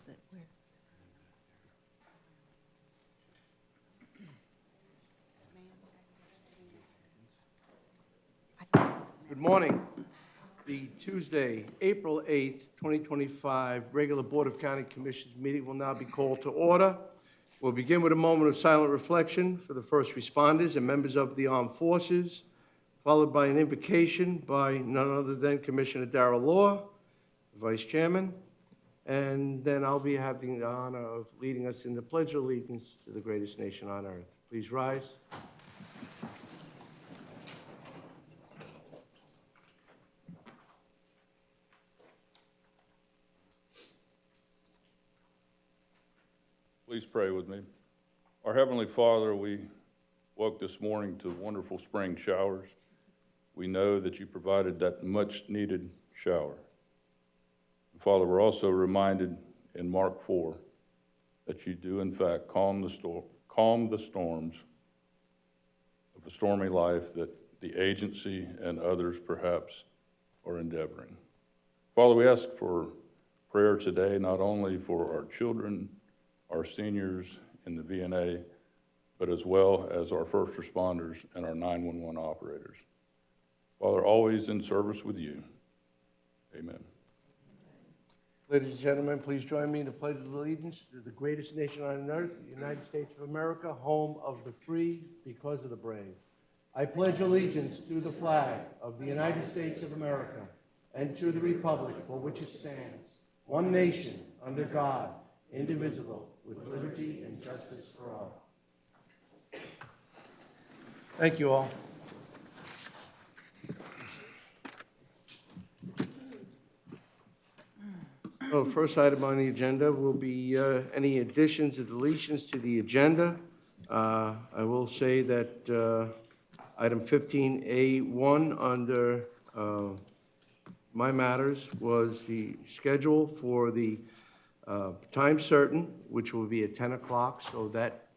it? Where? Good morning. The Tuesday, April 8th, 2025 regular Board of County Commissioners meeting will now be called to order. We'll begin with a moment of silent reflection for the first responders and members of the armed forces, followed by an invocation by none other than Commissioner Darrell Law, Vice Chairman, and then I'll be having the honor of leading us in the Pledge of Allegiance to the greatest nation on earth. Please rise. Please pray with me. Our Heavenly Father, we woke this morning to wonderful spring showers. We know that you provided that much-needed shower. Father, we're also reminded in Mark 4 that you do, in fact, calm the storms of a stormy life that the agency and others perhaps are endeavoring. Father, we ask for prayer today, not only for our children, our seniors in the VNA, but as well as our first responders and our 911 operators. Father, always in service with you. Amen. Ladies and gentlemen, please join me in the Pledge of Allegiance to the greatest nation on earth, the United States of America, home of the free because of the brave. I pledge allegiance to the flag of the United States of America and to the republic for which it stands, one nation, under God, indivisible, with liberty and justice for all. Thank you all. So first item on the agenda will be any additions or deletions to the agenda. I will say that item 15A1 under my matters was the schedule for the time certain, which will be at 10 o'clock, so that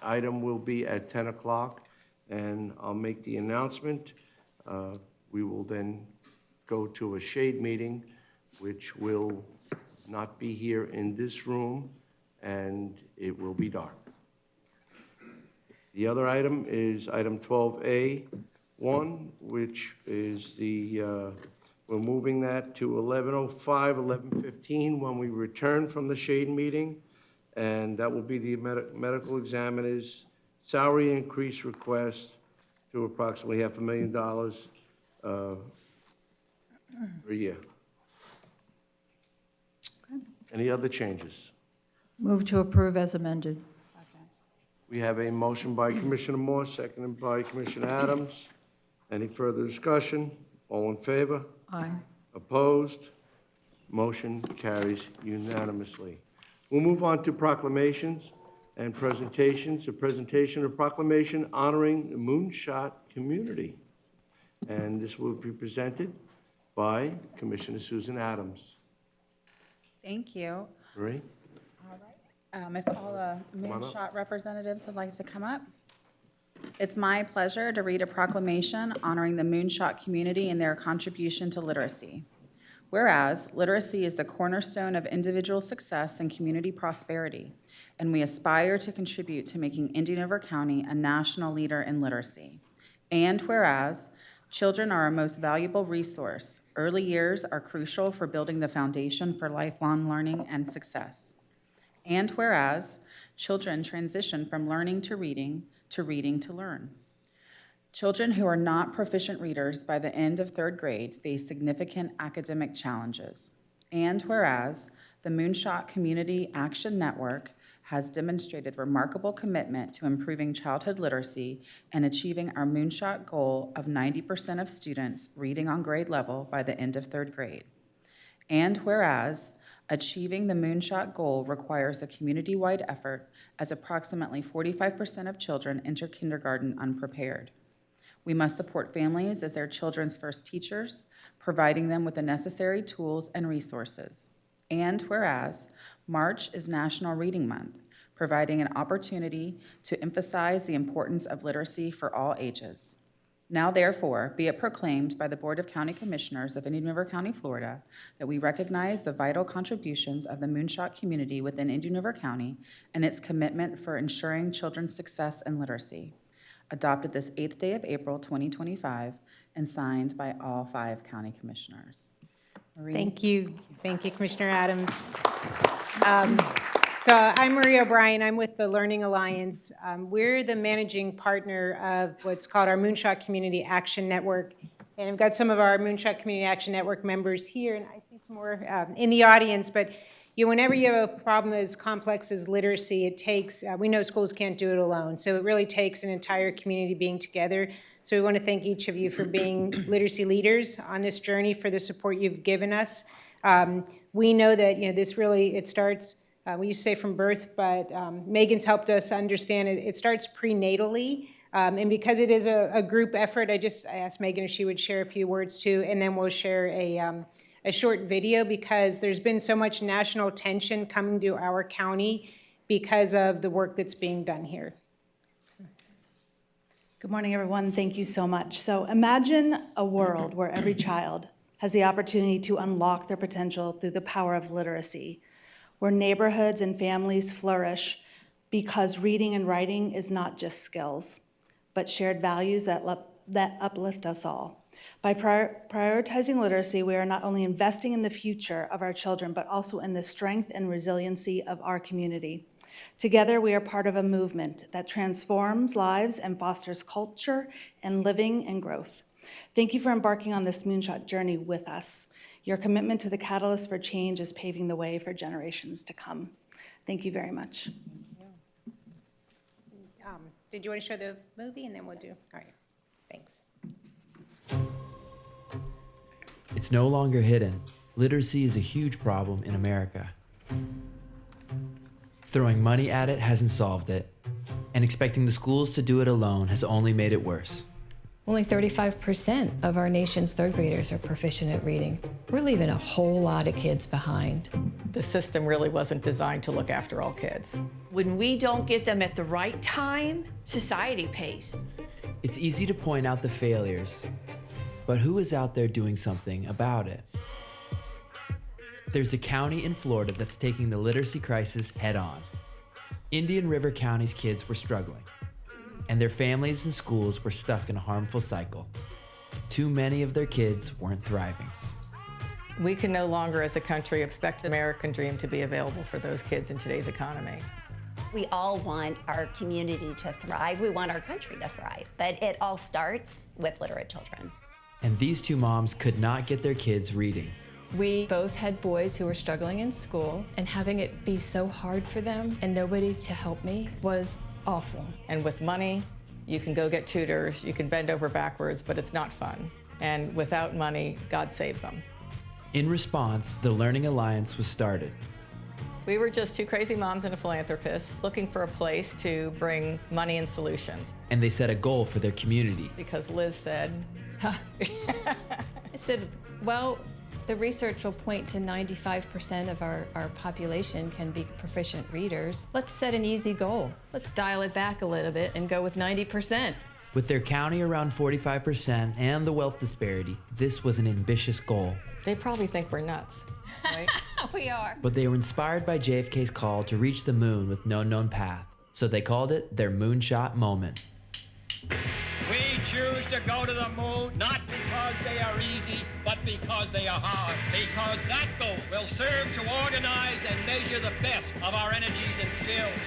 item will be at 10 o'clock, and I'll make the announcement. We will then go to a shade meeting, which will not be here in this room, and it will be dark. The other item is item 12A1, which is the we're moving that to 11:05, 11:15 when we return from the shade meeting, and that will be the medical examiner's salary increase request to approximately $500,000 per year. Any other changes? Move to approve as amended. We have a motion by Commissioner Moore, seconded by Commissioner Adams. Any further discussion? All in favor? Aye. Opposed? Motion carries unanimously. We'll move on to proclamations and presentations. A presentation of proclamation honoring the Moonshot community. And this will be presented by Commissioner Susan Adams. Thank you. Marie? All right. If all the Moonshot representatives would like to come up. It's my pleasure to read a proclamation honoring the Moonshot community and their contribution to literacy. Whereas literacy is the cornerstone of individual success and community prosperity, and we aspire to contribute to making Indian River County a national leader in literacy. And whereas children are our most valuable resource, early years are crucial for building the foundation for lifelong learning and success. And whereas children transition from learning to reading to learn. Children who are not proficient readers by the end of third grade face significant academic challenges. And whereas the Moonshot Community Action Network has demonstrated remarkable commitment to improving childhood literacy and achieving our Moonshot goal of 90% of students reading on grade level by the end of third grade. And whereas achieving the Moonshot goal requires a community-wide effort, as approximately 45% of children enter kindergarten unprepared. We must support families as their children's first teachers, providing them with the necessary tools and resources. And whereas March is National Reading Month, providing an opportunity to emphasize the importance of literacy for all ages. Now therefore, be it proclaimed by the Board of County Commissioners of Indian River County, Florida, that we recognize the vital contributions of the Moonshot community within Indian River County and its commitment for ensuring children's success and literacy. Adopted this 8th day of April, 2025, and signed by all 5 county commissioners. Marie? Thank you, Commissioner Adams. So I'm Maria O'Brien, I'm with the Learning Alliance. We're the managing partner of what's called our Moonshot Community Action Network. And I've got some of our Moonshot Community Action Network members here, and I see some more in the audience. But whenever you have a problem as complex as literacy, it takes, we know schools can't do it alone. So it really takes an entire community being together. So we want to thank each of you for being literacy leaders on this journey, for the support you've given us. We know that this really, it starts, we used to say from birth, but Megan's helped us understand it starts prenatally. And because it is a group effort, I asked Megan if she would share a few words too, and then we'll share a short video, because there's been so much national attention coming to our county because of the work that's being done here. Good morning, everyone. Thank you so much. So imagine a world where every child has the opportunity to unlock their potential through the power of literacy, where neighborhoods and families flourish because reading and writing is not just skills, but shared values that uplift us all. By prioritizing literacy, we are not only investing in the future of our children, but also in the strength and resiliency of our community. Together, we are part of a movement that transforms lives and fosters culture and living and growth. Thank you for embarking on this Moonshot journey with us. Your commitment to the catalyst for change is paving the way for generations to come. Thank you very much. Did you want to show the movie, and then we'll do? All right, thanks. It's no longer hidden. Literacy is a huge problem in America. Throwing money at it hasn't solved it, and expecting the schools to do it alone has only made it worse. Only 35% of our nation's third graders are proficient at reading. We're leaving a whole lot of kids behind. The system really wasn't designed to look after all kids. When we don't get them at the right time, society pays. It's easy to point out the failures, but who is out there doing something about it? There's a county in Florida that's taking the literacy crisis head on. Indian River County's kids were struggling, and their families and schools were stuck in a harmful cycle. Too many of their kids weren't thriving. We can no longer, as a country, expect the American dream to be available for those kids in today's economy. We all want our community to thrive. We want our country to thrive, but it all starts with literate children. And these two moms could not get their kids reading. We both had boys who were struggling in school, and having it be so hard for them and nobody to help me was awful. And with money, you can go get tutors, you can bend over backwards, but it's not fun. And without money, God save them. In response, the Learning Alliance was started. We were just two crazy moms and a philanthropist looking for a place to bring money and solutions. And they set a goal for their community. Because Liz said, I said, well, the research will point to 95% of our population can be proficient readers. Let's set an easy goal. Let's dial it back a little bit and go with 90%. With their county around 45% and the wealth disparity, this was an ambitious goal. they probably think we're nuts, right? We are. But they were inspired by JFK's call to reach the moon with no known path, so they called it their Moonshot Moment. We choose to go to the moon, not because they are easy, but because they are hard. Because that goal will serve to organize and measure the best of our energies and skills.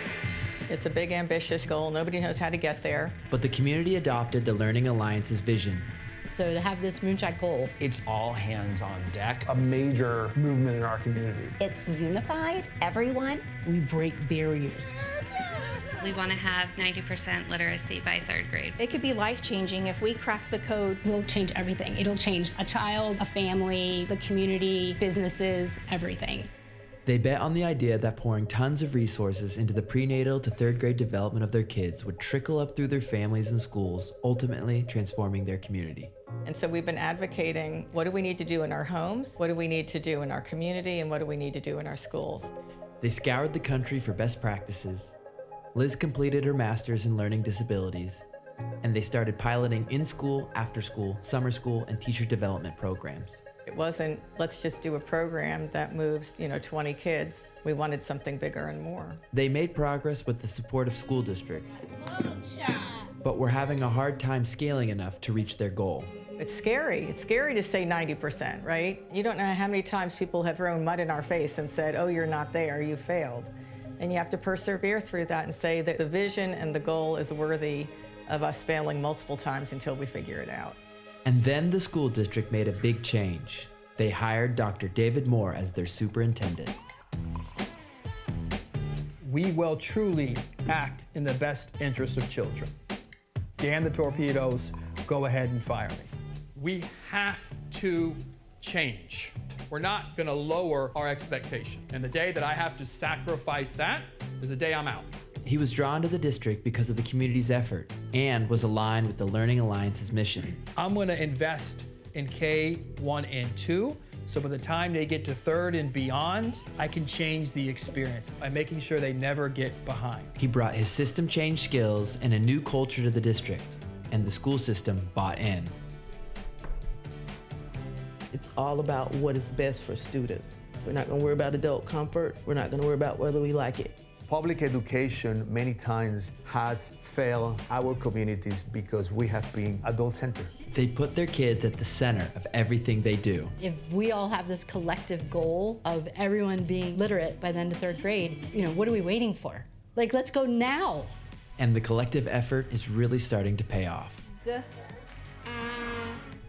It's a big, ambitious goal. Nobody knows how to get there. But the community adopted the Learning Alliance's vision. So to have this Moonshot goal, it's all hands on deck. A major movement in our community. It's unified, everyone. We break barriers. We want to have 90% literacy by 3rd grade. It could be life-changing if we crack the code. We'll change everything. It'll change a child, a family, the community, businesses, everything. They bet on the idea that pouring tons of resources into the prenatal to 3rd grade development of their kids would trickle up through their families and schools, ultimately transforming their community. And so we've been advocating, what do we need to do in our homes? What do we need to do in our community? And what do we need to do in our schools? They scoured the country for best practices. Liz completed her master's in learning disabilities. and they started piloting in-school, after-school, summer school, and teacher development programs. It wasn't, let's just do a program that moves, 20 kids. We wanted something bigger and more. They made progress with the support of school district, but were having a hard time scaling enough to reach their goal. It's scary. It's scary to say 90%, right? You don't know how many times people have thrown mud in our face and said, oh, you're not there, you failed. And you have to persevere through that and say that the vision and the goal is worthy of us failing multiple times until we figure it out. And then the school district made a big change. They hired Dr. David Moore as their superintendent. We will truly act in the best interest of children. Damn the torpedoes, go ahead and fire me. We have to change. We're not gonna lower our expectation. And the day that I have to sacrifice that is the day I'm out. He was drawn to the district because of the community's effort and was aligned with the Learning Alliance's mission. I'm gonna invest in K1 and 2, so by the time they get to 3rd and beyond, I can change the experience by making sure they never get behind. He brought his system change skills and a new culture to the district, and the school system bought in. It's all about what is best for students. We're not gonna worry about adult comfort. We're not gonna worry about whether we like it. Public education many times has failed our communities because we have been adult-centered. They put their kids at the center of everything they do. If we all have this collective goal of everyone being literate by the end of 3rd grade, what are we waiting for? Like, let's go now. And the collective effort is really starting to pay off.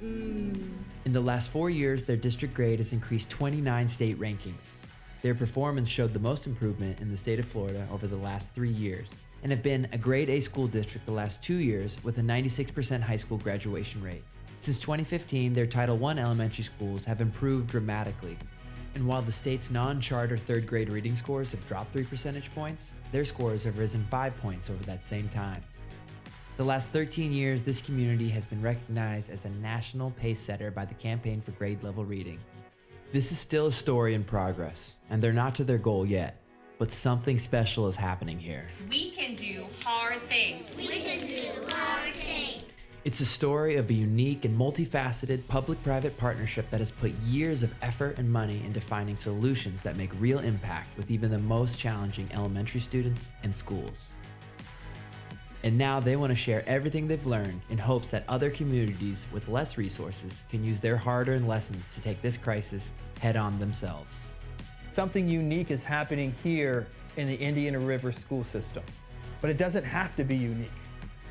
In the last 4 years, their district grade has increased 29 state rankings. Their performance showed the most improvement in the state of Florida over the last 3 years, and have been a grade A school district the last 2 years with a 96% high school graduation rate. Since 2015, their Title I elementary schools have improved dramatically. And while the state's non-charter 3rd grade reading scores have dropped 3 percentage points, their scores have risen 5 points over that same time. The last 13 years, this community has been recognized as a national pace setter by the Campaign for Grade Level Reading. This is still a story in progress, and they're not to their goal yet, but something special is happening here. We can do hard things. We can do hard things. It's a story of a unique and multifaceted public-private partnership that has put years of effort and money into finding solutions that make real impact with even the most challenging elementary students and schools. And now they want to share everything they've learned in hopes that other communities with less resources can use their hard-earned lessons to take this crisis head-on themselves. Something unique is happening here in the Indiana River school system, but it doesn't have to be unique.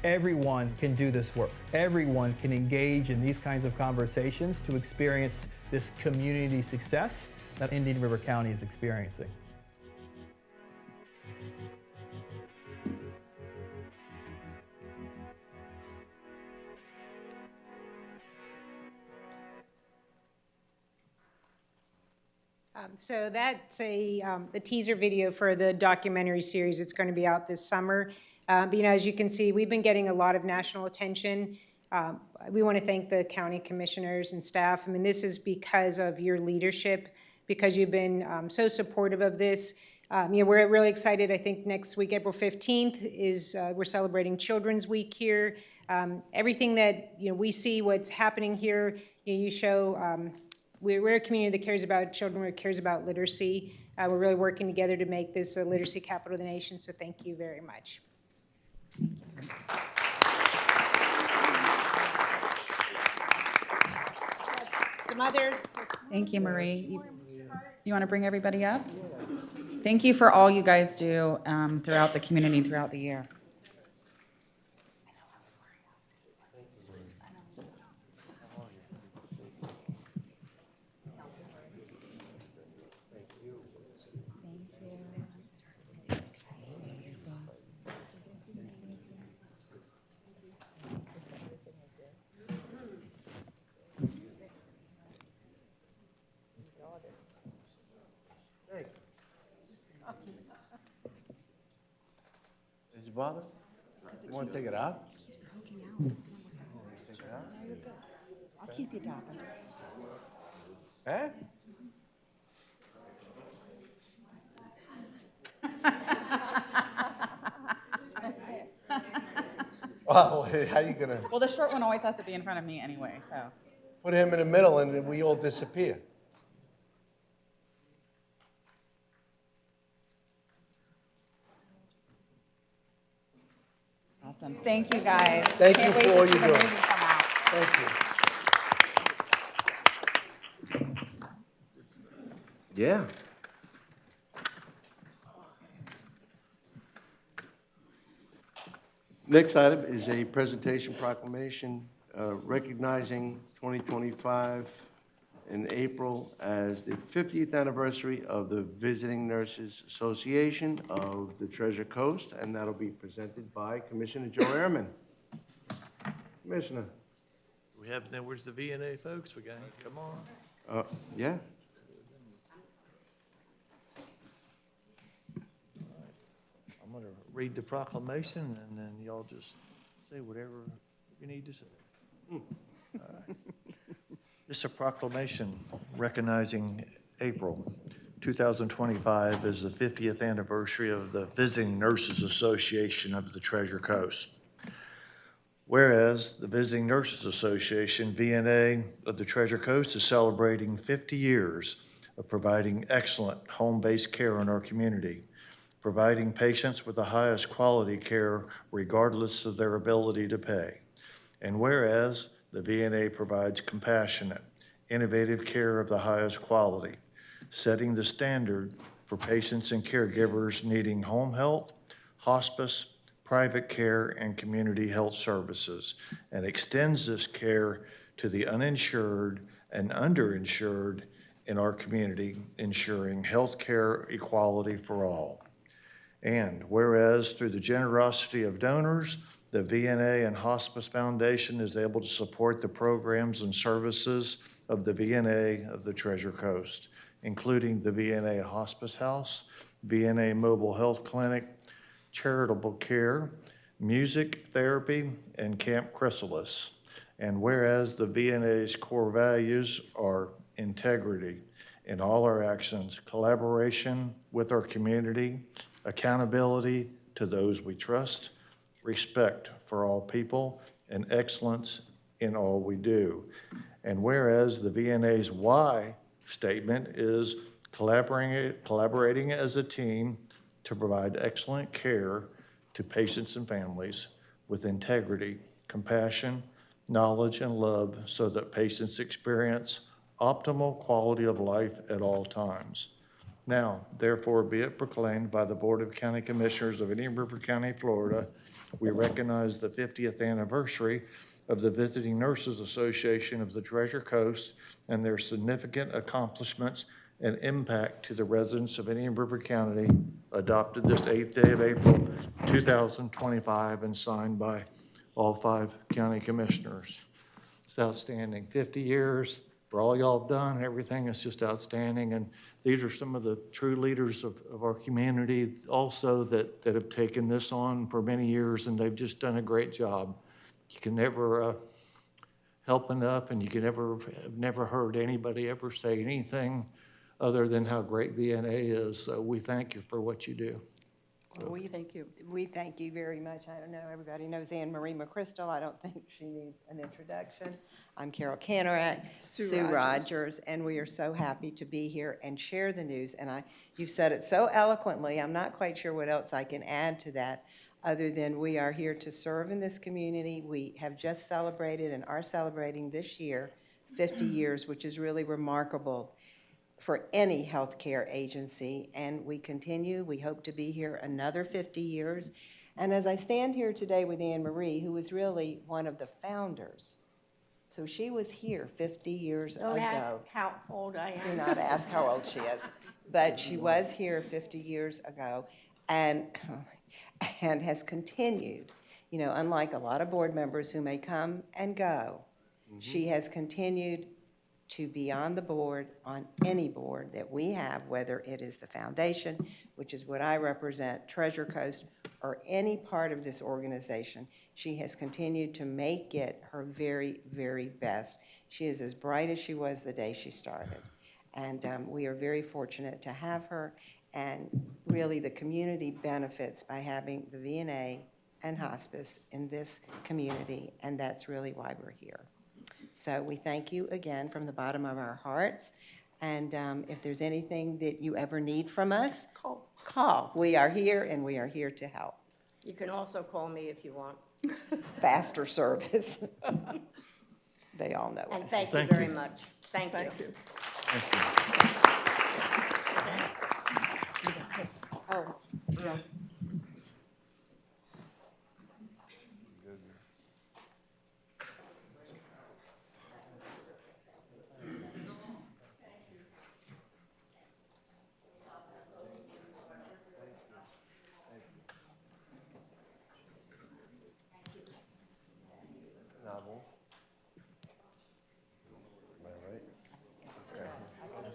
Everyone can do this work. Everyone can engage in these kinds of conversations to experience this community success that Indiana River County is experiencing. So that's the teaser video for the documentary series. It's going to be out this summer. But, as you can see, we've been getting a lot of national attention. We want to thank the county commissioners and staff. I mean, this is because of your leadership, because you've been so supportive of this. We're really excited. I think next week, April 15th, is we're celebrating Children's Week here. Everything that we see, what's happening here, you show. We're a community that cares about children, that cares about literacy. We're really working together to make this a literacy capital of the nation, so thank you very much. Thank you, Marie. You want to bring everybody up? Thank you for all you guys do throughout the community, throughout the year. Does it bother? You want to take it out? Take it out? I'll keep you talking. Eh? Well, how you gonna Well, the short one always has to be in front of me anyway, so. put him in the middle and then we all disappear? Awesome. Thank you, guys. Thank you Can't wait for to all see you're the doing. movie come out. Thank you. Yeah. Next item is a presentation proclamation recognizing 2025 in April as the 50th anniversary of the Visiting Nurses Association of the Treasure Coast, and that'll be presented by Commissioner Joe Ehrman. Commissioner. We have, then where's the VNA folks? We got, come on. Yeah. I'm going to read the proclamation, and then y'all just say whatever you need to say. All right. This is a proclamation recognizing April 2025 as the 50th anniversary of the Visiting Nurses Association of the Treasure Coast. Whereas the Visiting Nurses Association, VNA, of the Treasure Coast is celebrating 50 years of providing excellent home-based care in our community, providing patients with the highest quality care regardless of their ability to pay. And whereas the VNA provides compassionate, innovative care of the highest quality, setting the standard for patients and caregivers needing home health, hospice, private care, and community health services, and extends this care to the uninsured and underinsured in our community, ensuring health care equality for all. And whereas through the generosity of donors, the VNA and Hospice Foundation is able to support the programs and services of the VNA of the Treasure Coast, including the VNA Hospice House, VNA Mobile Health Clinic, charitable care, music therapy, and Camp Chrysalis. And whereas the VNA's core values are integrity in all our actions, collaboration with our community, accountability to those we trust, respect for all people, and excellence in all we do. And whereas the VNA's why statement is collaborating as a team to provide excellent care to patients and families with integrity, compassion, knowledge, and love so that patients experience optimal quality of life at all times. Now, therefore, be it proclaimed by the Board of County Commissioners of Indian River County, Florida, we recognize the 50th anniversary of the Visiting Nurses Association of the Treasure Coast and their significant accomplishments and impact to the residents of Indian River County, adopted this 8th day of April 2025 and signed by all 5 county commissioners. It's outstanding. 50 years for all y'all have done, everything is just outstanding. And these are some of the true leaders of our community also that have taken this on for many years, and they've just done a great job. You can never help enough, and you can never heard anybody ever say anything other than how great VNA is. So we thank you for what you do. Well, we thank you. We thank you very much. I don't know, everybody knows Anne Marie McChrystal. I don't think she needs an introduction. I'm Carol Canarak, Sue Rogers, and we are so happy to be here and share the news. And you said it so eloquently, I'm not quite sure what else I can add to that, other than we are here to serve in this community. We have just celebrated and are celebrating this year 50 years, which is really remarkable for any healthcare agency, and we continue. We hope to be here another 50 years. And as I stand here today with Anne Marie, who was really one of the founders, so she was here 50 years ago. Don't ask how old I am. Do not ask how old she is, but she was here 50 years ago, and has continued. You know, unlike a lot of board members who may come and go, she has continued to be on the board, on any board that we have, whether it is the foundation, which is what I represent, Treasure Coast, or any part of this organization. She has continued to make it her very, very best. She is as bright as she was the day she started. And we are very fortunate to have her, and really the community benefits by having the VNA and hospice in this community, and that's really why we're here. So we thank you again from the bottom of our hearts, and if there's anything that you ever need from us, call. We are here, and we are here to help. You can also call me if you want. Faster service. They all know And us. thank you Thank very you. much. Thank you. Oh, yeah.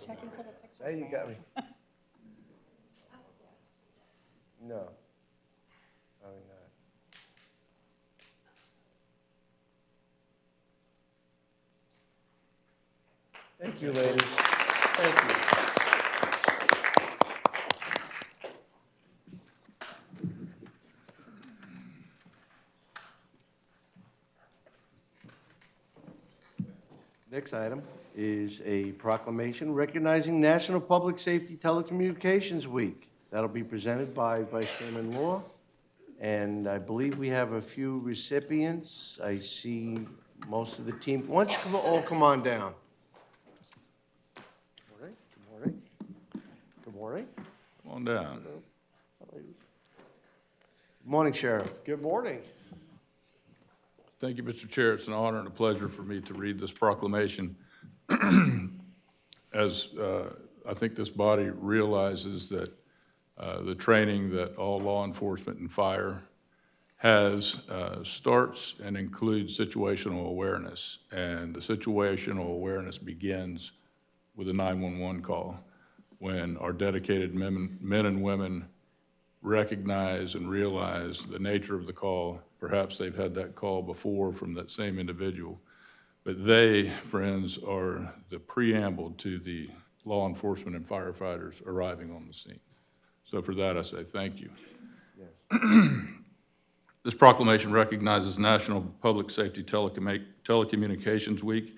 Checking for the pictures. Hey, you got me. No. Probably not. Thank you, ladies. Thank you. Next item is a proclamation recognizing National Public Safety Telecommunications Week. That'll be presented by Vice Chairman Law, and I believe we have a few recipients. I see most of the team. Why don't you all come on down? Good morning. Good morning. Good morning. Come on down. Good morning, Sheriff. Good morning. Thank you, Mr. Chair. It's an honor and a pleasure for me to read this proclamation. As I think this body realizes that the training that all law enforcement and fire has starts and includes situational awareness. And the situational awareness begins with a 911 call when our dedicated men and women recognize and realize the nature of the call. Perhaps they've had that call before from that same individual. But they, friends, are the preamble to the law enforcement and firefighters arriving on the scene. So for that, I say thank you. This proclamation recognizes National Public Safety Telecommunications Week,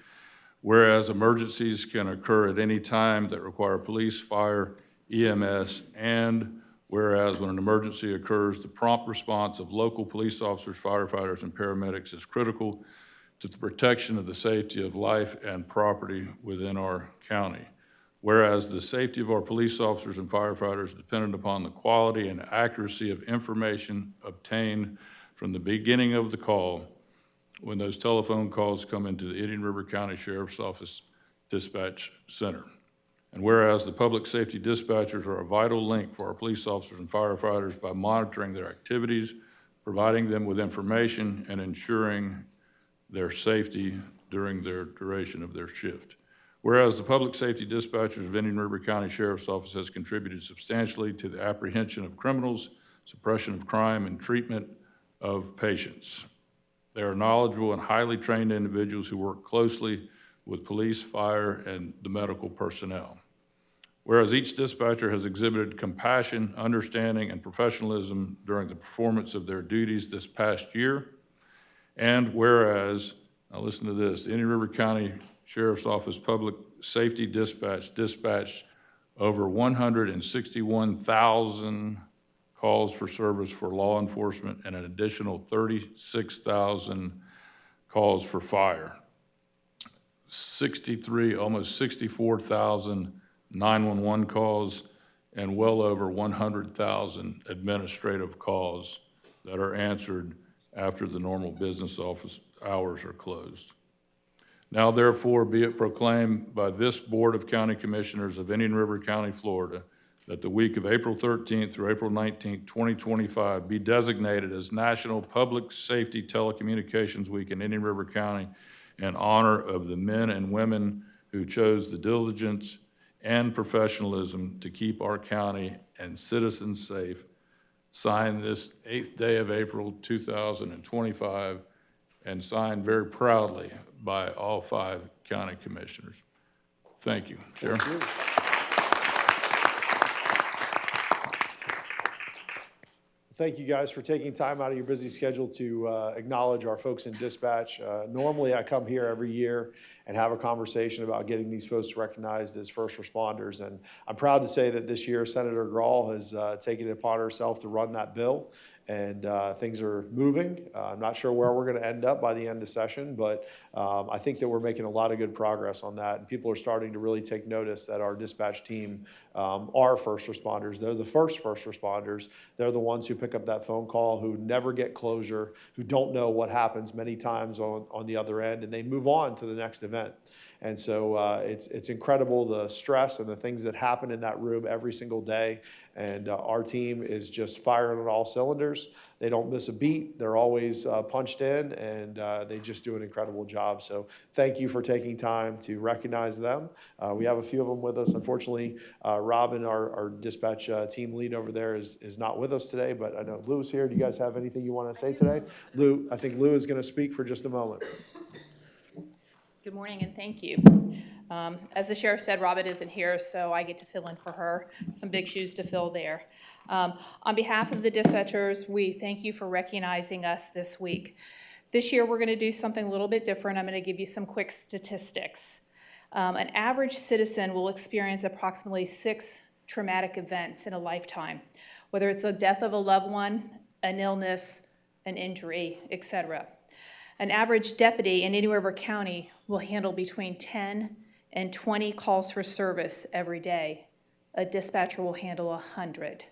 whereas emergencies can occur at any time that require police, fire, EMS, and whereas when an emergency occurs, the prompt response of local police officers, firefighters, and paramedics is critical to the protection of the safety of life and property within our county. Whereas the safety of our police officers and firefighters is dependent upon the quality and accuracy of information obtained from the beginning of the call when those telephone calls come into the Indian River County Sheriff's Office Dispatch Center. And whereas the public safety dispatchers are a vital link for our police officers and firefighters by monitoring their activities, providing them with information, and ensuring their safety during their duration of their shift. Whereas the public safety dispatchers of Indian River County Sheriff's Office has contributed substantially to the apprehension of criminals, suppression of crime, and treatment of patients. They are knowledgeable and highly trained individuals who work closely with police, fire, and the medical personnel. Whereas each dispatcher has exhibited compassion, understanding, and professionalism during the performance of their duties this past year, and whereas, now listen to this, the Indian River County Sheriff's Office Public Safety Dispatch dispatched over 161,000 calls for service for law enforcement and an additional 36,000 calls for fire. 63, almost 64,000 911 calls, and well over 100,000 administrative calls that are answered after the normal business office hours are closed. Now therefore be it proclaimed by this Board of County Commissioners of Indian River County, Florida, that the week of April 13th through April 19th, 2025 be designated as National Public Safety Telecommunications Week in Indian River County in honor of the men and women who chose the diligence and professionalism to keep our county and citizens safe. Signed this 8th day of April 2025 and signed very proudly by all 5 county commissioners. Thank you, Sheriff. Thank you. Thank you guys for taking time out of your busy schedule to acknowledge our folks in dispatch. Normally, I come here every year and have a conversation about getting these folks recognized as first responders. And I'm proud to say that this year, Senator Grahl has taken it upon herself to run that bill. And things are moving. I'm not sure where we're going to end up by the end of session, but I think that we're making a lot of good progress on that. And people are starting to really take notice that our dispatch team are first responders. They're the first responders. They're the ones who pick up that phone call, who never get closure, who don't know what happens many times on the other end, and they move on to the next event. And so it's incredible, the stress and the things that happen in that room every single day. And our team is just firing on all cylinders. They don't miss a beat. They're always punched in, and they just do an incredible job. So thank you for taking time to recognize them. We have a few of them with us. Unfortunately, Robin, our dispatch team lead over there, is not with us today, but I know Lou is here. Do you guys have anything you want to say today? Lou, I think Lou is going to speak for just a moment. Good morning and thank you. As the sheriff said, Robin isn't here, so I get to fill in for her. Some big shoes to fill there. On behalf of the dispatchers, we thank you for recognizing us this week. This year, we're going to do something a little bit different. I'm going to give you some quick statistics. An average citizen will experience approximately 6 traumatic events in a lifetime, whether it's a death of a loved one, an illness, an injury, etc. An average deputy in Indian River County will handle between 10 and 20 calls for service every day. A dispatcher will handle 100.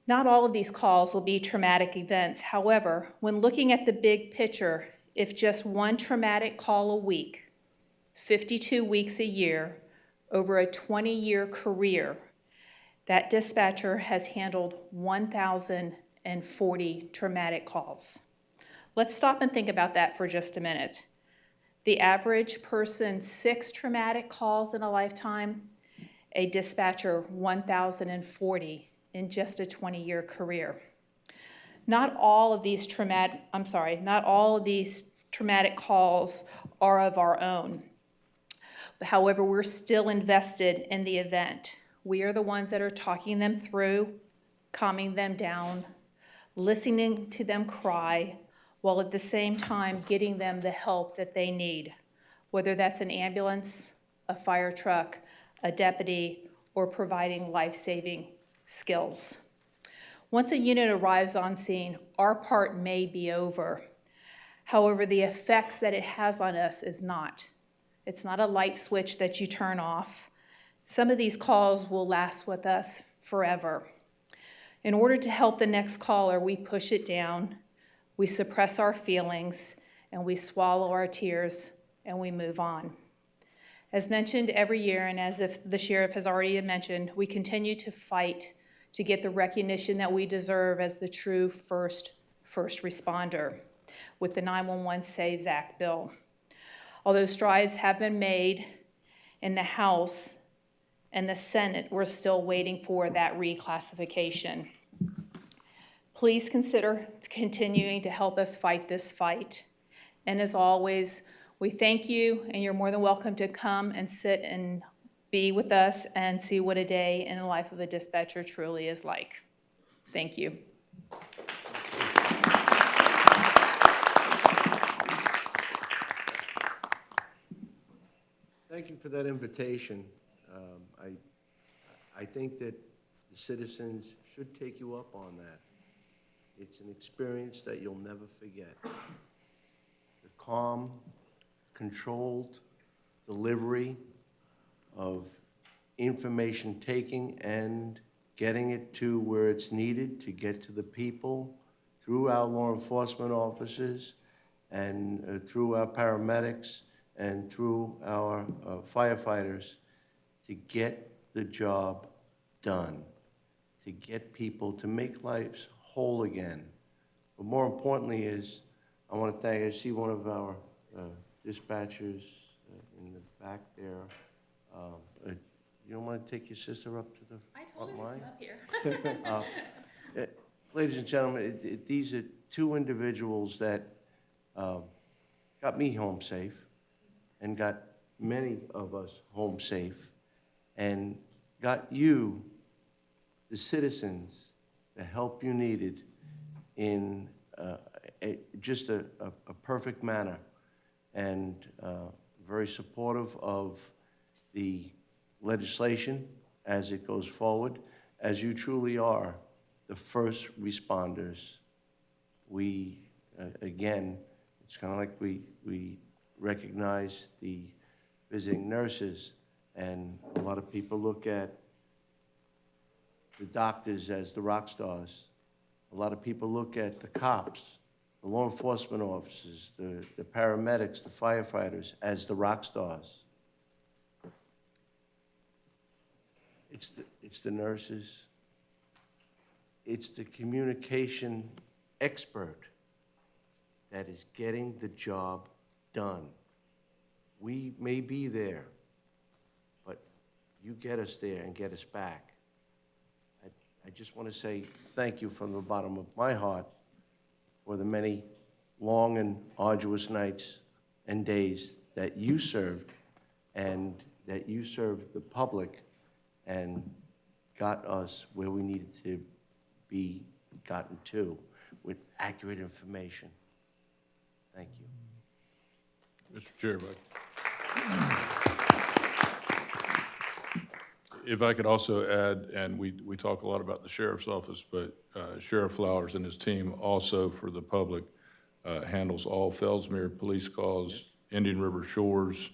Not all of these calls will be traumatic events. However, when looking at the big picture, if just one traumatic call a week, 52 weeks a year, over a 20-year career, that dispatcher has handled 1,040 traumatic calls. Let's stop and think about that for just a minute. The average person, 6 traumatic calls in a lifetime, a dispatcher 1,040 in just a 20-year career. Not all of these traumatic calls are of our own. However, we're still invested in the event. We are the ones that are talking them through, calming them down, listening to them cry, while at the same time getting them the help that they need, whether that's an ambulance, a fire truck, a deputy, or providing life-saving skills. Once a unit arrives on scene, our part may be over. However, the effects that it has on us is not. It's not a light switch that you turn off. Some of these calls will last with us forever. In order to help the next caller, we push it down, we suppress our feelings, and we swallow our tears, and we move on. As mentioned every year, and as if the sheriff has already mentioned, we continue to fight to get the recognition that we deserve as the true first responder with the 911 Saves Act bill. Although strides have been made in the House and the Senate, we're still waiting for that reclassification. Please consider continuing to help us fight this fight. And as always, we thank you, and you're more than welcome to come and sit and be with us and see what a day in the life of a dispatcher truly is like. Thank you. Thank you for that invitation. I think that the citizens should take you up on that. It's an experience that you'll never forget. The calm, controlled delivery of information taking and getting it to where it's needed to get to the people through our law enforcement officers and through our paramedics and through our firefighters to get the job done, to get people to make lives whole again. But more importantly is, I want to thank, I see one of our dispatchers in the back there. You don't want to take your sister up to the front line? I told her to come up here. Ladies and gentlemen, these are 2 individuals that got me home safe and got many of us home safe and got you, the citizens, the help you needed in just a perfect manner, and very supportive of the legislation as it goes forward, as you truly are the first responders. We, again, it's kind of like we recognize the visiting nurses, and a lot of people look at the doctors as the rock stars. A lot of people look at the cops, the law enforcement officers, the paramedics, the firefighters as the rock stars. It's the nurses. It's the communication expert that is getting the job done. We may be there, but you get us there and get us back. I just want to say thank you from the bottom of my heart for the many long and arduous nights and days that you served, and that you served the public and got us where we needed to be gotten to with accurate information. Thank you. Mr. Chair, if I could also add, and we talk a lot about the sheriff's office, but Sheriff Flowers and his team also for the public handles all Fellsmere police calls, Indian River Shores,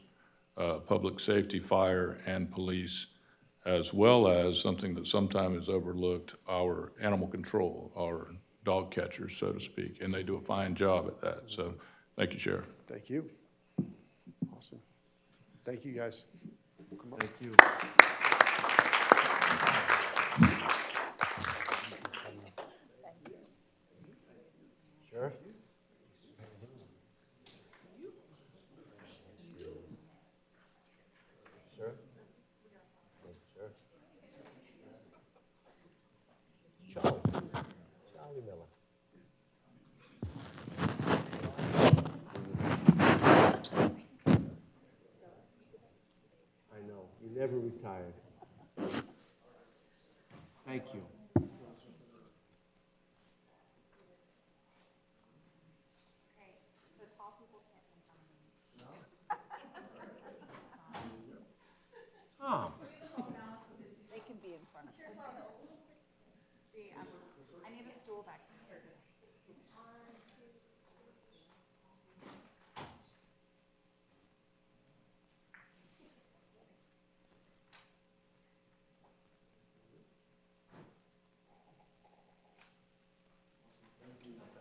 public safety, fire, and police, as well as something that sometimes is overlooked, our animal control, our dog catchers, so to speak, and they do a fine job at that. So thank you, Sheriff. Thank you. Awesome. Thank you, guys. Thank you. Sheriff? Sheriff? Sheriff? Charlie Miller. I know, you never retired. Thank you. Tom. They can be in front of me. See, I need a stool back here.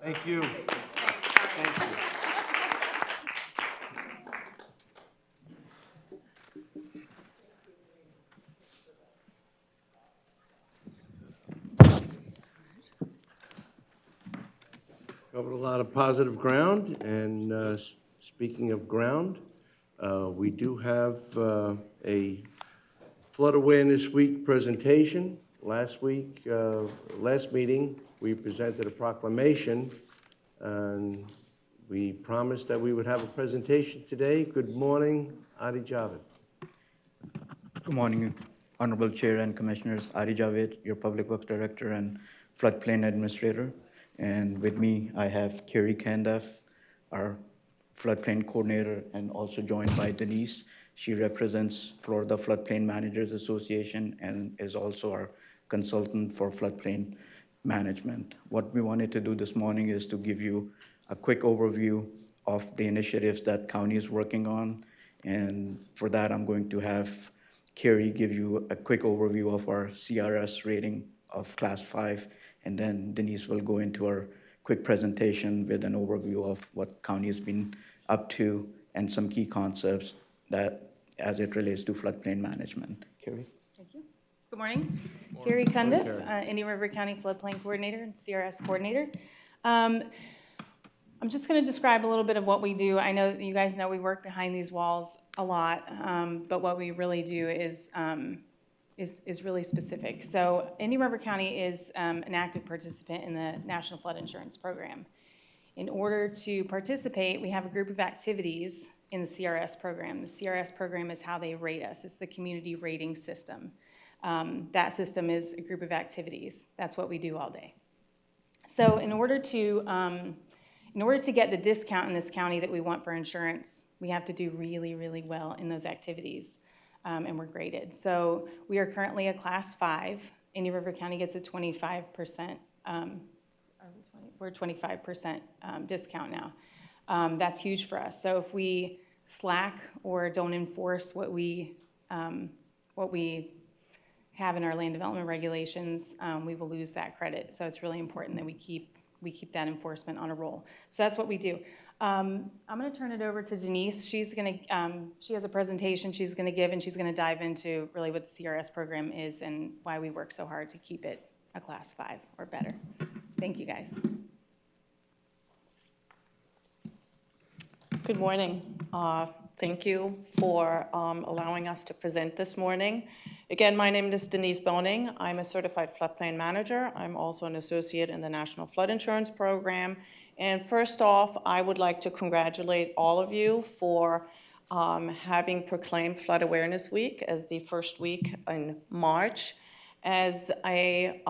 Thank you. Thank you. Covered a lot of positive ground, and speaking of ground, we do have a Flood Awareness Week presentation. Last week, last meeting, we presented a proclamation, and we promised that we would have a presentation today. Good morning, Adi Javed. Good morning, Honorable Chair and Commissioners. Adi Javed, your Public Works Director and Floodplain Administrator. And with me, I have Carrie Candef, our Floodplain Coordinator, and also joined by Denise. She represents Florida Floodplain Managers Association and is also our consultant for floodplain management. What we wanted to do this morning is to give you a quick overview of the initiatives that county is working on. And for that, I'm going to have Carrie give you a quick overview of our CRS rating of Class 5, and then Denise will go into our quick presentation with an overview of what county has been up to and some key concepts that as it relates to floodplain management. Carrie? Thank you. Good morning. Carrie Cundiff, Indian River County Floodplain Coordinator and CRS Coordinator. I'm just going to describe a little bit of what we do. I know you guys know we work behind these walls a lot, but what we really do is really specific. So Indian River County is an active participant in the National Flood Insurance Program. In order to participate, we have a group of activities in the CRS program. The CRS program is how they rate us. It's the community rating system. That system is a group of activities. That's what we do all day. So in order to get the discount in this county that we want for insurance, we have to do really, really well in those activities, and we're graded. So we are currently a Class 5. Indian River County gets a 25%, we're 25% discount now. That's huge for us. So if we slack or don't enforce what we have in our land development regulations, we will lose that credit. So it's really important that we keep that enforcement on a roll. So that's what we do. I'm going to turn it over to Denise. She has a presentation she's going to give, and she's going to dive into really what the CRS program is and why we work so hard to keep it a Class 5 or better. Thank you, guys. Good morning. Thank you for allowing us to present this morning. Again, my name is Denise Boning. I'm a certified floodplain manager. I'm also an associate in the National Flood Insurance Program. And first off, I would like to congratulate all of you for having proclaimed Flood Awareness Week as the first week in March. As a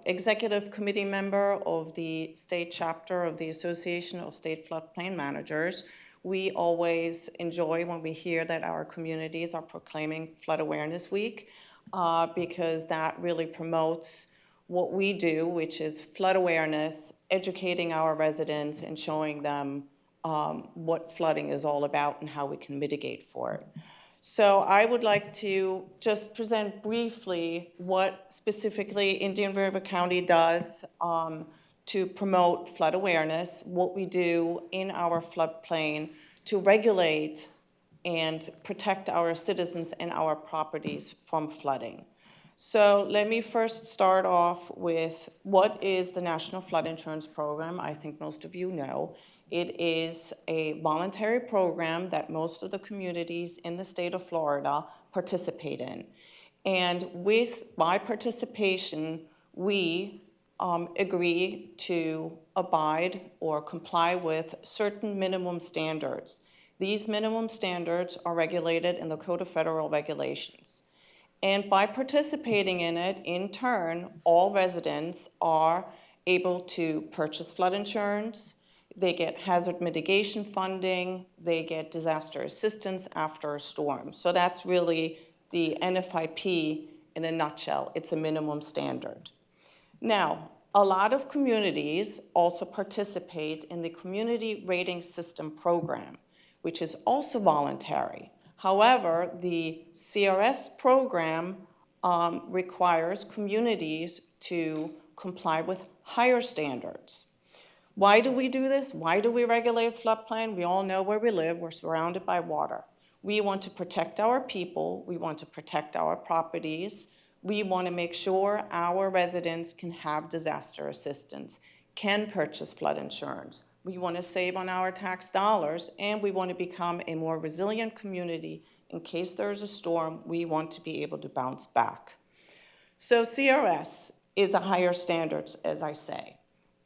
executive committee member of the state chapter of the Association of State Floodplain Managers, we always enjoy when we hear that our communities are proclaiming Flood Awareness Week because that really promotes what we do, which is flood awareness, educating our residents and showing them what flooding is all about and how we can mitigate for it. So I would like to just present briefly what specifically Indian River County does to promote flood awareness, what we do in our floodplain to regulate and protect our citizens and our properties from flooding. So let me first start off with what is the National Flood Insurance Program. I think most of you know. It is a voluntary program that most of the communities in the state of Florida participate in. And by participation, we agree to abide or comply with certain minimum standards. These minimum standards are regulated in the Code of Federal Regulations. And by participating in it, in turn, all residents are able to purchase flood insurance, they get hazard mitigation funding, they get disaster assistance after a storm. So that's really the NFIP in a nutshell. It's a minimum standard. Now, a lot of communities also participate in the Community Rating System program, which is also voluntary. However, the CRS program requires communities to comply with higher standards. Why do we do this? Why do we regulate floodplain? We all know where we live. We're surrounded by water. We want to protect our people. We want to protect our properties. We want to make sure our residents can have disaster assistance, can purchase flood insurance. We want to save on our tax dollars, and we want to become a more resilient community. In case there's a storm, we want to be able to bounce back. So CRS is a higher standards, as I say.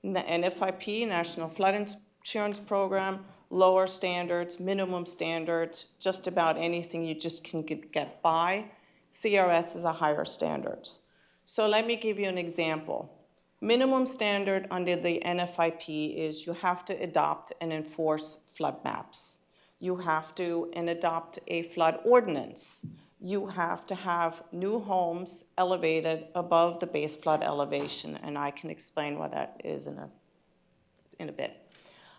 The NFIP, National Flood Insurance Program, lower standards, minimum standards, just about anything you just can get by. CRS is a higher standards. So let me give you an example. Minimum standard under the NFIP is you have to adopt and enforce flood maps. You have to adopt a flood ordinance. You have to have new homes elevated above the base flood elevation, and I can explain what that is in a bit.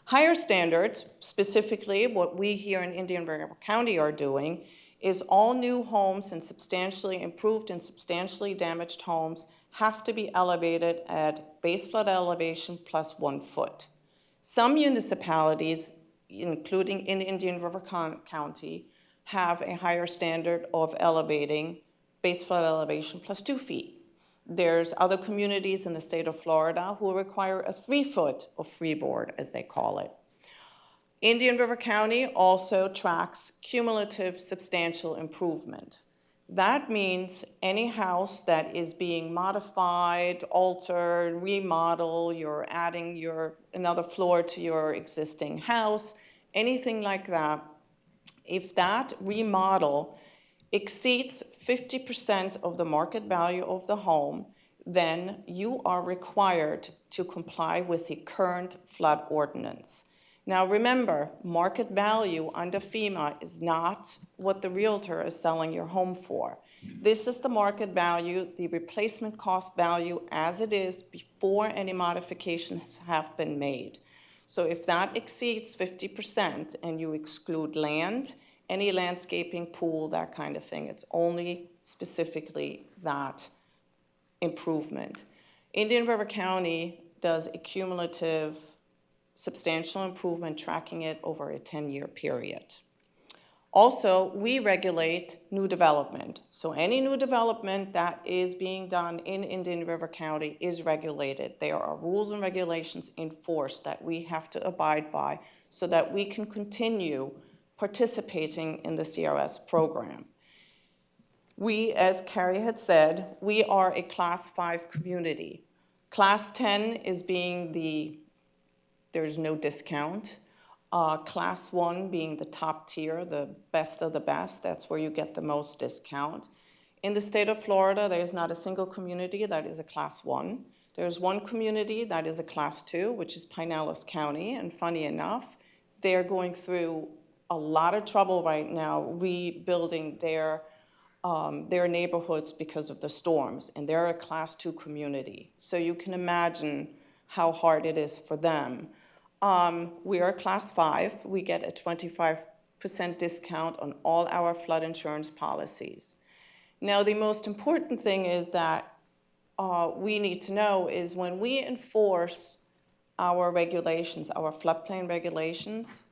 Higher standards, specifically what we here in Indian River County are doing, is all new homes and substantially improved and substantially damaged homes have to be elevated at base flood elevation plus 1 foot. Some municipalities, including in Indian River County, have a higher standard of elevating base flood elevation plus 2 feet. There's other communities in the state of Florida who require a 3 foot of freeboard, as they call it. Indian River County also tracks cumulative substantial improvement. That means any house that is being modified, altered, remodeled, you're adding another floor to your existing house, anything like that, if that remodel exceeds 50% of the market value of the home, then you are required to comply with the current flood ordinance. Now remember, market value under FEMA is not what the realtor is selling your home for. This is the market value, the replacement cost value as it is before any modifications have been made. So if that exceeds 50% and you exclude land, any landscaping, pool, that kind of thing, it's only specifically that improvement. Indian River County does a cumulative substantial improvement, tracking it over a 10-year period. Also, we regulate new development. So any new development that is being done in Indian River County is regulated. There are rules and regulations enforced that we have to abide by so that we can continue participating in the CRS program. We, as Carrie had said, we are a Class 5 community. Class 10 is being there's no discount. Class 1 being the top tier, the best of the best, that's where you get the most discount. In the state of Florida, there's not a single community that is a Class 1. There's one community that is a Class 2, which is Pinellas County, and funny enough, they're going through a lot of trouble right now rebuilding their neighborhoods because of the storms, and they're a Class 2 community. So you can imagine how hard it is for them. We are a Class 5. We get a 25% discount on all our flood insurance policies. Now, the most important thing is that we need to know is when we enforce our regulations, our floodplain regulations,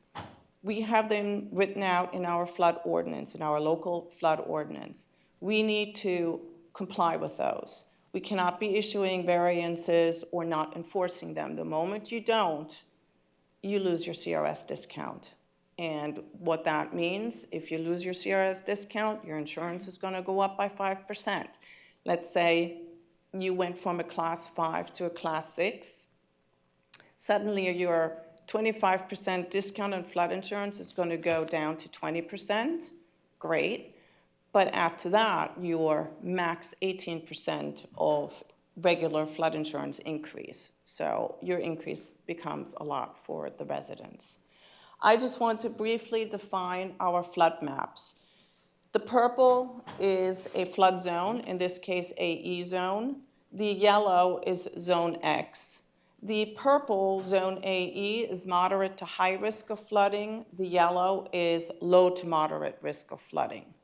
we have them written out in our flood ordinance, in our local flood ordinance. We need to comply with those. We cannot be issuing variances or not enforcing them. The moment you don't, you lose your CRS discount. And what that means, if you lose your CRS discount, your insurance is going to go up by 5%. Let's say you went from a Class 5 to a Class 6. Suddenly your 25% discount on flood insurance is going to go down to 20%. Great. But add to that your max 18% of regular flood insurance increase. So your increase becomes a lot for the residents. I just want to briefly define our flood maps. The purple is a flood zone, in this case AE zone. The yellow is zone X. The purple zone AE is moderate to high risk of flooding. The yellow is low to moderate risk of flooding.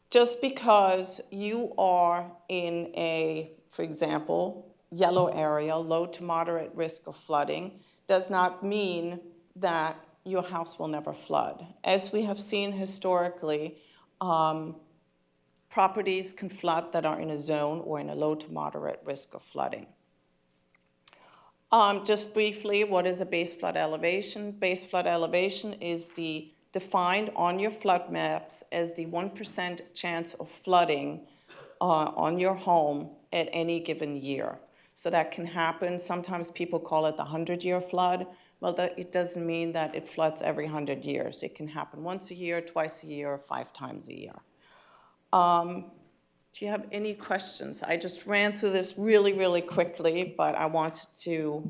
Just because you are in a, for example, yellow area, low to moderate risk of flooding, does not mean that your house will never flood. As we have seen historically, properties can flood that are in a zone or in a low to moderate risk of flooding. Just briefly, what is a base flood elevation? Base flood elevation is defined on your flood maps as the 1% chance of flooding on your home at any given year. So that can happen. Sometimes people call it the 100-year flood. Well, it doesn't mean that it floods every 100 years. It can happen once a year, twice a year, or 5 times a year. Do you have any questions? I just ran through this really, really quickly, but I wanted to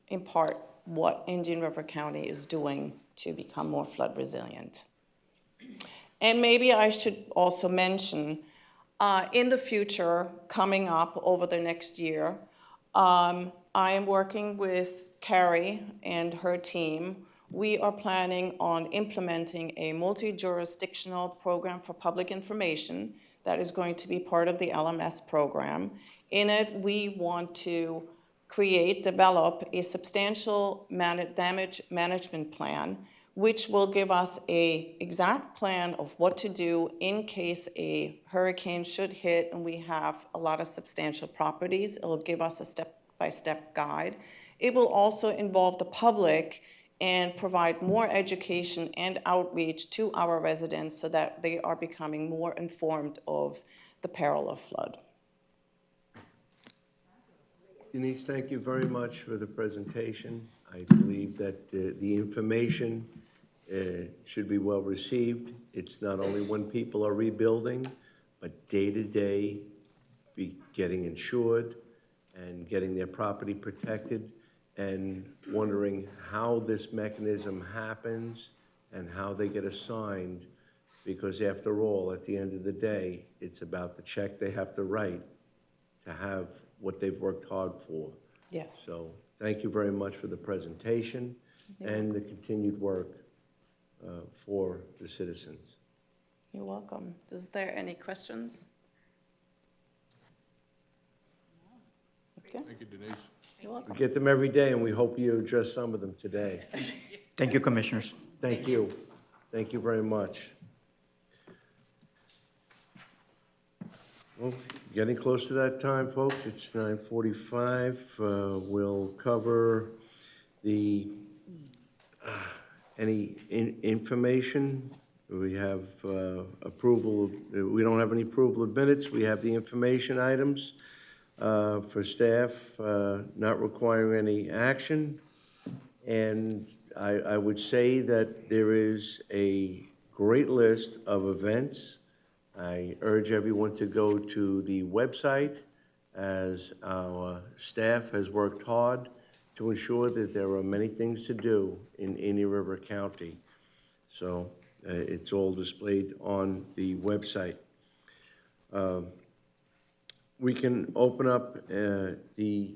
impart what Indian River County is doing to become more flood resilient. And maybe I should also mention, in the future, coming up over the next year, I am working with Carrie and her team. We are planning on implementing a multi-jurisdictional program for public information that is going to be part of the LMS program. In it, we want to develop a substantial damage management plan, which will give us an exact plan of what to do in case a hurricane should hit and we have a lot of substantial properties. It will give us a step-by-step guide. It will also involve the public and provide more education and outreach to our residents so that they are becoming more informed of the peril of flood. Denise, thank you very much for the presentation. I believe that the information should be well received. It's not only when people are rebuilding, but day-to-day, be getting insured and getting their property protected, and wondering how this mechanism happens and how they get assigned, because after all, at the end of the day, it's about the check they have to write to have what they've worked hard for. Yes. So thank you very much for the presentation and the continued work for the citizens. You're welcome. Is there any questions? Okay. Thank you, Denise. You're welcome. We get them every day, and we hope you address some of them today. Thank you, Commissioners. Thank you. Thank you very much. Well, getting close to that time, folks. It's 9:45. We'll cover the, any information. We have approval, we don't have any approval of minutes. We have the information items for staff, not requiring any action. And I would say that there is a great list of events. I urge everyone to go to the website, as our staff has worked hard to ensure that there are many things to do in Indian River County. So it's all displayed on the website. We can open up the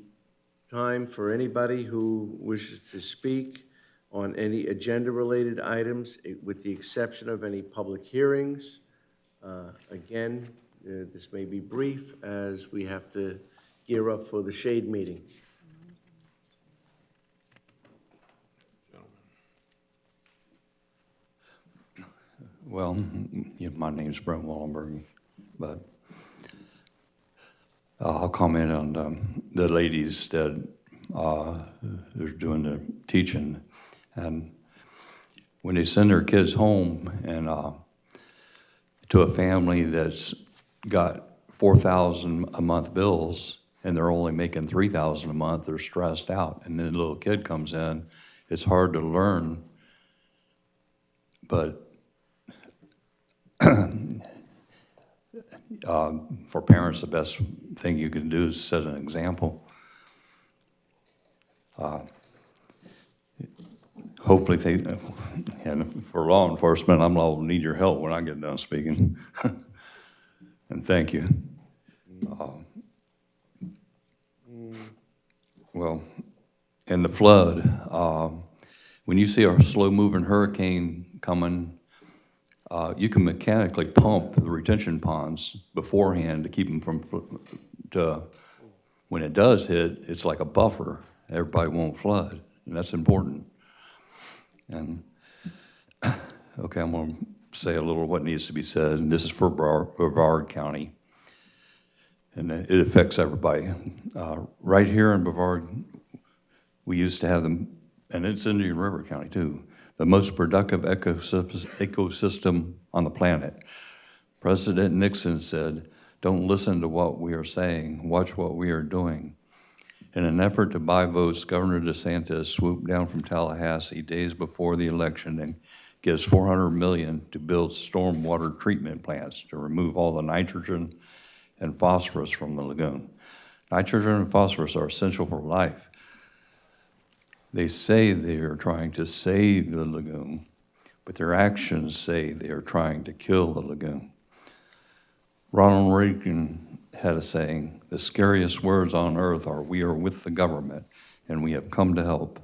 time for anybody who wishes to speak on any agenda-related items, with the exception of any public hearings. Again, this may be brief, as we have to gear up for the shade meeting. Well, my name's Brent Wallenberg, but I'll comment on the ladies that are doing the teaching. And when they send their kids home and to a family that's got $4,000 a month bills and they're only making $3,000 a month, they're stressed out. And then the little kid comes in, it's hard to learn, but for parents, the best thing you can do is set an example. Hopefully and for law enforcement, I'm going to need your help when I get done speaking. And thank you. Well, in the flood, when you see a slow-moving hurricane coming, you can mechanically pump the retention ponds beforehand to keep them from, when it does hit, it's like a buffer. Everybody won't flood, and that's important. And, okay, I'm going to say a little what needs to be said, and this is for Brevard County, and it affects everybody. Right here in Brevard, we used to have them, and it's Indian River County too, the most productive ecosystem on the planet. President Nixon said, "Don't listen to what we are saying, watch what we are doing." In an effort to buy votes, Governor DeSantis swooped down from Tallahassee days before the election and gives $400 million to build stormwater treatment plants to remove all the nitrogen and phosphorus from the lagoon. Nitrogen and phosphorus are essential for life. They say they are trying to save the lagoon, but their actions say they are trying to kill the lagoon. Ronald Reagan had a saying, "The scariest words on earth are, 'We are with the government, and we have come to help.'"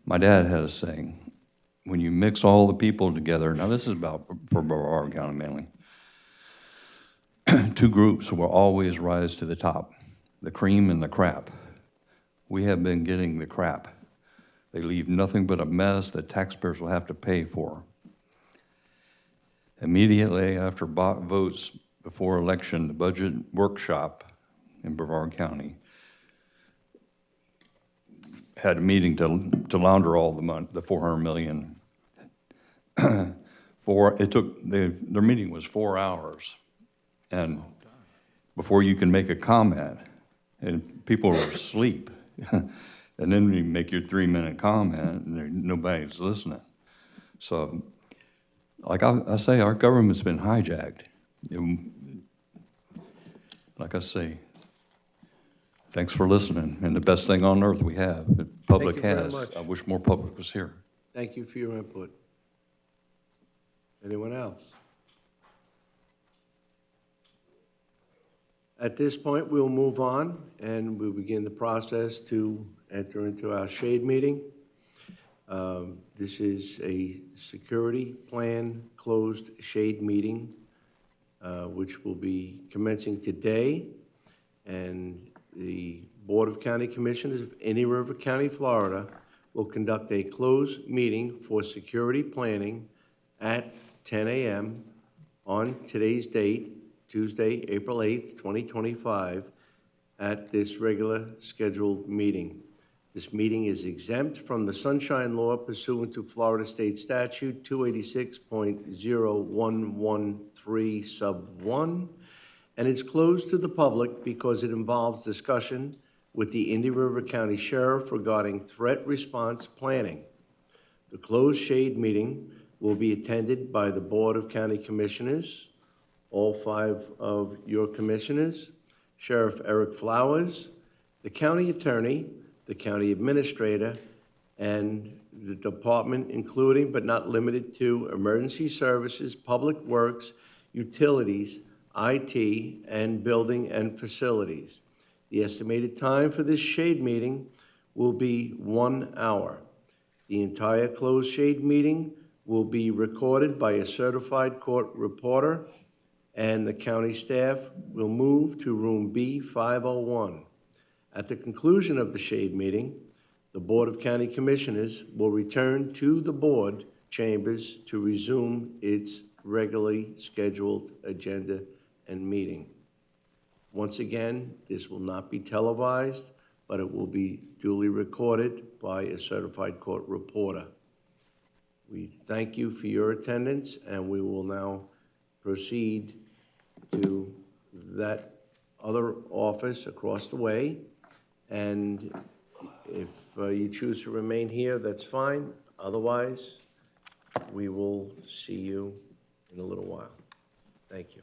My dad had a saying, "When you mix all the people together," now this is about for Brevard County mainly, "two groups will always rise to the top, the cream and the crap. We have been getting the crap. They leave nothing but a mess that taxpayers will have to pay for." Immediately after votes before election, the budget workshop in Brevard County had a meeting to launder all the money, the $400 million. Their meeting was 4 hours, and before you can make a comment, and people were asleep. And then you make your 3-minute comment, and nobody's listening. So, like I say, our government's been hijacked. Like I say, thanks for listening, and the best thing on earth we have, the public you very has. much. I wish more public was here. Thank you for your input. Anyone else? At this point, we'll move on, and we'll begin the process to enter into our shade meeting. This is a security plan closed shade meeting, which will be commencing today. And the Board of County Commissioners of Indian River County, Florida, will conduct a closed meeting for security planning at 10 a.m. on today's date, Tuesday, April 8th, 2025, at this regular scheduled meeting. This meeting is exempt from the Sunshine Law pursuant to Florida State Statute 286.0113 sub 1, and it's closed to the public because it involves discussion with the Indian River County Sheriff regarding threat response planning. The closed shade meeting will be attended by the Board of County Commissioners, all 5 of your commissioners, Sheriff Eric Flowers, the county attorney, the county administrator, and the department, including but not limited to emergency services, public works, utilities, IT, and building and facilities. The estimated time for this shade meeting will be 1 hour. The entire closed shade meeting will be recorded by a certified court reporter, and the county staff will move to room B501. At the conclusion of the shade meeting, the Board of County Commissioners will return to the board chambers to resume its regularly scheduled agenda and meeting. Once again, this will not be televised, but it will be duly recorded by a certified court reporter. We thank you for your attendance, and we will now proceed to that other office across the way. And if you choose to remain here, that's fine. Otherwise, we will see you in a little while. Thank you.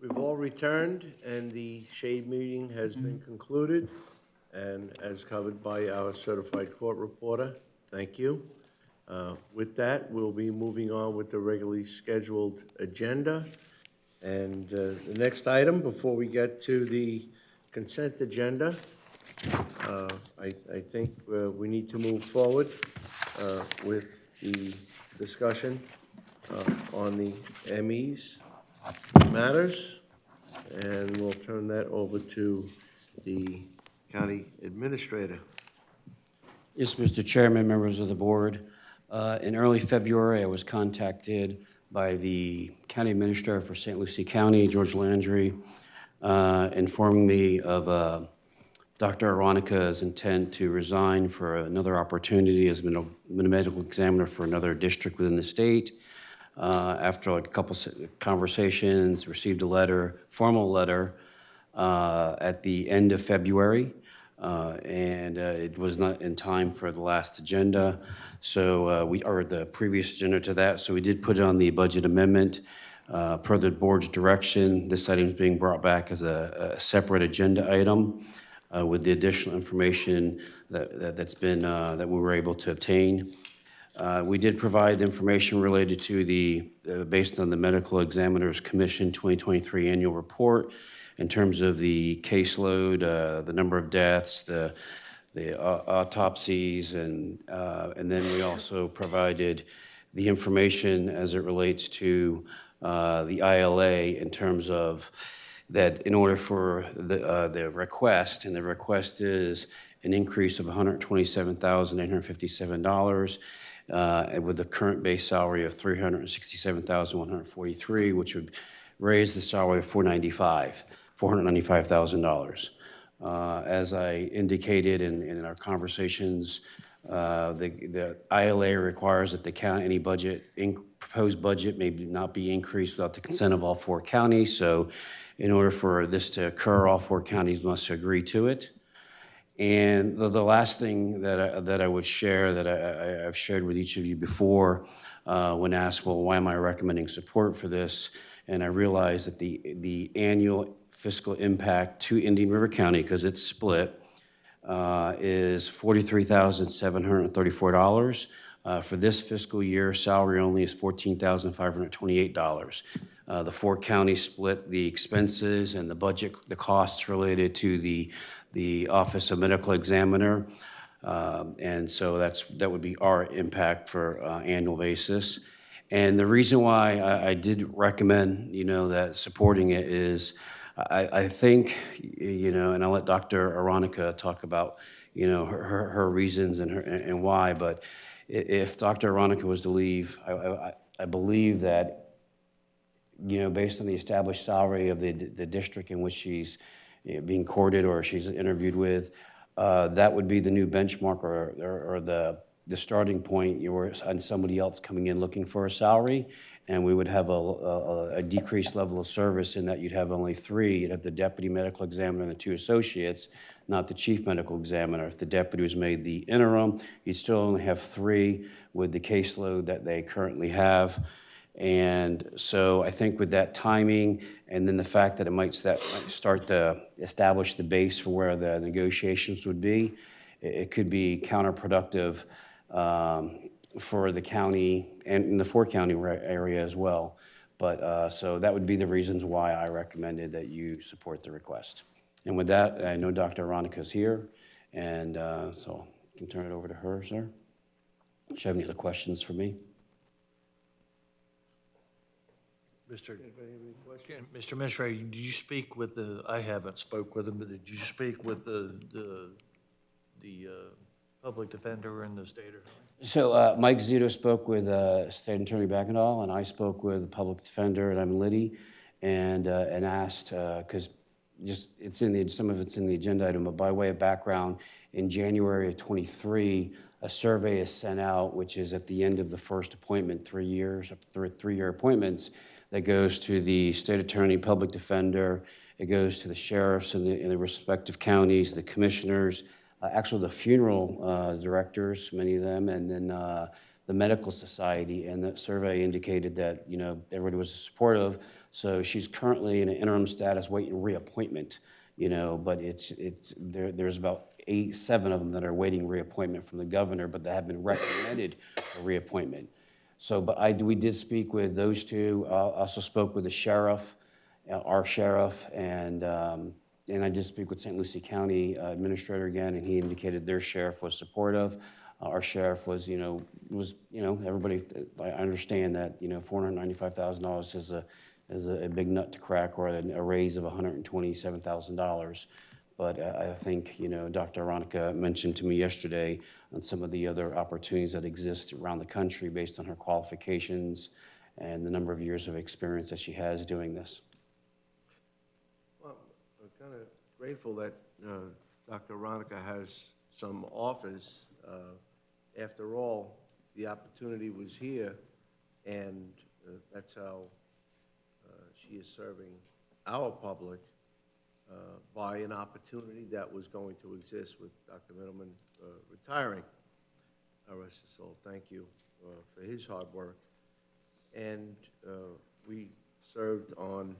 We've all returned, and the shade meeting has been concluded, and as covered by our certified court reporter. Thank you. With that, we'll be moving on with the regularly scheduled agenda. And the next item, before we get to the consent agenda, I think we need to move forward with the discussion on the ME's matters, and we'll turn that over to the county administrator. Yes, Mr. Chairman, members of the board. In early February, I was contacted by the county administrator for St. Lucie County, George Landry, informing me of Dr. Aronica's intent to resign for another opportunity as a medical examiner for another district within the state. After a couple conversations, received a letter, formal letter, at the end of February, and it was not in time for the last agenda, so or the previous agenda to that. So we did put it on the budget amendment per the board's direction. This item is being brought back as a separate agenda item with the additional information that we were able to obtain. We did provide information related to based on the Medical Examiners Commission 2023 annual report in terms of the caseload, the number of deaths, the autopsies, and then we also provided the information as it relates to the ILA in terms of that in order for the request, and the request is an increase of $127,857, with the current base salary of $367,143, which would raise the salary of $495,000. As I indicated in our conversations, the ILA requires that any proposed budget may not be increased without the consent of all 4 counties. So in order for this to occur, all 4 counties must agree to it. And the last thing that I would share, that I've shared with each of you before, when asked, well, why am I recommending support for this? And I realized that the annual fiscal impact to Indian River County, because it's split, is $43,734. For this fiscal year, salary only is $14,528. The 4 counties split the expenses and the budget, the costs related to the Office of Medical Examiner. And so that would be our impact for annual basis. And the reason why I did recommend, that supporting it is I think, and I'll let Dr. Aronica talk about, her reasons and why, but if Dr. Aronica was to leave, I believe that, based on the established salary of the district in which she's being courted or she's interviewed with, that would be the new benchmark or the starting point. And somebody else coming in looking for a salary, and we would have a decreased level of service in that you'd have only 3. You'd have the deputy medical examiner and the 2 associates, not the chief medical examiner. If the deputy was made the interim, you'd still only have 3 with the caseload that they currently have. And so I think with that timing, and then the fact that it might start to establish the base for where the negotiations would be, it could be counterproductive for the county and in the 4 county area as well. But so that would be the reasons why I recommended that you support the request. And with that, I know Dr. Aronica is here, and so I can turn it over to her, sir. Do you have any other questions for me? Mr. Administrator, did you speak with I haven't spoke with him, but did you speak with the public defender and the state attorney? So Mike Zito spoke with State Attorney Backendall, and I spoke with the public defender, and I'm Liddy, and asked, because some of it's in the agenda item, but by way of background, in January of 23, a survey is sent out, which is at the end of the first appointment, 3 years, 3-year appointments, that goes to the state attorney, public defender, it goes to the sheriffs in the respective counties, the commissioners, actually the funeral directors, many of them, and then the Medical Society, and that survey indicated that, everybody was supportive. So she's currently in an interim status waiting reappointment, but there's about 7 of them that are waiting reappointment from the governor, but they have been recommended for reappointment. So, but we did speak with those 2. Also spoke with the sheriff, our sheriff, and I did speak with St. Lucie County Administrator again, and he indicated their sheriff was supportive. Our sheriff was, everybody, I understand that, $495,000 is a big nut to crack, or a raise of $127,000. But I think, Dr. Aronica mentioned to me yesterday on some of the other opportunities that exist around the country based on her qualifications and the number of years of experience that she has doing this. Well, I'm kind of grateful that Dr. Aronica has some offers. After all, the opportunity was here, and that's how she is serving our public by an opportunity that was going to exist with Dr. Middleman retiring. Rest his soul. Thank you for his hard work. And we served on,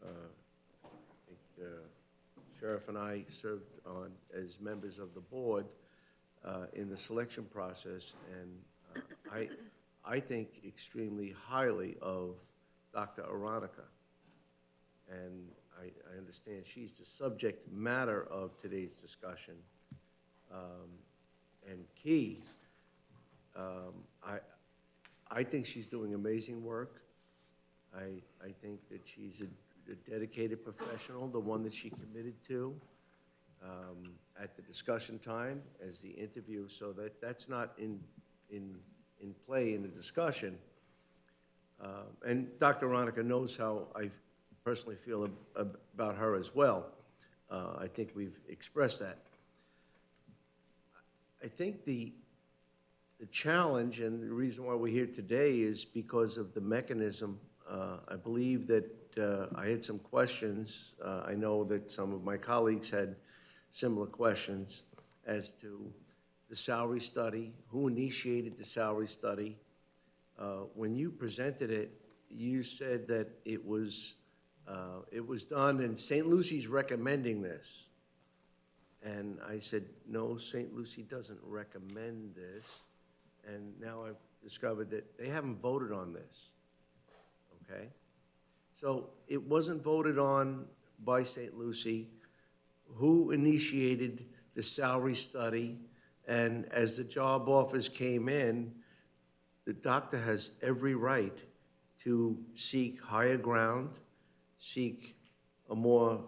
I think Sheriff and I served on as members of the board in the selection process, and I think extremely highly of Dr. Aronica. And I understand she's the subject matter of today's discussion. And Key, I think she's doing amazing work. I think that she's a dedicated professional, the one that she committed to at the discussion time as the interview, so that's not in play in the discussion. And Dr. Aronica knows how I personally feel about her as well. I think we've expressed that. I think the challenge and the reason why we're here today is because of the mechanism. I believe that I had some questions. I know that some of my colleagues had similar questions as to the salary study, who initiated the salary study. When you presented it, you said that it was done and St. Lucie's recommending this. And I said, no, St. Lucie doesn't recommend this. And now I've discovered that they haven't voted on this, okay? So it wasn't voted on by St. Lucie. Who initiated the salary study? And as the job offers came in, the doctor has every right to seek higher ground, seek a more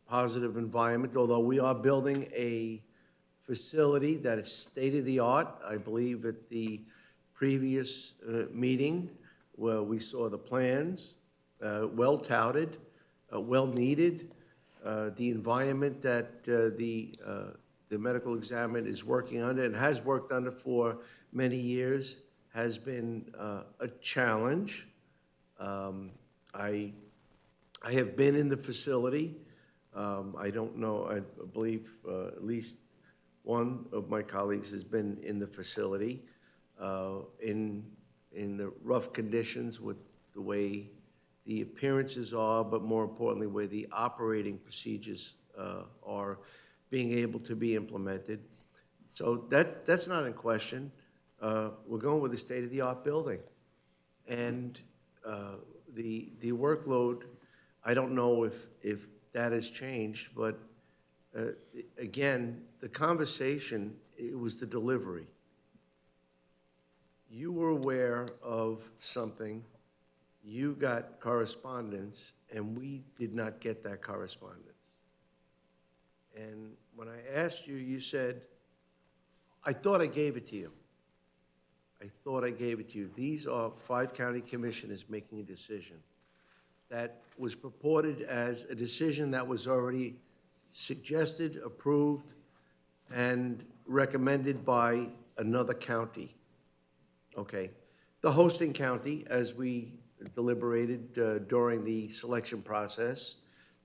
positive environment, although we are building a facility that is state-of-the-art. I believe at the previous meeting where we saw the plans, well touted, well needed. The environment that the medical examiner is working under and has worked under for many years has been a challenge. I have been in the facility. I don't know, I believe at least one of my colleagues has been in the facility in the rough conditions with the way the appearances are, but more importantly, where the operating procedures are being able to be implemented. So that's not in question. We're going with a state-of-the-art building. And the workload, I don't know if that has changed, but again, the conversation, it was the delivery. You were aware of something, you got correspondence, and we did not get that correspondence. And when I asked you, you said, I thought I gave it to you. I thought I gave it to you. These are 5 county commissioners making a decision that was purported as a decision that was already suggested, approved, and recommended by another county. Okay. The hosting county, as we deliberated during the selection process,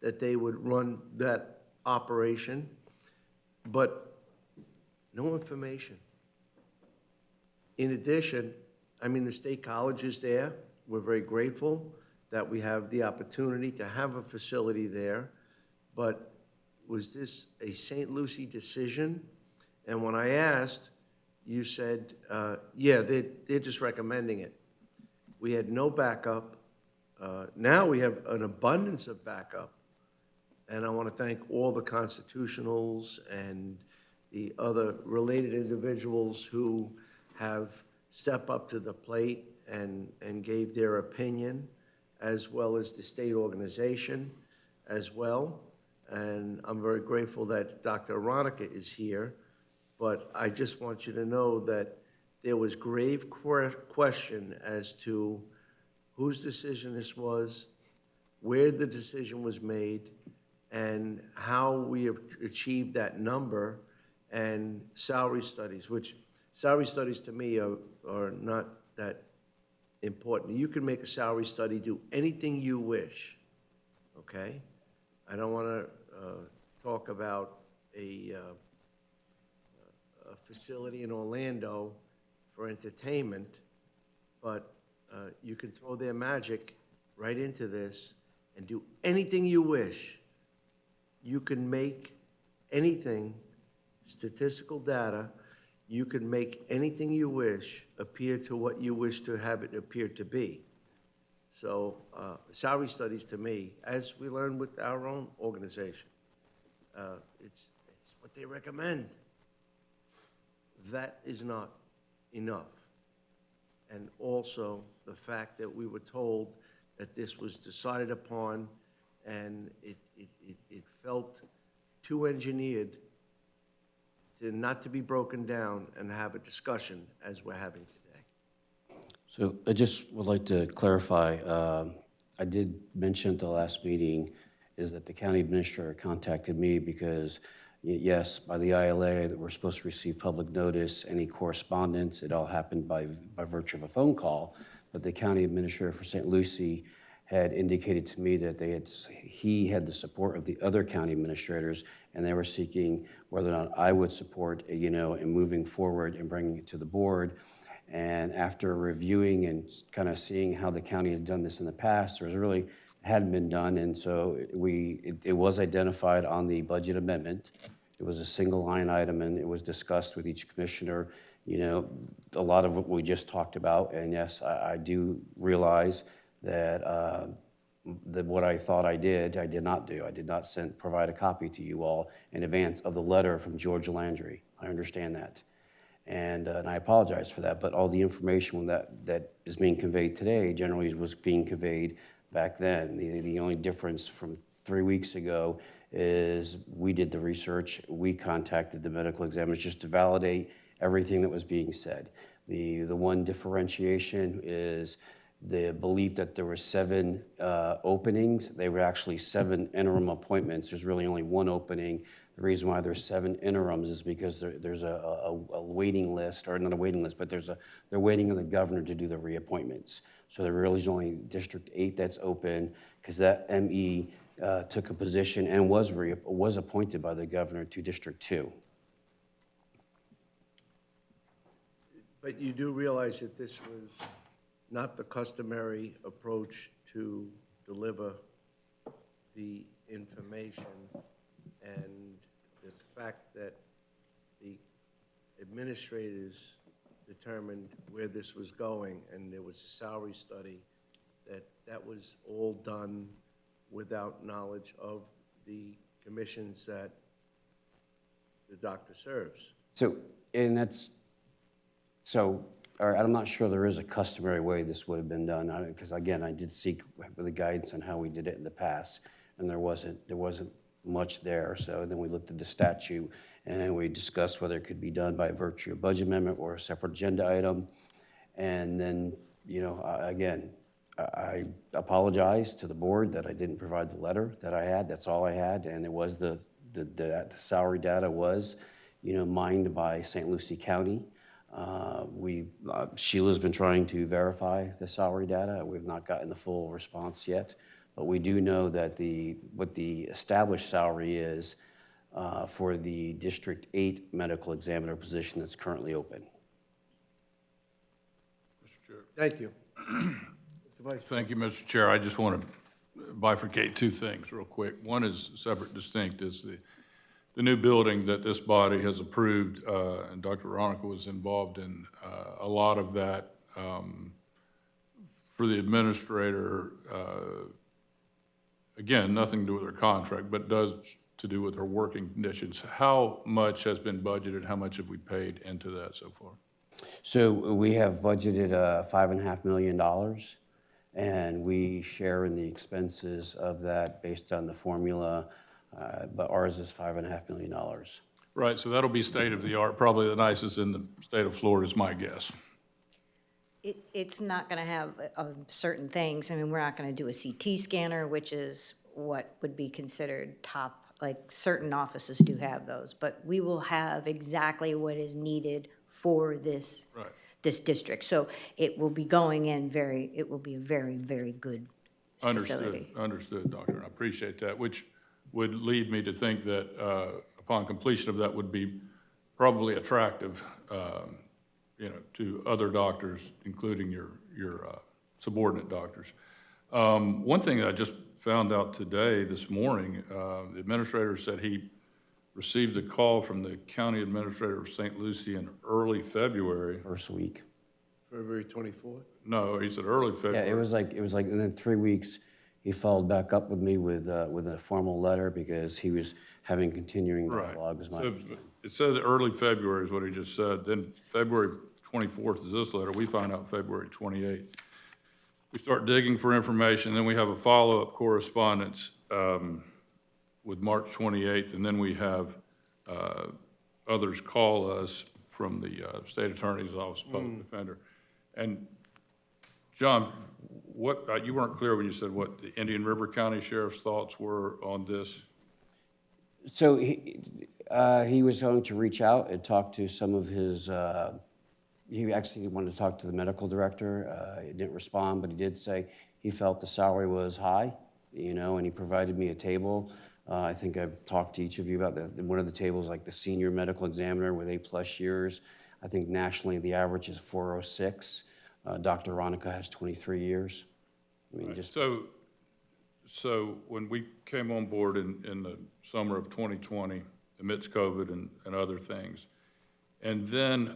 that they would run that operation, but no information. In addition, I mean, the State College is there. We're very grateful that we have the opportunity to have a facility there. But was this a St. Lucie decision? And when I asked, you said, yeah, they're just recommending it. We had no backup. Now we have an abundance of backup. And I want to thank all the constitutionals and the other related individuals who have stepped up to the plate and gave their opinion, as well as the state organization as well. And I'm very grateful that Dr. Aronica is here. But I just want you to know that there was grave question as to whose decision this was, where the decision was made, and how we have achieved that number, and salary studies, which salary studies to me are not that important. You can make a salary study, do anything you wish, okay? I don't want to talk about a facility in Orlando for entertainment, but you can throw their magic right into this and do anything you wish. You can make anything, statistical data, you can make anything you wish appear to what you wish to have it appear to be. So salary studies to me, as we learned with our own organization, it's what they recommend. That is not enough. And also the fact that we were told that this was decided upon and it felt too engineered to not to be broken down and have a discussion as we're having today. So I just would like to clarify, I did mention at the last meeting is that the county administrator contacted me because, yes, by the ILA that we're supposed to receive public notice, any correspondence, it all happened by virtue of a phone call, but the county administrator for St. Lucie had indicated to me that he had the support of the other county administrators, and they were seeking whether or not I would support, in moving forward and bringing it to the board. And after reviewing and kind of seeing how the county had done this in the past, hadn't been done, and so it was identified on the budget amendment. It was a single line item, and it was discussed with each commissioner, a lot of what we just talked about. And yes, I do realize that what I thought I did not do. I did not provide a copy to you all in advance of the letter from George Landry. I understand that. And I apologize for that, but all the information that is being conveyed today generally was being conveyed back then. The only difference from 3 weeks ago is we did the research, we contacted the medical examiners just to validate everything that was being said. The one differentiation is the belief that there were 7 openings. They were actually 7 interim appointments. There's really only 1 opening. The reason why there's 7 interims is because there's a waiting list, or not a waiting list, but they're waiting on the governor to do the reappointments. So there really is only District 8 that's open, because that ME took a position and was appointed by the governor to District 2. But you do realize that this was not the customary approach to deliver the information, and the fact that the administrators determined where this was going, and there was a salary study, that was all done without knowledge of the commissions that the doctor serves. I'm not sure there is a customary way this would have been done, because again, I did seek the guidance on how we did it in the past, and there wasn't much there. So then we looked at the statute, and we discussed whether it could be done by virtue of budget amendment or a separate agenda item. And then, again, I apologize to the board that I didn't provide the letter that I had. That's all I had, and it was the salary data was, mined by St. Lucie County. Sheila's been trying to verify the salary data. We've not gotten the full response yet, but we do know that what the established salary is for the District 8 medical examiner position that's currently open. Mr. Chair. Thank you. Mr. Vice Thank you, Mr. Chair. I just want to bifurcate two things real quick. One is separate, distinct, is the new building that this body has approved, and Dr. Veronica was involved in a lot of that. For the administrator, again, nothing to do with her contract, but does to do with her working conditions. How much has been budgeted? How much have we paid into that so far? So we have budgeted $5.5 million, and we share in the expenses of that based on the formula, but ours is $5.5 million. Right, so that'll be state-of-the-art, probably the nicest in the state of Florida is my guess. It's not going to have certain things. I mean, we're not going to do a CT scanner, which is what would be considered top, like certain offices do have those. But we will have exactly what is needed for this, this district. So it will be going in it will be a very, very good facility. Understood, Doctor. I appreciate that, which would lead me to think that upon completion of that would be probably attractive to other doctors, including your subordinate doctors. One thing that I just found out today, this morning, the administrator said he received a call from the county administrator of St. Lucie in early February. First week. February 24th? No, he said early February. Yeah, it was like, and then 3 weeks, he followed back up with me with a formal letter because he was having continuing dialogue. Was my understanding. It says early February is what he just said. Then February 24th is this letter. We find out February 28th. We start digging for information. Then we have a follow-up correspondence with March 28th. And then we have others call us from the state attorney's office, public defender. And John, you weren't clear when you said what the Indian River County Sheriff's thoughts were on this. So he was going to reach out and talk to some of his, he actually wanted to talk to the medical director. He didn't respond, but he did say he felt the salary was high, and he provided me a table. I think I've talked to each of you about that. One of the tables, like the senior medical examiner with 8+ years. I think nationally the average is 406. Dr. Veronica has 23 years. I mean, just So when we came on board in the summer of 2020, amidst COVID and other things, and then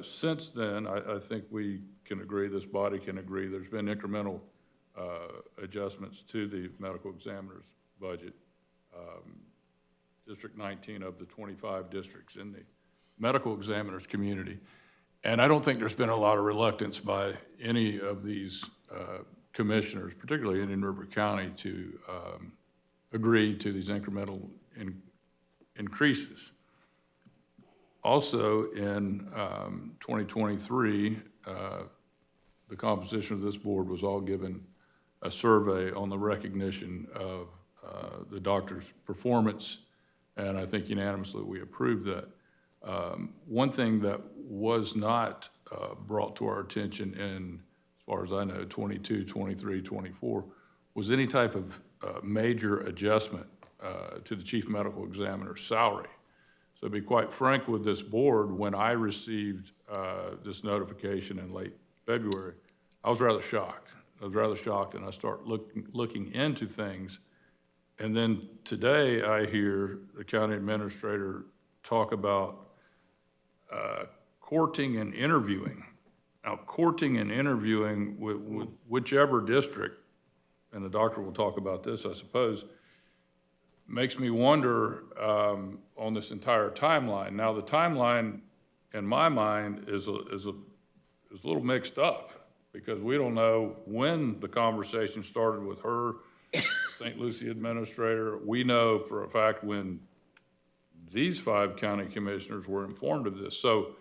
since then, I think we can agree, this body can agree, there's been incremental adjustments to the medical examiner's budget. District 19 of the 25 districts in the medical examiner's community. And I don't think there's been a lot of reluctance by any of these commissioners, particularly in Indian River County, to agree to these incremental increases. Also, in 2023, the composition of this board was all given a survey on the recognition of the doctor's performance, and I think unanimously we approved that. One thing that was not brought to our attention in, as far as I know, 22, 23, 24, was any type of major adjustment to the chief medical examiner's salary. So to be quite frank with this board, when I received this notification in late February, I was rather shocked. And I start looking into things. And then today I hear the county administrator talk about courting and interviewing. Now, courting and interviewing with whichever district, and the doctor will talk about this, I suppose, makes me wonder on this entire timeline. Now, the timeline, in my mind, is a little mixed up because we don't know when the conversation started with her, St. Lucie administrator. We know for a fact when these 5 county commissioners were informed of this. So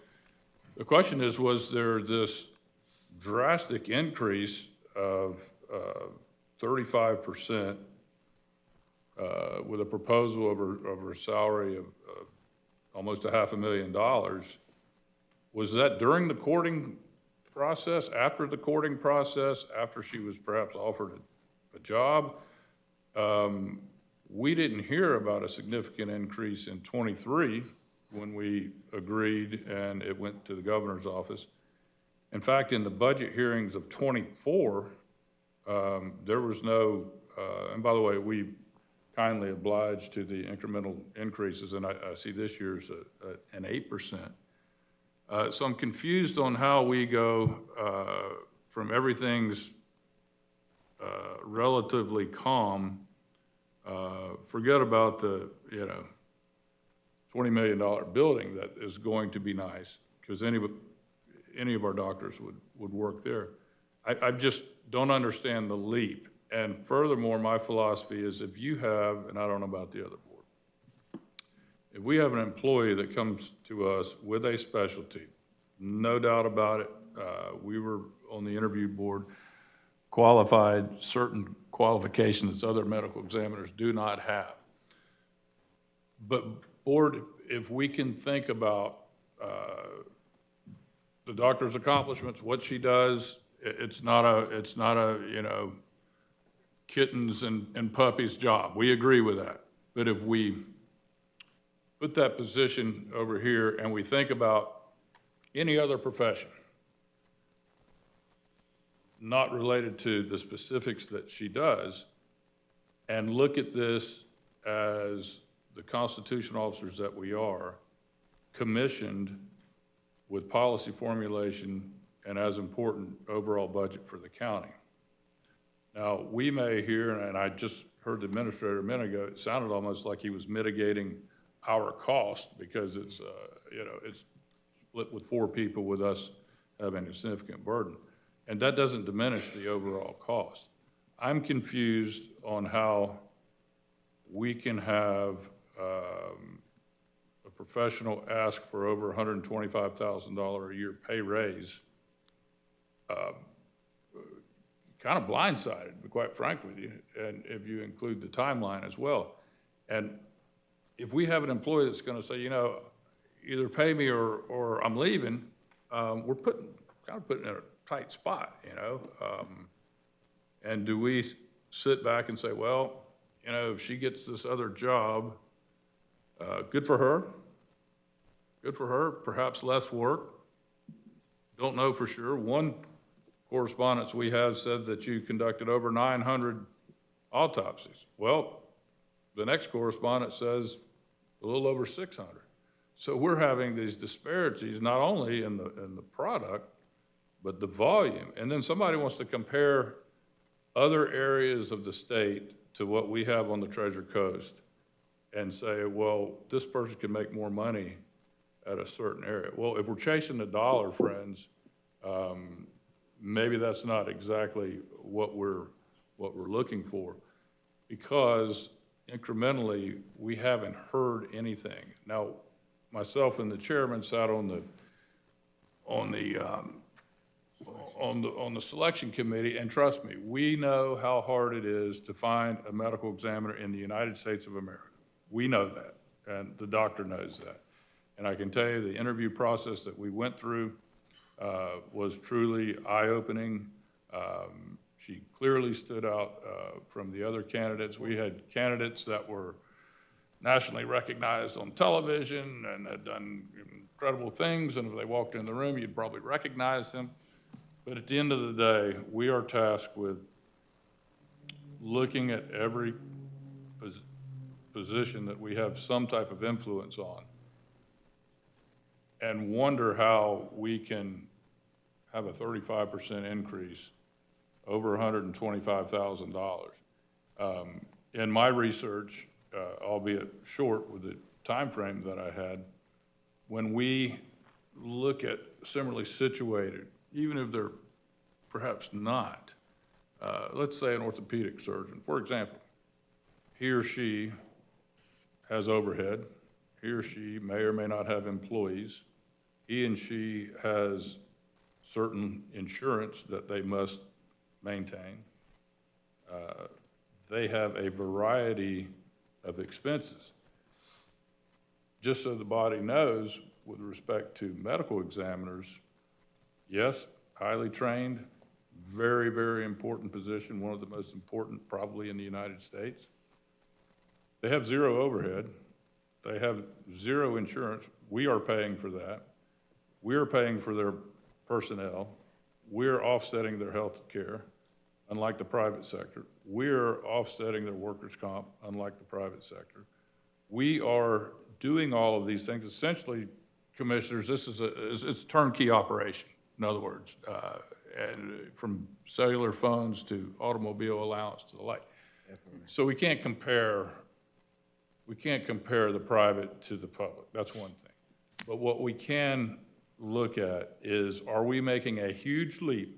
the question is, was there this drastic increase of 35% with a proposal of her salary of almost $500,000? Was that during the courting process, after the courting process, after she was perhaps offered a job? We didn't hear about a significant increase in 23 when we agreed and it went to the governor's office. In fact, in the budget hearings of '24, there was no, and by the way, we kindly obliged to the incremental increases, and I see this year's an 8%. So I'm confused on how we go from everything's relatively calm, forget about the, $20 million building that is going to be nice, because any of our doctors would work there. I just don't understand the leap. And furthermore, my philosophy is if you have, and I don't know about the other board, if we have an employee that comes to us with a specialty, no doubt about it, we were on the interview board, qualified certain qualifications that other medical examiners do not have. But board, if we can think about the doctor's accomplishments, what she does, it's not a kittens and puppies job. We agree with that. But if we put that position over here and we think about any other profession, not related to the specifics that she does, and look at this as the constitutional officers that we are, commissioned with policy formulation and, as important, overall budget for the county. Now, we may hear, and I just heard the administrator a minute ago, it sounded almost like he was mitigating our cost because it's split with 4 people with us having a significant burden. And that doesn't diminish the overall cost. I'm confused on how we can have a professional ask for over $125,000 a year pay raise, kind of blindsided, to be quite frank with you, and if you include the timeline as well. And if we have an employee that's going to say, either pay me or I'm leaving, we're putting in a tight spot, and do we sit back and say, well, if she gets this other job, good for her, perhaps less work, don't know for sure. One correspondence we have said that you conducted over 900 autopsies. Well, the next correspondence says a little over 600. So we're having these disparities not only in the product, but the volume. And then somebody wants to compare other areas of the state to what we have on the Treasure Coast and say, well, this person can make more money at a certain area. Well, if we're chasing the dollar, friends, maybe that's not exactly what we're looking for, because incrementally we haven't heard anything. Now, myself and the chairman sat on the selection committee, and trust me, we know how hard it is to find a medical examiner in the United States of America. We know that, and the doctor knows that. And I can tell you the interview process that we went through was truly eye-opening. She clearly stood out from the other candidates. We had candidates that were nationally recognized on television and had done incredible things, and if they walked in the room, you'd probably recognize them. But at the end of the day, we are tasked with looking at every position that we have some type of influence on and wonder how we can have a 35% increase over $125,000. In my research, albeit short with the time frame that I had, when we look at similarly situated, even if they're perhaps not, let's say an orthopedic surgeon, for example, he or she has overhead, he or she may or may not have employees, he and she has certain insurance that they must maintain. They have a variety of expenses. Just so the body knows, with respect to medical examiners, yes, highly trained, very, very important position, one of the most important probably in the United States. They have zero overhead. They have zero insurance. We are paying for that. We are paying for their personnel. we're offsetting their health care, unlike the private sector. We're offsetting their workers' comp, unlike the private sector. We are doing all of these things. Essentially, commissioners, this is it's a turnkey operation. In other words, and from cellular phones to automobile allowance to the like. So we can't compare the private to the public. That's one thing. But what we can look at is, are we making a huge leap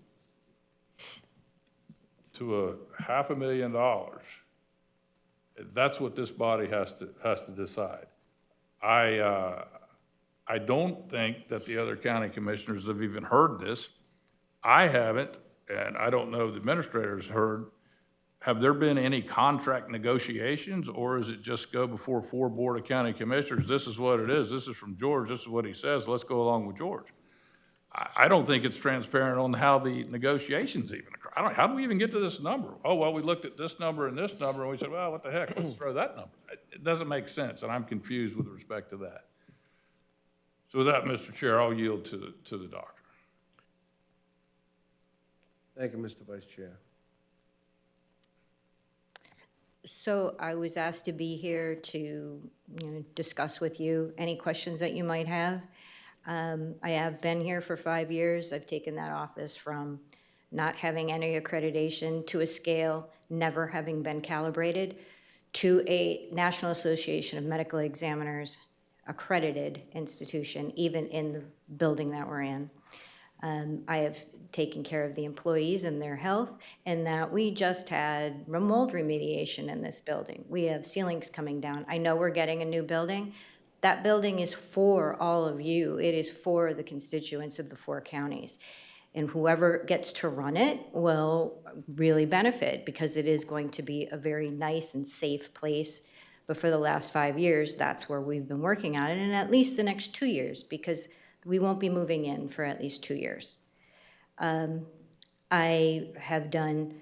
to $500,000? That's what this body has to decide. I don't think that the other county commissioners have even heard this. I haven't, and I don't know the administrators heard. Have there been any contract negotiations, or is it just go before 4 Board of County Commissioners? This is what it is. This is from George. This is what he says. Let's go along with George. I don't think it's transparent on how the negotiations even occur. How do we even get to this number? Oh, well, we looked at this number, and we said, well, what the heck, let's throw that number. It doesn't make sense, and I'm confused with respect to that. So with that, Mr. Chair, I'll yield to the doctor. Thank you, Mr. Vice Chair. So I was asked to be here to, discuss with you any questions that you might have. I have been here for 5 years. I've taken that office from not having any accreditation to a scale, never having been calibrated, to a National Association of Medical Examiners accredited institution, even in the building that we're in. I have taken care of the employees and their health, and that we just had mold remediation in this building. We have ceilings coming down. I know we're getting a new building. That building is for all of you. It is for the constituents of the 4 counties. And whoever gets to run it will really benefit, because it is going to be a very nice and safe place. But for the last 5 years, that's where we've been working on it, and at least the next 2 years, because we won't be moving in for at least 2 years. I have done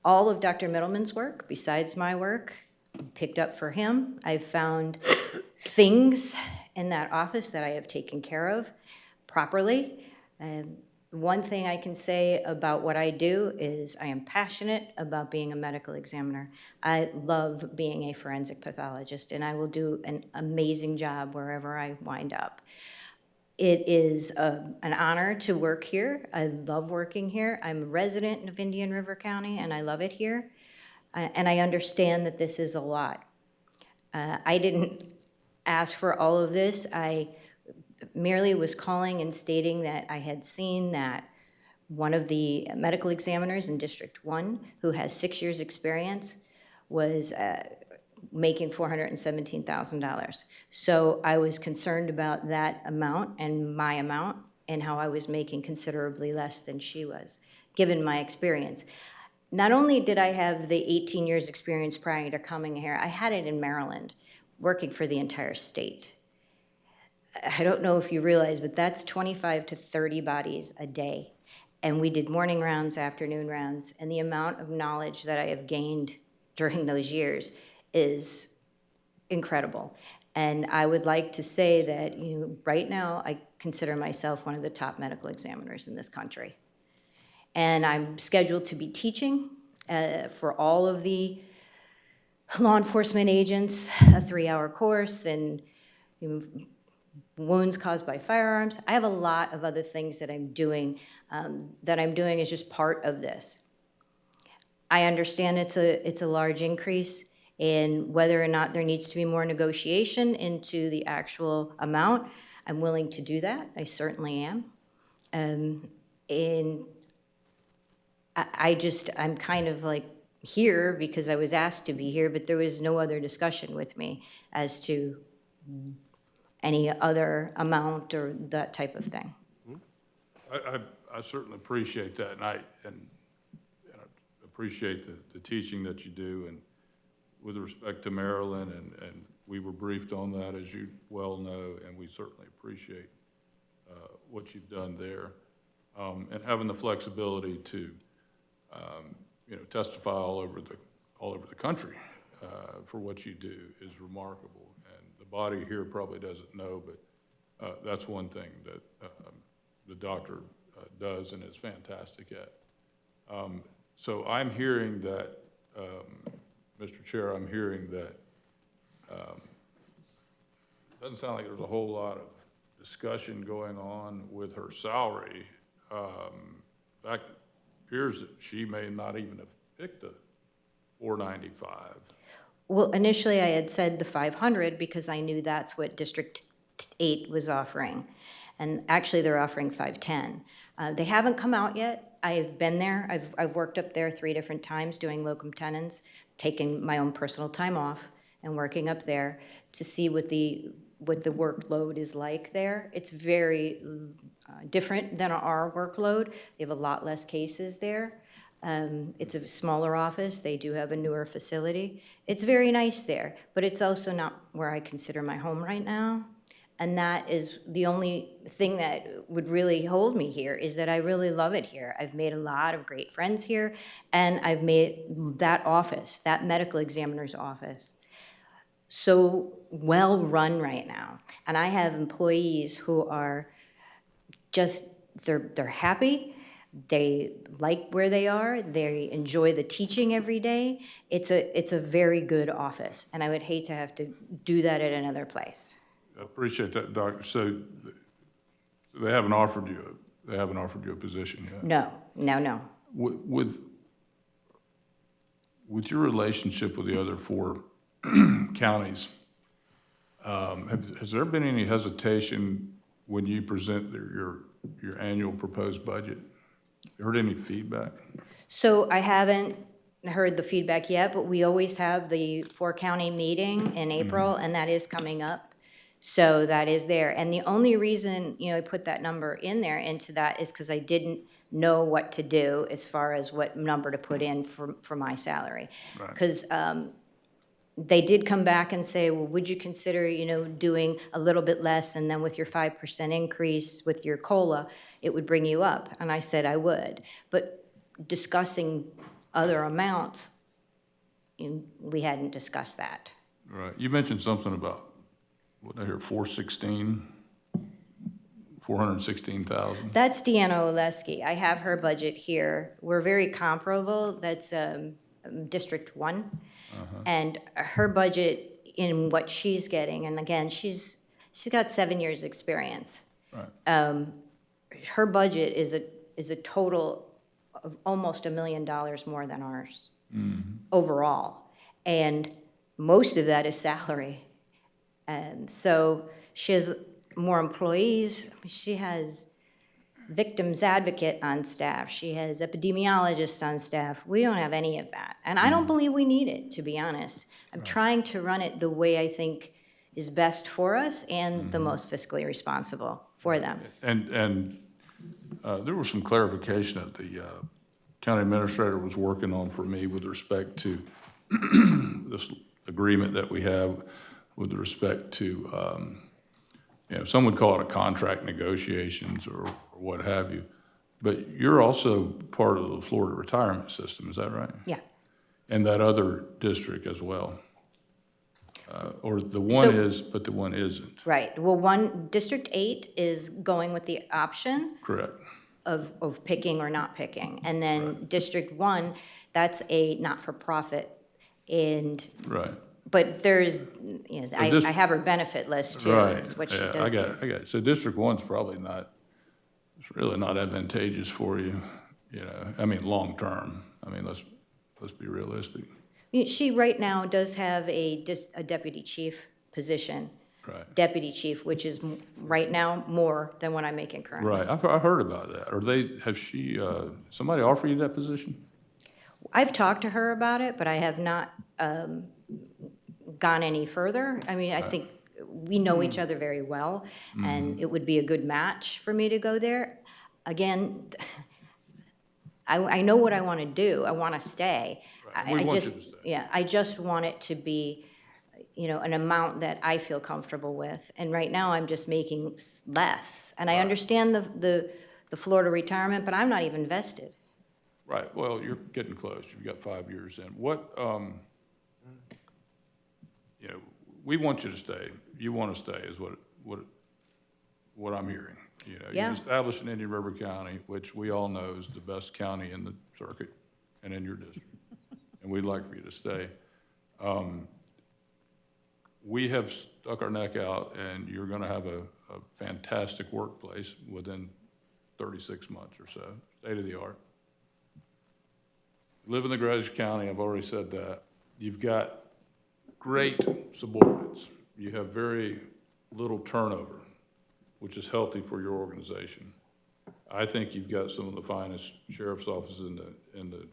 all of Dr. Middleman's work besides my work, picked up for him. I've found things in that office that I have taken care of properly. One thing I can say about what I do is I am passionate about being a medical examiner. I love being a forensic pathologist, and I will do an amazing job wherever I wind up. It is an honor to work here. I love working here. I'm a resident of Indian River County, and I love it here. And I understand that this is a lot. I didn't ask for all of this. I merely was calling and stating that I had seen that one of the medical examiners in District 1, who has 6 years' experience, was making $417,000. So I was concerned about that amount and my amount, and how I was making considerably less than she was, given my experience. Not only did I have the 18 years' experience prior to coming here, I had it in Maryland, working for the entire state. I don't know if you realize, but that's 25 to 30 bodies a day. And we did morning rounds, afternoon rounds, and the amount of knowledge that I have gained during those years is incredible. And I would like to say that, right now, I consider myself one of the top medical examiners in this country. And I'm scheduled to be teaching for all of the law enforcement agents, a 3-hour course, and wounds caused by firearms. I have a lot of other things that I'm doing as just part of this. I understand it's a large increase, and whether or not there needs to be more negotiation into the actual amount, I'm willing to do that. I certainly am. And I'm kind of like here because I was asked to be here, but there was no other discussion with me as to any other amount or that type of thing. I certainly appreciate that, and I appreciate the teaching that you do, and with respect to Maryland, and we were briefed on that, as you well know, and we certainly appreciate what you've done there, and having the flexibility to testify all over the country for what you do is remarkable. And the body here probably doesn't know, but that's one thing that the doctor does and is fantastic at. So I'm hearing that, Mr. Chair, I'm hearing that doesn't sound like there's a whole lot of discussion going on with her salary. In fact, it appears that she may not even have picked a 495. Well, initially I had said the 500 because I knew that's what District 8 was offering. And actually they're offering 510. They haven't come out yet. I've been there. I've worked up there 3 different times doing locum tenens, taking my own personal time off and working up there to see what the workload is like there. It's very different than our workload. They have a lot less cases there. It's a smaller office. They do have a newer facility. It's very nice there, but it's also not where I consider my home right now. And that is the only thing that would really hold me here, is that I really love it here. I've made a lot of great friends here, and I've made that office, that medical examiner's office, so well run right now. And I have employees who are just, they're happy. They like where they are. They enjoy the teaching every day. It's a very good office, and I would hate to have to do that at another place. I appreciate that, Doctor. So they haven't offered you a position yet? No. With your relationship with the other 4 counties, has there been any hesitation when you present your annual proposed budget? You heard any feedback? So I haven't heard the feedback yet, but we always have the 4-county meeting in April, and that is coming up. So that is there. And the only reason, I put that number in there into that is because I didn't know what to do as far as what number to put in for my salary. Because they did come back and say, well, would you consider, doing a little bit less, and then with your 5% increase with your COLA, it would bring you up? And I said I would. But discussing other amounts, we hadn't discussed that. Right. You mentioned something about, what did I hear, 416,000? That's Deanna Oleski. I have her budget here. We're very comparable. That's District 1. And her budget in what she's getting, and again, she's got 7 years' experience. Right. Her budget is a total of almost $1 million more than ours overall. And most of that is salary. And so she has more employees. She has victims advocate on staff. She has epidemiologists on staff. We don't have any of that. And I don't believe we need it, to be honest. I'm trying to run it the way I think is best for us and the most fiscally responsible for them. And there was some clarification that the county administrator was working on for me with respect to this agreement that we have with respect to, some would call it a contract negotiations or what have you. But you're also part of the Florida retirement system, is that right? Yeah. And that other district as well? Or the one is, but the one isn't? Right. Well, District 8 is going with the option Correct. of picking or not picking. And then District 1, that's a not-for-profit. And Right. but there's, I have her benefit list too. Right. Is what she Yeah, does. I got it. So District 1's probably not, it's really not advantageous for you, long-term. Let's be realistic. She right now does have a deputy chief position. Right. Deputy chief, which is right now more than what I'm making currently. Right, I heard about that. Somebody offer you that position? I've talked to her about it, but I have not gone any further. I think we know each other very well, and it would be a good match for me to go there. Again, I know what I want to do. I want to stay. Right. We want you to stay. Yeah, I just want it to be, an amount that I feel comfortable with. And right now, I'm just making less. And I understand the Florida retirement, but I'm not even vested. Right, well, you're getting close. You've got 5 years in. What, we want you to stay. You want to stay is what I'm hearing. You know, Yeah. you establish in Indian River County, which we all know is the best county in the circuit and in your district, and we'd like for you to stay. We have stuck our neck out, and you're gonna have a fantastic workplace within 36 months or so, state of the art. Live in the Gratiot County, I've already said that. You've got great subordinates. You have very little turnover, which is healthy for your organization. I think you've got some of the finest sheriff's offices in the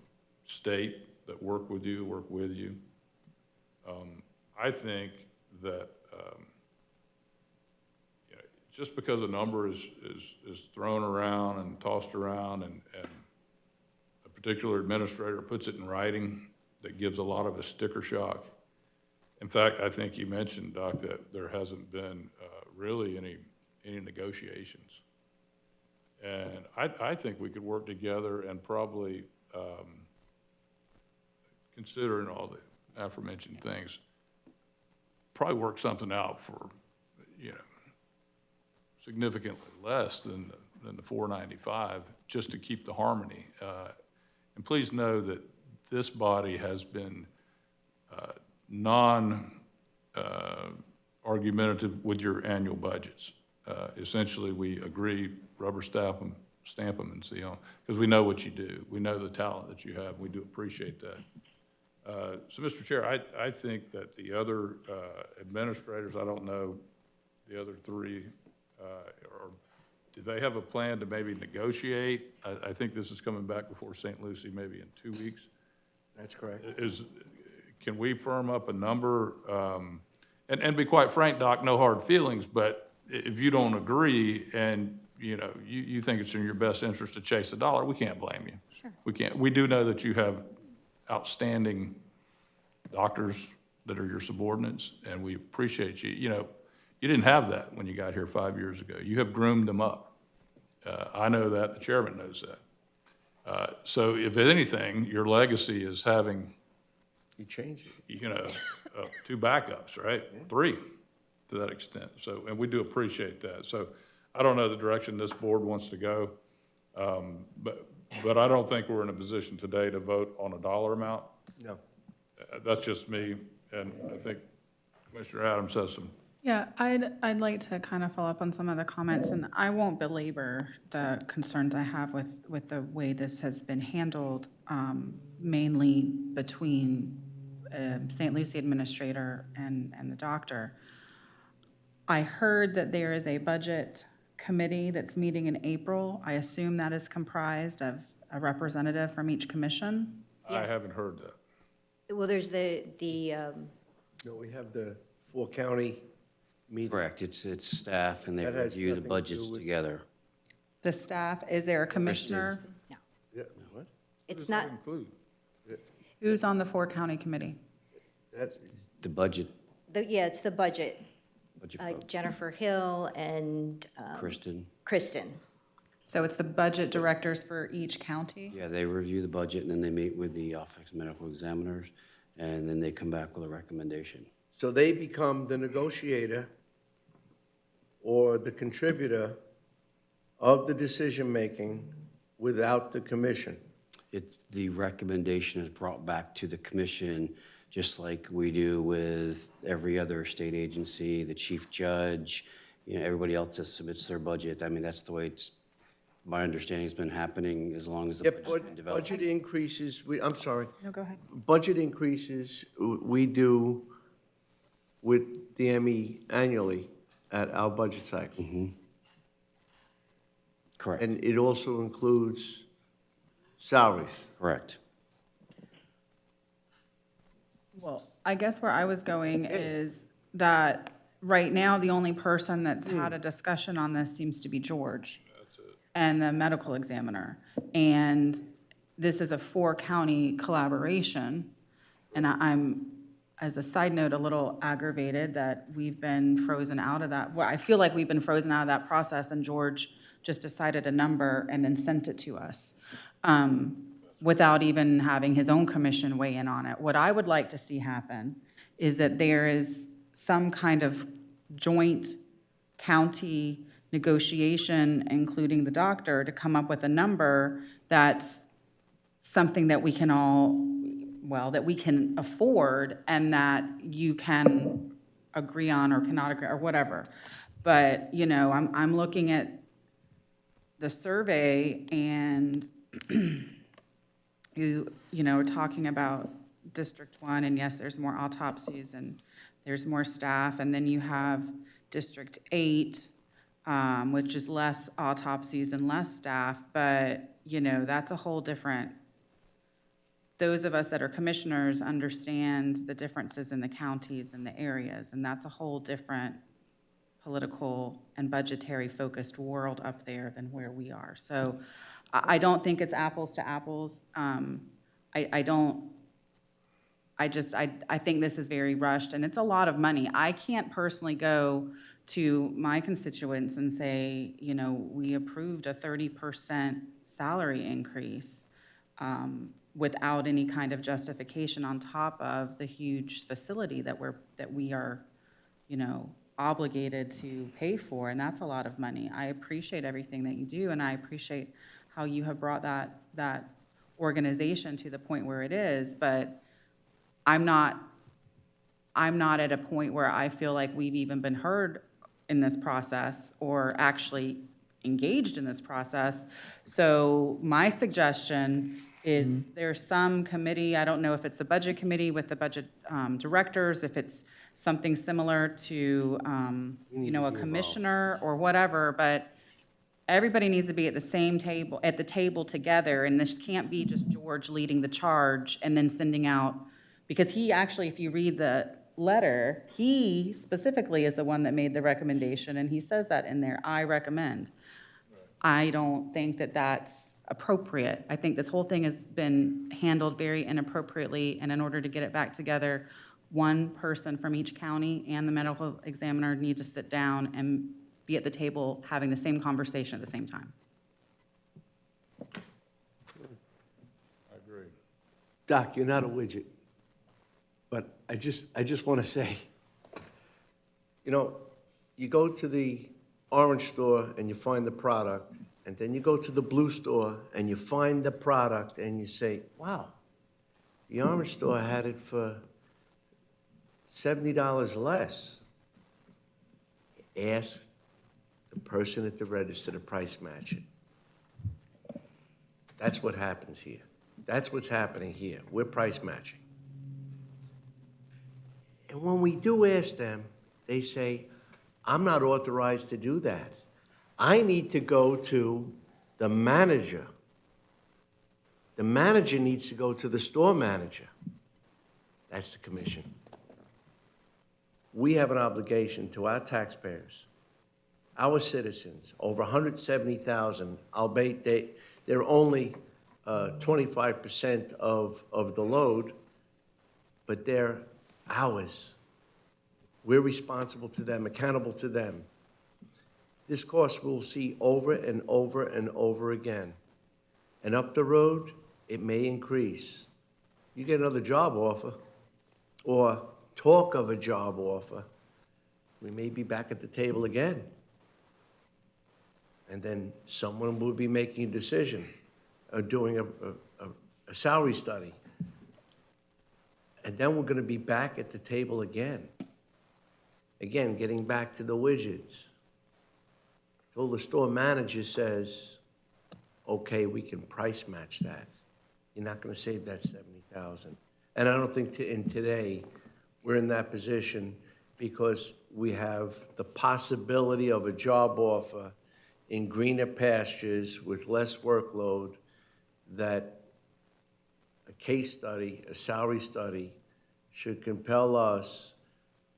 state that work with you. I think that you know, just because a number is thrown around and tossed around and a particular administrator puts it in writing, that gives a lot of a sticker shock. In fact, I think you mentioned, Doc, that there hasn't been really any negotiations. And I think we could work together and probably, considering all the aforementioned things, probably work something out for, you know, significantly less than the $495, just to keep the harmony. And please know that this body has been non-argumentative with your annual budgets. Essentially, we agree, rubber stamp them, and seal, because we know what you do. We know the talent that you have. We do appreciate that. So, Mr. Chair, I think that the other administrators, I don't know the other three, or do they have a plan to maybe negotiate? I think this is coming back before St. Lucie maybe in 2 weeks. That's correct. Can we firm up a number? And be quite frank, Doc, no hard feelings, but if you don't agree and, you know, you think it's in your best interest to chase a dollar, we can't blame you. Sure. We can't. We do know that you have outstanding doctors that are your subordinates, and we appreciate you. You know, you didn't have that when you got here 5 years ago. You have groomed them up. I know that, the chairman knows that. So if anything, your legacy is having, You change it. you know, 2 backups, right? 3 to that extent. So, and we do appreciate that. So I don't know the direction this board wants to go, but I don't think we're in a position today to vote on a dollar amount. No. That's just me, and I think Commissioner Adams has some. Yeah, I'd like to kind of follow up on some of the comments, and I won't belabor the concerns I have with the way this has been handled, mainly between St. Lucie administrator and the doctor. I heard that there is a budget committee that's meeting in April. I assume that is comprised of a representative from each commission? I haven't heard that. Well, there's the No, we have the 4-county meeting. Correct, it's staff, and they That has review the nothing to budgets do with- together. The staff, is there a commissioner? Yeah, what? it's not, Include. Who's on the 4-county committee? That's, The budget, yeah, it's the budget. folks. Jennifer Hill and Kristen. So it's the budget directors for each county? Yeah, they review the budget, and then they meet with the Office of Medical Examiners, and then they come back with a recommendation. so they become the negotiator or the contributor of the decision-making without the commission. The recommendation is brought back to the commission, just like we do with every other state agency, the chief judge, you know, everybody else that submits their budget. I mean, that's the way my understanding has been happening as long as the Yep, budget's been developed. budget increases, I'm sorry. No, go ahead. Budget increases we do with the ME annually at our budget cycle. Correct. And it also includes salaries. Correct. Well, I guess where I was going is that right now, the only person that's had a discussion on this seems to be George and the medical examiner. And this is a 4-county collaboration. And I'm, as a side note, a little aggravated that we've been frozen out of that. Well, I feel like we've been frozen out of that process, and George just decided a number and then sent it to us without even having his own commission weigh in on it. What I would like to see happen is that there is some kind of joint county negotiation, including the doctor, to come up with a number that's something that we can all, well, that we can afford and that you can agree on or cannot agree, or whatever. But, you know, I'm looking at the survey and you know, talking about District 1, and yes, there's more autopsies and there's more staff, and then you have District 8, which is less autopsies and less staff, but, you know, that's a whole different, those of us that are commissioners understand the differences in the counties and the areas, and that's a whole different political and budgetary focused world up there than where we are. So I don't think it's apples to apples. I think this is very rushed, and it's a lot of money. I can't personally go to my constituents and say, you know, we approved a 30% salary increase without any kind of justification on top of the huge facility that we are, you know, obligated to pay for, and that's a lot of money. I appreciate everything that you do, and I appreciate how you have brought that organization to the point where it is, but I'm not at a point where I feel like we've even been heard in this process or actually engaged in this process. So my suggestion is there's some committee, I don't know if it's a budget committee with the budget directors, if it's something similar to, you know, a commissioner or whatever, but everybody needs to be at the same table, at the table together, and this can't be just George leading the charge and then sending out, because he actually, if you read the letter, he specifically is the one that made the recommendation, and he says that in there, I recommend. I don't think that that's appropriate. I think this whole thing has been handled very inappropriately, and in order to get it back together, one person from each county and the medical examiner need to sit down and be at the table having the same conversation at the same time. I agree. Doc, you're not a widget. But I just want to say, you know, you go to the orange store and you find the product, and then you go to the blue store and you find the product and you say, wow, the orange store had it for $70 less. Ask the person at the register to price match it. That's what happens here. That's what's happening here. We're price matching. And when we do ask them, they say, I'm not authorized to do that. I need to go to the manager. The manager needs to go to the store manager. That's the commission. We have an obligation to our taxpayers, our citizens, over 170,000, albeit they're only 25% of the load, but they're ours. We're responsible to them, accountable to them. This cost we'll see over and over and over again. And up the road, it may increase. You get another job offer, or talk of a job offer, we may be back at the table again. And then someone will be making a decision, or doing a salary study. And then we're going to be back at the table again. Again, getting back to the widgets. Till the store manager says, okay, we can price match that. You're not going to save that $70,000. And I don't think in today we're in that position, because we have the possibility of a job offer in greener pastures with less workload, that a case study, a salary study, should compel us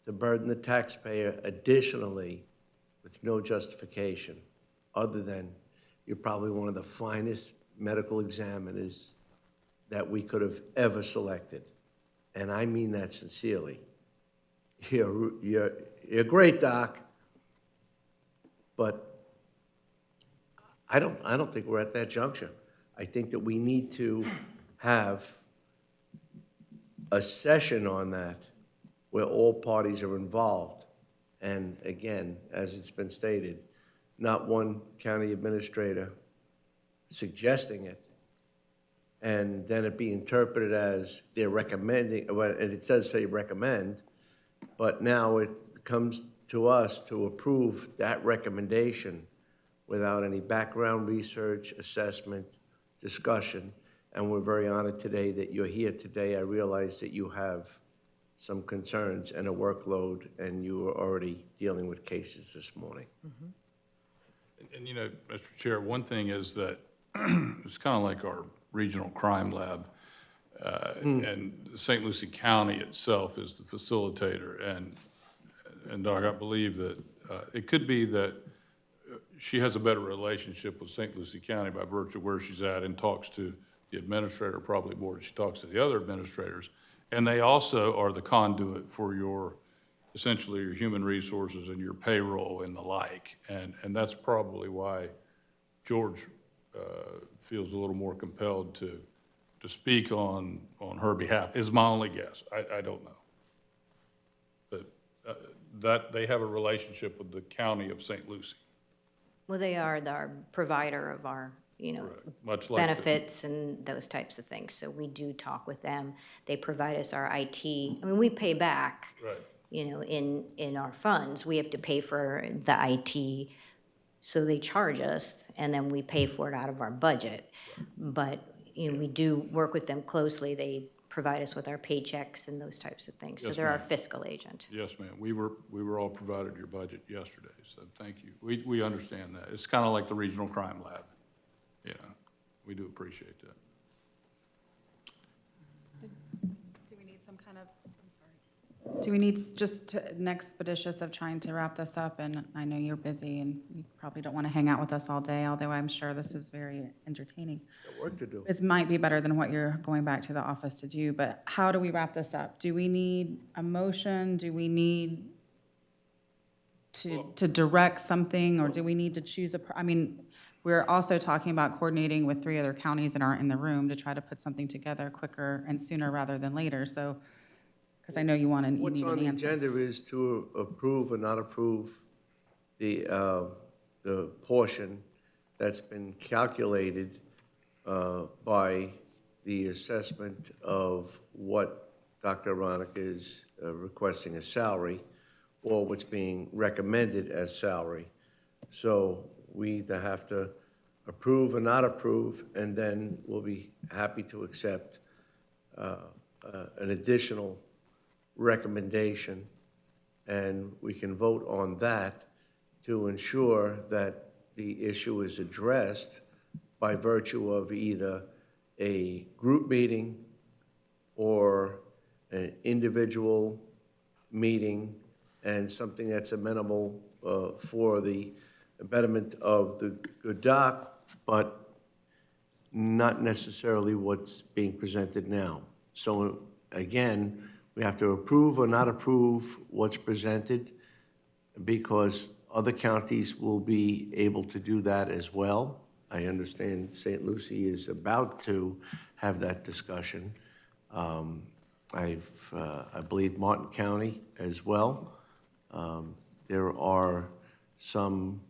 to burden the taxpayer additionally with no justification, other than you're probably one of the finest medical examiners that we could have ever selected. And I mean that sincerely. You're great, Doc, but I don't think we're at that juncture. I think that we need to have a session on that where all parties are involved. And again, as it's been stated, not one county administrator suggesting it, and then it be interpreted as they're recommending, well, and it does say recommend, but now it comes to us to approve that recommendation without any background research, assessment, discussion. And we're very honored today that you're here today. I realize that you have some concerns and a workload, and you are already dealing with cases this morning. And you know, Mr. Chair, one thing is that it's kind of like our regional crime lab. And St. Lucie County itself is the facilitator. And Doc, I believe that it could be that she has a better relationship with St. Lucie County by virtue of where she's at and talks to the administrator probably more than she talks to the other administrators. And they also are the conduit for your, essentially your human resources and your payroll and the like. And that's probably why George feels a little more compelled to speak on her behalf, is my only guess. I don't know. But that, they have a relationship with the county of St. Lucie. Well, they are our provider of our, Much like the- benefits and those types of things. So we do talk with them. They provide us our IT. I mean, we pay back, Right. in our funds. We have to pay for the IT. So they charge us, and then we pay for it out of our budget. But, we do work with them closely. They provide us with our paychecks and those types of things. So Yes, they're our ma'am. fiscal agent. Yes, ma'am. We were all provided your budget yesterday, so thank you. We understand that. It's kind of like the regional crime lab. Yeah, we do appreciate that. Do we need some kind of, I'm sorry. Do we need just an expeditious of trying to wrap this up? And I know you're busy and you probably don't want to hang out with us all day, although I'm sure this is very entertaining. Got work to do. This might be better than what you're going back to the office to do, but how do we wrap this up? Do we need a motion? Do we need to direct something, or do we need to choose I mean, we're also talking about coordinating with 3 other counties that aren't in the room to try to put something together quicker and sooner rather than later, so, because I know you want to, you What's need on an the answer. agenda is to approve or not approve the portion that's been calculated by the assessment of what Dr. Aronik is requesting as salary, or what's being recommended as salary. So we either have to approve or not approve, and then we'll be happy to accept an additional recommendation, and we can vote on that to ensure that the issue is addressed by virtue of either a group meeting or an individual meeting, and something that's amenable for the betterment of the good doc, but not necessarily what's being presented now. So again, we have to approve or not approve what's presented, because other counties will be able to do that as well. I understand St. Lucie is about to have that discussion. I believe Martin County as well. There are some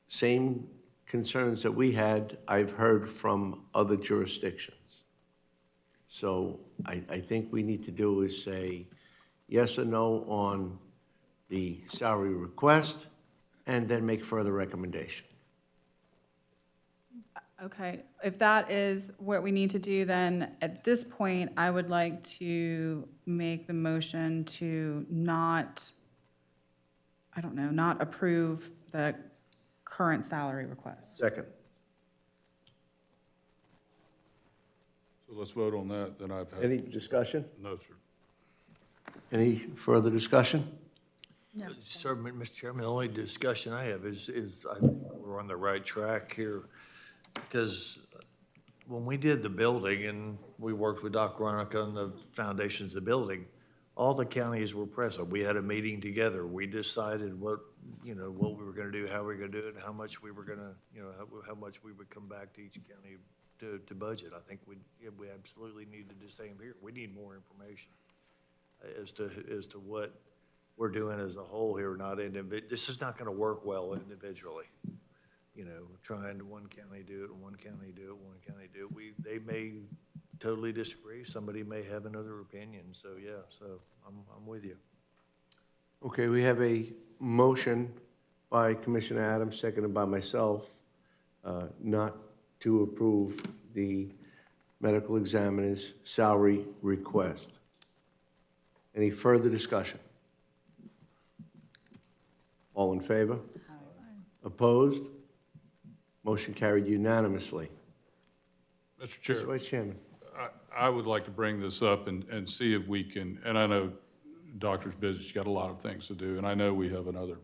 same concerns that we had, I've heard from other jurisdictions. So I think we need to do is say yes or no on the salary request, and then make further recommendation. Okay, if that is what we need to do, then at this point, I would like to make the motion to not, I don't know, not approve the current salary request. Second. So let's vote on that, then I've had. Any discussion? No, sir. Any further discussion? Sir, Mr. Chairman, the only discussion I have is I think we're on the right track here, because when we did the building and we worked with Doc Ronick on the foundations of the building, all the counties were present. We had a meeting together. We decided what we were gonna do, how we were gonna do it, and how much we were gonna, how much we would come back to each county to budget. I think we absolutely need to do the same here. We need more information as to what we're doing as a whole here, not this is not gonna work well individually. You know, trying to one county do it, one county do it, one county do it. They may totally disagree, somebody may have another opinion, so yeah, so I'm with you. Okay, we have a motion by Commissioner Adams, seconded by myself, not to approve the medical examiner's salary request. Any further discussion? All in favor? Opposed? Motion carried unanimously. Mr. Chair. Mr. Vice Chairman. I would like to bring this up and see if we can, and I know doctor's business, you got a lot of things to do, and I know we have another,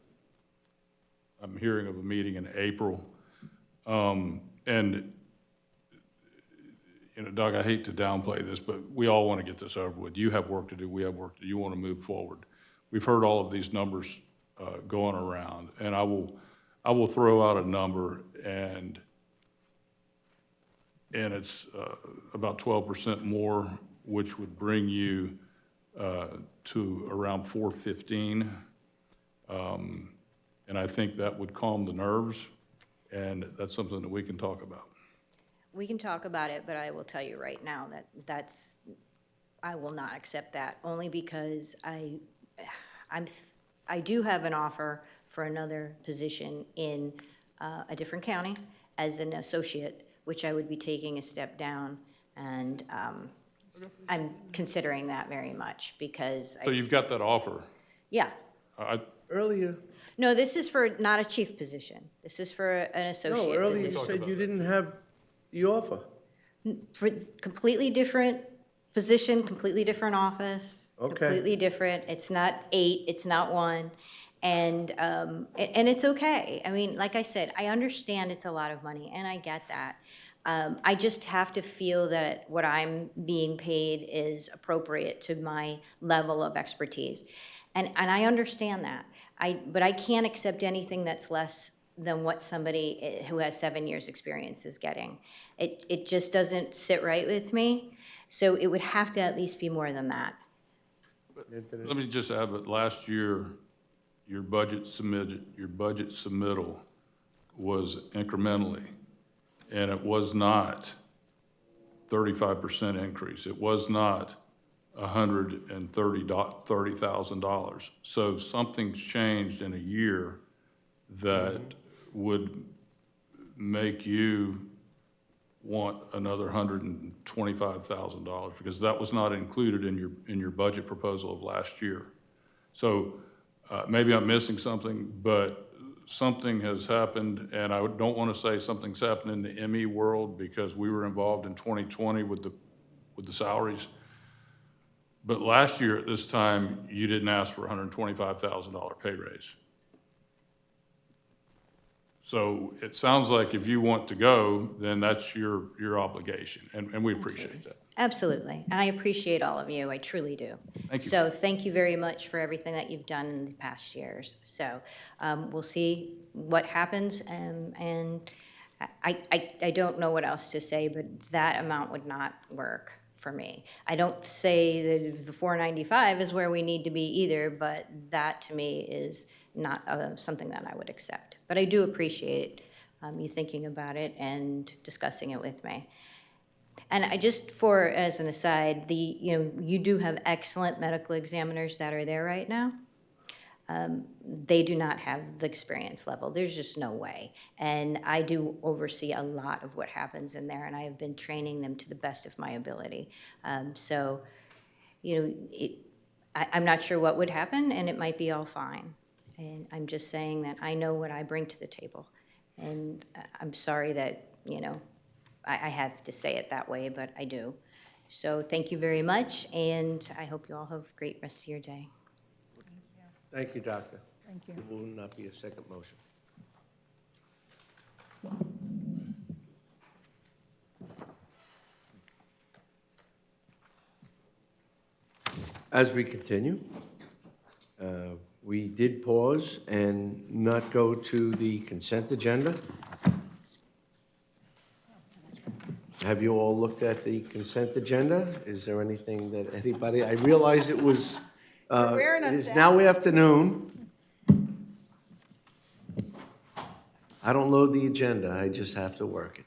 I'm hearing of a meeting in April. And, you know, Doug, I hate to downplay this, but we all want to get this over with. You have work to do, we have work to do, you want to move forward. We've heard all of these numbers going around, and I will throw out a number, and it's about 12% more, which would bring you to around 415. And I think that would calm the nerves, and that's something that we can talk about. We can talk about it, but I will tell you right now that I will not accept that, only because I do have an offer for another position in a different county as an associate, which I would be taking a step down, and I'm considering that very much because. So you've got that offer. Yeah. Earlier. No, this is for not a chief position. This is for an associate No, earlier position. you said you didn't have the offer. For completely different position, completely different office. Okay. Completely different. It's not 8, it's not 1. And it's okay. I mean, like I said, I understand it's a lot of money, and I get that. I just have to feel that what I'm being paid is appropriate to my level of expertise. And I understand that. But I can't accept anything that's less than what somebody who has 7 years' experience is getting. It just doesn't sit right with me. So it would have to at least be more than that. Let me just add, but last year, your budget submittal was incrementally, and it was not 35% increase. It was not $130,000. So something's changed in a year that would make you want another $125,000, because that was not included in your budget proposal of last year. So maybe I'm missing something, but something has happened, and I don't want to say something's happened in the ME world because we were involved in 2020 with the salaries. But last year at this time, you didn't ask for a $125,000 pay raise. So it sounds like if you want to go, then that's your obligation, and we appreciate that. Absolutely. And I appreciate all of you. I truly do. Thank you. So thank you very much for everything that you've done in the past years. So we'll see what happens. And I don't know what else to say, but that amount would not work for me. I don't say that the 495 is where we need to be either, but that to me is not something that I would accept. But I do appreciate you thinking about it and discussing it with me. And I just, as an aside, you do have excellent medical examiners that are there right now. They do not have the experience level. There's just no way. And I do oversee a lot of what happens in there, and I have been training them to the best of my ability. So, I'm not sure what would happen, and it might be all fine. And I'm just saying that I know what I bring to the table. And I'm sorry that, I have to say it that way, but I do. So thank you very much, and I hope you all have a great rest of your day. Thank you, Doctor. Thank you. There will not be a second motion. As we continue, we did pause and not go to the consent agenda. Have you all looked at the consent agenda? Is there anything that anybody, I realize it was wearing us It is down. now afternoon. I don't load the agenda, I just have to work it.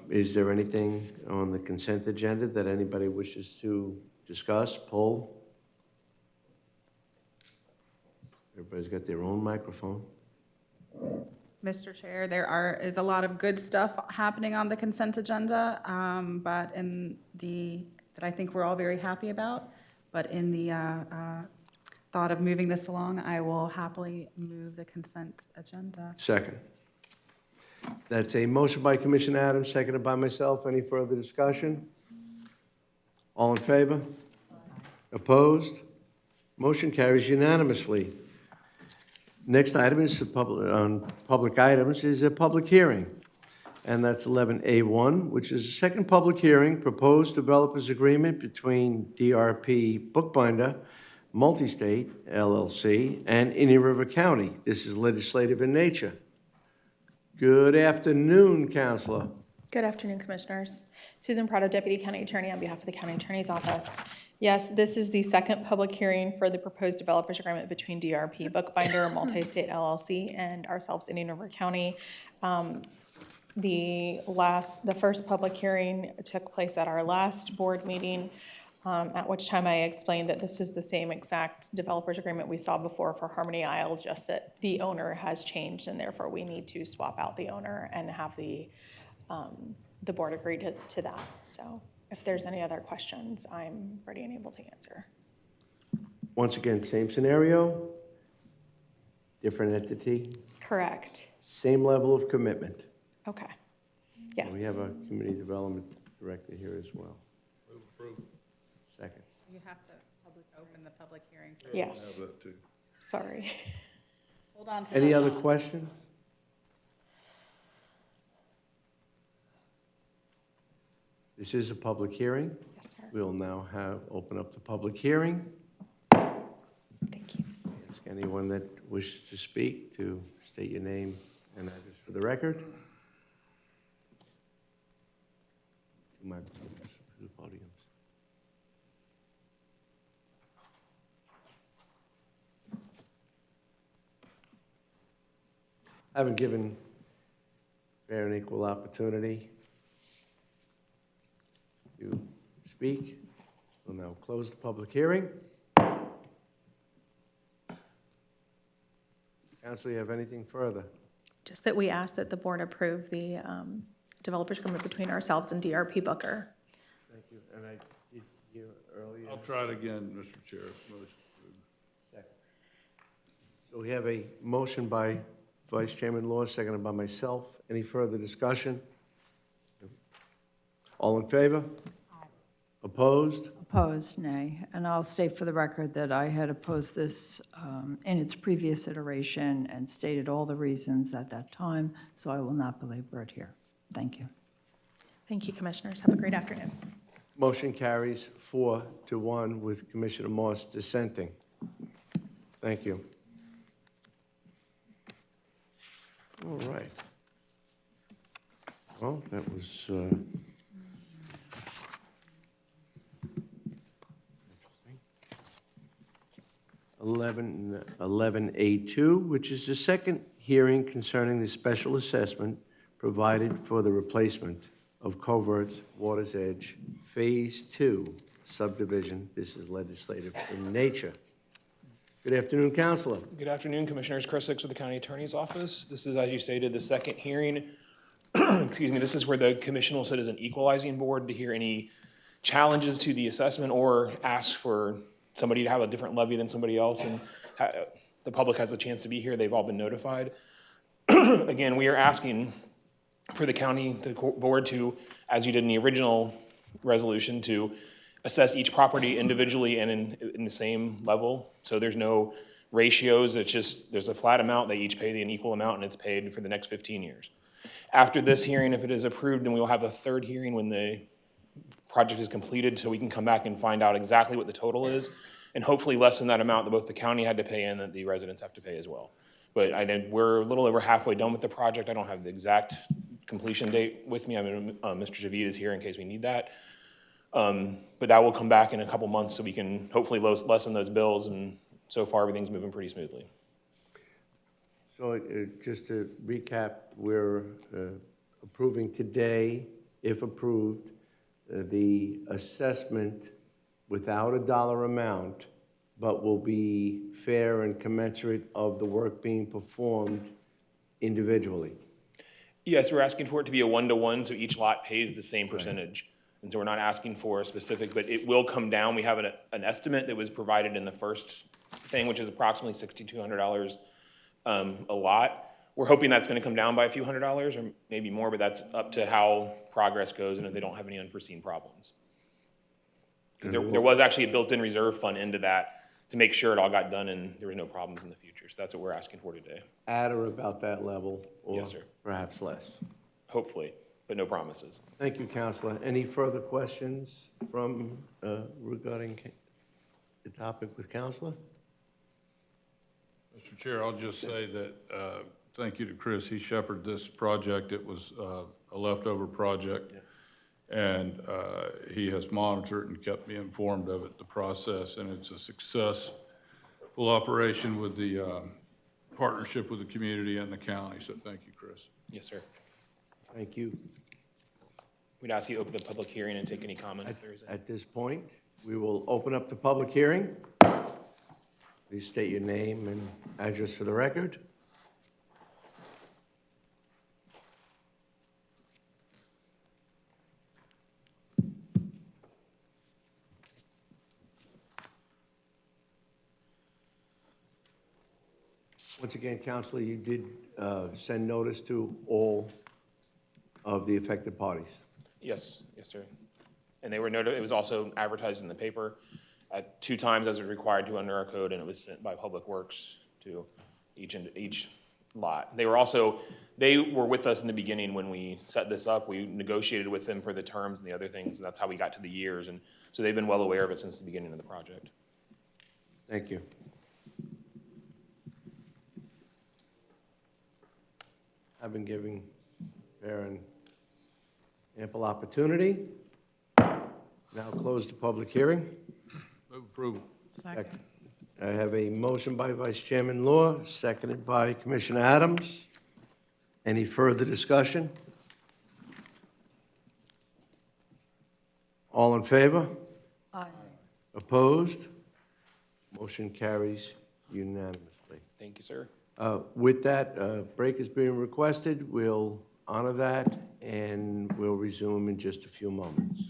Is there anything on the consent agenda that anybody wishes to discuss, pull? Everybody's got their own microphone. Mr. Chair, is a lot of good stuff happening on the consent agenda, but that I think we're all very happy about. But in the thought of moving this along, I will happily move the consent agenda. Second. That's a motion by Commissioner Adams, seconded by myself. Any further discussion? All in favor? Opposed? Motion carries unanimously. Next item is on public items is a public hearing, and that's 11A1, which is a second public hearing, proposed developers agreement between DRP Bookbinder Multistate LLC and Indian River County. This is legislative in nature. Good afternoon, Counselor. Good afternoon, Commissioners. Susan Prado, Deputy County Attorney on behalf of the County Attorney's Office. Yes, this is the second public hearing for the proposed developers agreement between DRP Bookbinder Multi-State LLC and ourselves, Indian River County. The first public hearing took place at our last board meeting, at which time I explained that this is the same exact developers agreement we saw before for Harmony Isle, just that the owner has changed and therefore we need to swap out the owner and have the board agree to that. So if there's any other questions, I'm ready and able to answer. Once again, same scenario, different entity, Correct. same level of commitment. Okay. Yes. We have a community development director here as well. Second. You have to open the public hearing. Yes. Sorry. Hold on to Any that other thought. questions? This is a public hearing. Yes, sir. We'll now open up the public hearing. Thank you. Ask anyone that wishes to speak to state your name and address for the record. To my to the podiums. I haven't given fair and equal opportunity to speak. We'll now close the public hearing. Council, you have anything further? Just that we ask that the board approve the developers agreement between ourselves and DRP Booker. Thank you. And I did hear earlier. I'll try it again, Mr. Chair. Motion approved. Second. So we have a motion by Vice Chairman Law, seconded by myself. Any further discussion? All in favor? Opposed? Opposed, nay. And I'll state for the record that I had opposed this in its previous iteration and stated all the reasons at that time, so I will not belabor it here. Thank you. Thank you, Commissioners. Have a great afternoon. Motion carries 4-1 with Commissioner Moss dissenting. Thank you. All right. Well, that was interesting. 11A2, which is the second hearing concerning the special assessment provided for the replacement of Covert's Water's Edge Phase 2 subdivision. This is legislative in nature. Good afternoon, Counselor. Good afternoon, Commissioners. Chris Hicks with the County Attorney's Office. This is, as you stated, the second hearing. Excuse me, this is where the commission will sit as an equalizing board to hear any challenges to the assessment or ask for somebody to have a different levy than somebody else. And the public has a chance to be here. They've all been notified. Again, we are asking for the county, the board to, as you did in the original resolution, to assess each property individually and in the same level. So there's no ratios. It's just, there's a flat amount. They each pay an equal amount and it's paid for the next 15 years. After this hearing, if it is approved, then we will have a third hearing when the project is completed so we can come back and find out exactly what the total is and hopefully less than that amount that both the county had to pay and that the residents have to pay as well. But we're a little over halfway done with the project. I don't have the exact completion date with me. I mean, Mr. Javid is here in case we need that. But that will come back in a couple months so we can hopefully lessen those bills, and so far, everything's moving pretty smoothly. So just to recap, we're approving today, if approved, the assessment without a dollar amount, but will be fair and commensurate of the work being performed individually. Yes, we're asking for it to be a 1-to-1, so each lot pays the same percentage. And so we're not asking for a specific, but it will come down. We have an estimate that was provided in the first thing, which is approximately $6,200 a lot. We're hoping that's gonna come down by a few $100s or maybe more, but that's up to how progress goes and if they don't have any unforeseen problems. 'Cause there was actually a built-in reserve fund into that to make sure it all got done and there was no problems in the future. So that's what we're asking for today. At or about that level? Yes, sir. Or perhaps less? Hopefully, but no promises. Thank you, Counselor. Any further questions from, regarding the topic with Counselor? Mr. Chair, I'll just say that, thank you to Chris. He shepherded this project. It was a leftover project. And he has monitored and kept me informed of it, the process, and it's a successful operation with the partnership with the community and the county. So thank you, Chris. Yes, sir. Thank you. We'd ask you to open the public hearing and take any comment if there is any. At this point, we will open up the public hearing. Please state your name and address for the record. Once again, Counselor, you did send notice to all of the affected parties. Yes, yes, sir. And they were noted, it was also advertised in the paper at 2 times as it required to under our code, and it was sent by Public Works to each lot. They were with us in the beginning when we set this up. We negotiated with them for the terms and the other things, and that's how we got to the years. And so they've been well aware of it since the beginning of the project. Thank you. I've been giving Baron ample opportunity. Now close the public hearing. Move approval. Second. I have a motion by Vice Chairman Law, seconded by Commissioner Adams. Any further discussion? All in favor? Aye. Opposed? Motion carries unanimously. Thank you, sir. With that, break is being requested. We'll honor that, and we'll resume in just a few moments.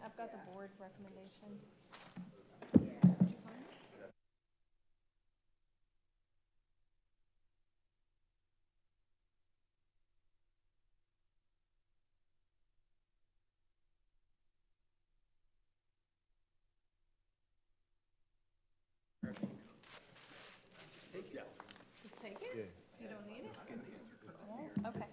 I've got the board recommendation. Just take it? You don't need it? Okay.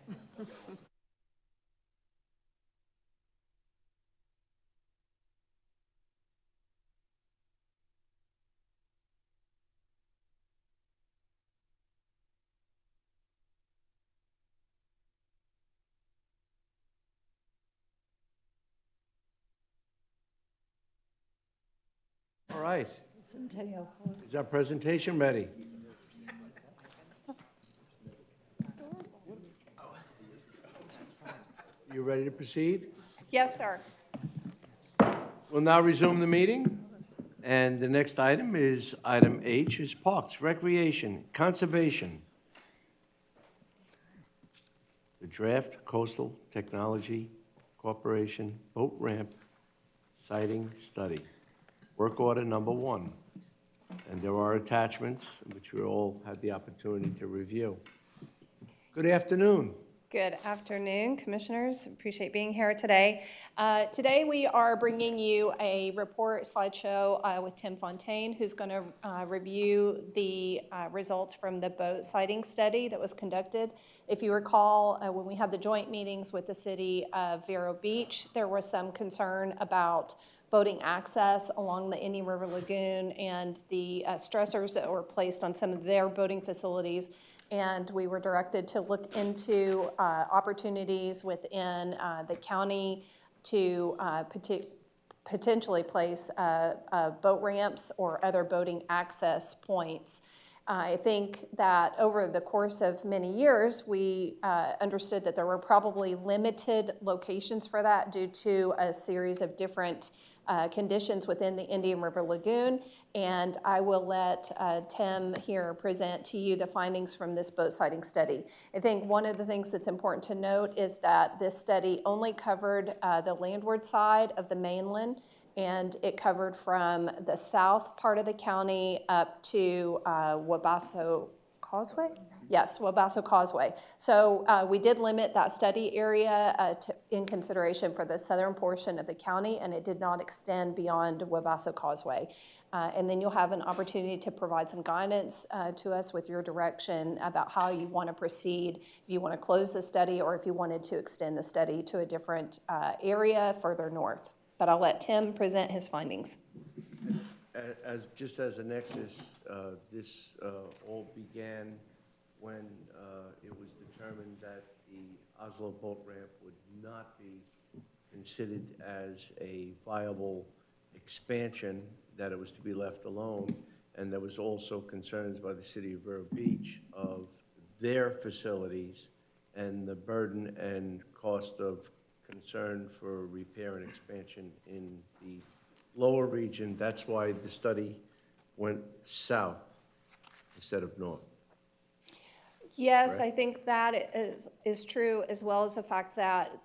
All right. Centennial. Is our presentation ready? You ready to proceed? Yes, sir. We'll now resume the meeting. And the next item is item H, is Parks, Recreation, Conservation. The Draft Coastal Technology Corporation Boat Ramp Sighting Study. Work order number 1. And there are attachments, which we all had the opportunity to review. Good afternoon. Good afternoon, Commissioners. Appreciate being here today. Today we are bringing you a report slideshow with Tim Fontaine, who's going to review the results from the boat sighting study that was conducted. If you recall, when we had the joint meetings with the city of Vero Beach, there was some concern about boating access along the Indian River Lagoon and the stressors that were placed on some of their boating facilities. And we were directed to look into opportunities within the county to potentially place boat ramps or other boating access points. I think that over the course of many years, we understood that there were probably limited locations for that due to a series of different conditions within the Indian River Lagoon, and I will let Tim here present to you the findings from this boat sighting study. I think one of the things that's important to note is that this study only covered the landward side of the mainland, and it covered from the south part of the county up to Wabasso Causeway? Yes, Wabasso Causeway. So we did limit that study area in consideration for the southern portion of the county, and it did not extend beyond Wabasso Causeway. And then you'll have an opportunity to provide some guidance to us with your direction about how you want to proceed, if you want to close the study or if you wanted to extend the study to a different area further north. But I'll let Tim present his findings. Just as a nexus, this all began when it was determined that the Oslo boat ramp would not be considered as a viable expansion, that it was to be left alone. And there was also concerns by the city of Vero Beach of their facilities and the burden and cost of concern for repair and expansion in the lower region. That's why the study went south instead of north. Yes, Correct? I think that is true, as well as the fact that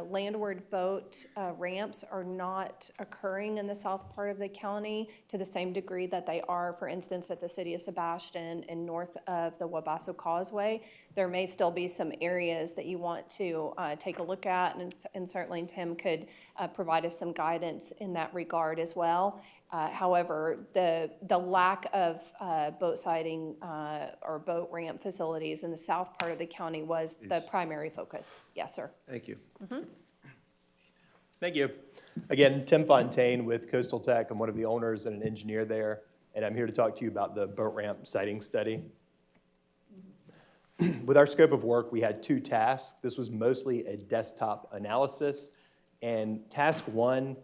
landward boat ramps are not occurring in the south part of the county to the same degree that they are, for instance, at the city of Sebastian and north of the Wabasso Causeway. There may still be some areas that you want to take a look at, and certainly Tim could provide us some guidance in that regard as well. However, the lack of boat sighting or boat ramp facilities in the south part of the county was the primary focus. Yes, sir. Thank you. Thank you. Again, Tim Fontaine with Coastal Tech. I'm one of the owners and an engineer there, and I'm here to talk to you about the boat ramp sighting study. With our scope of work, we had 2 tasks. This was mostly a desktop analysis, and task 1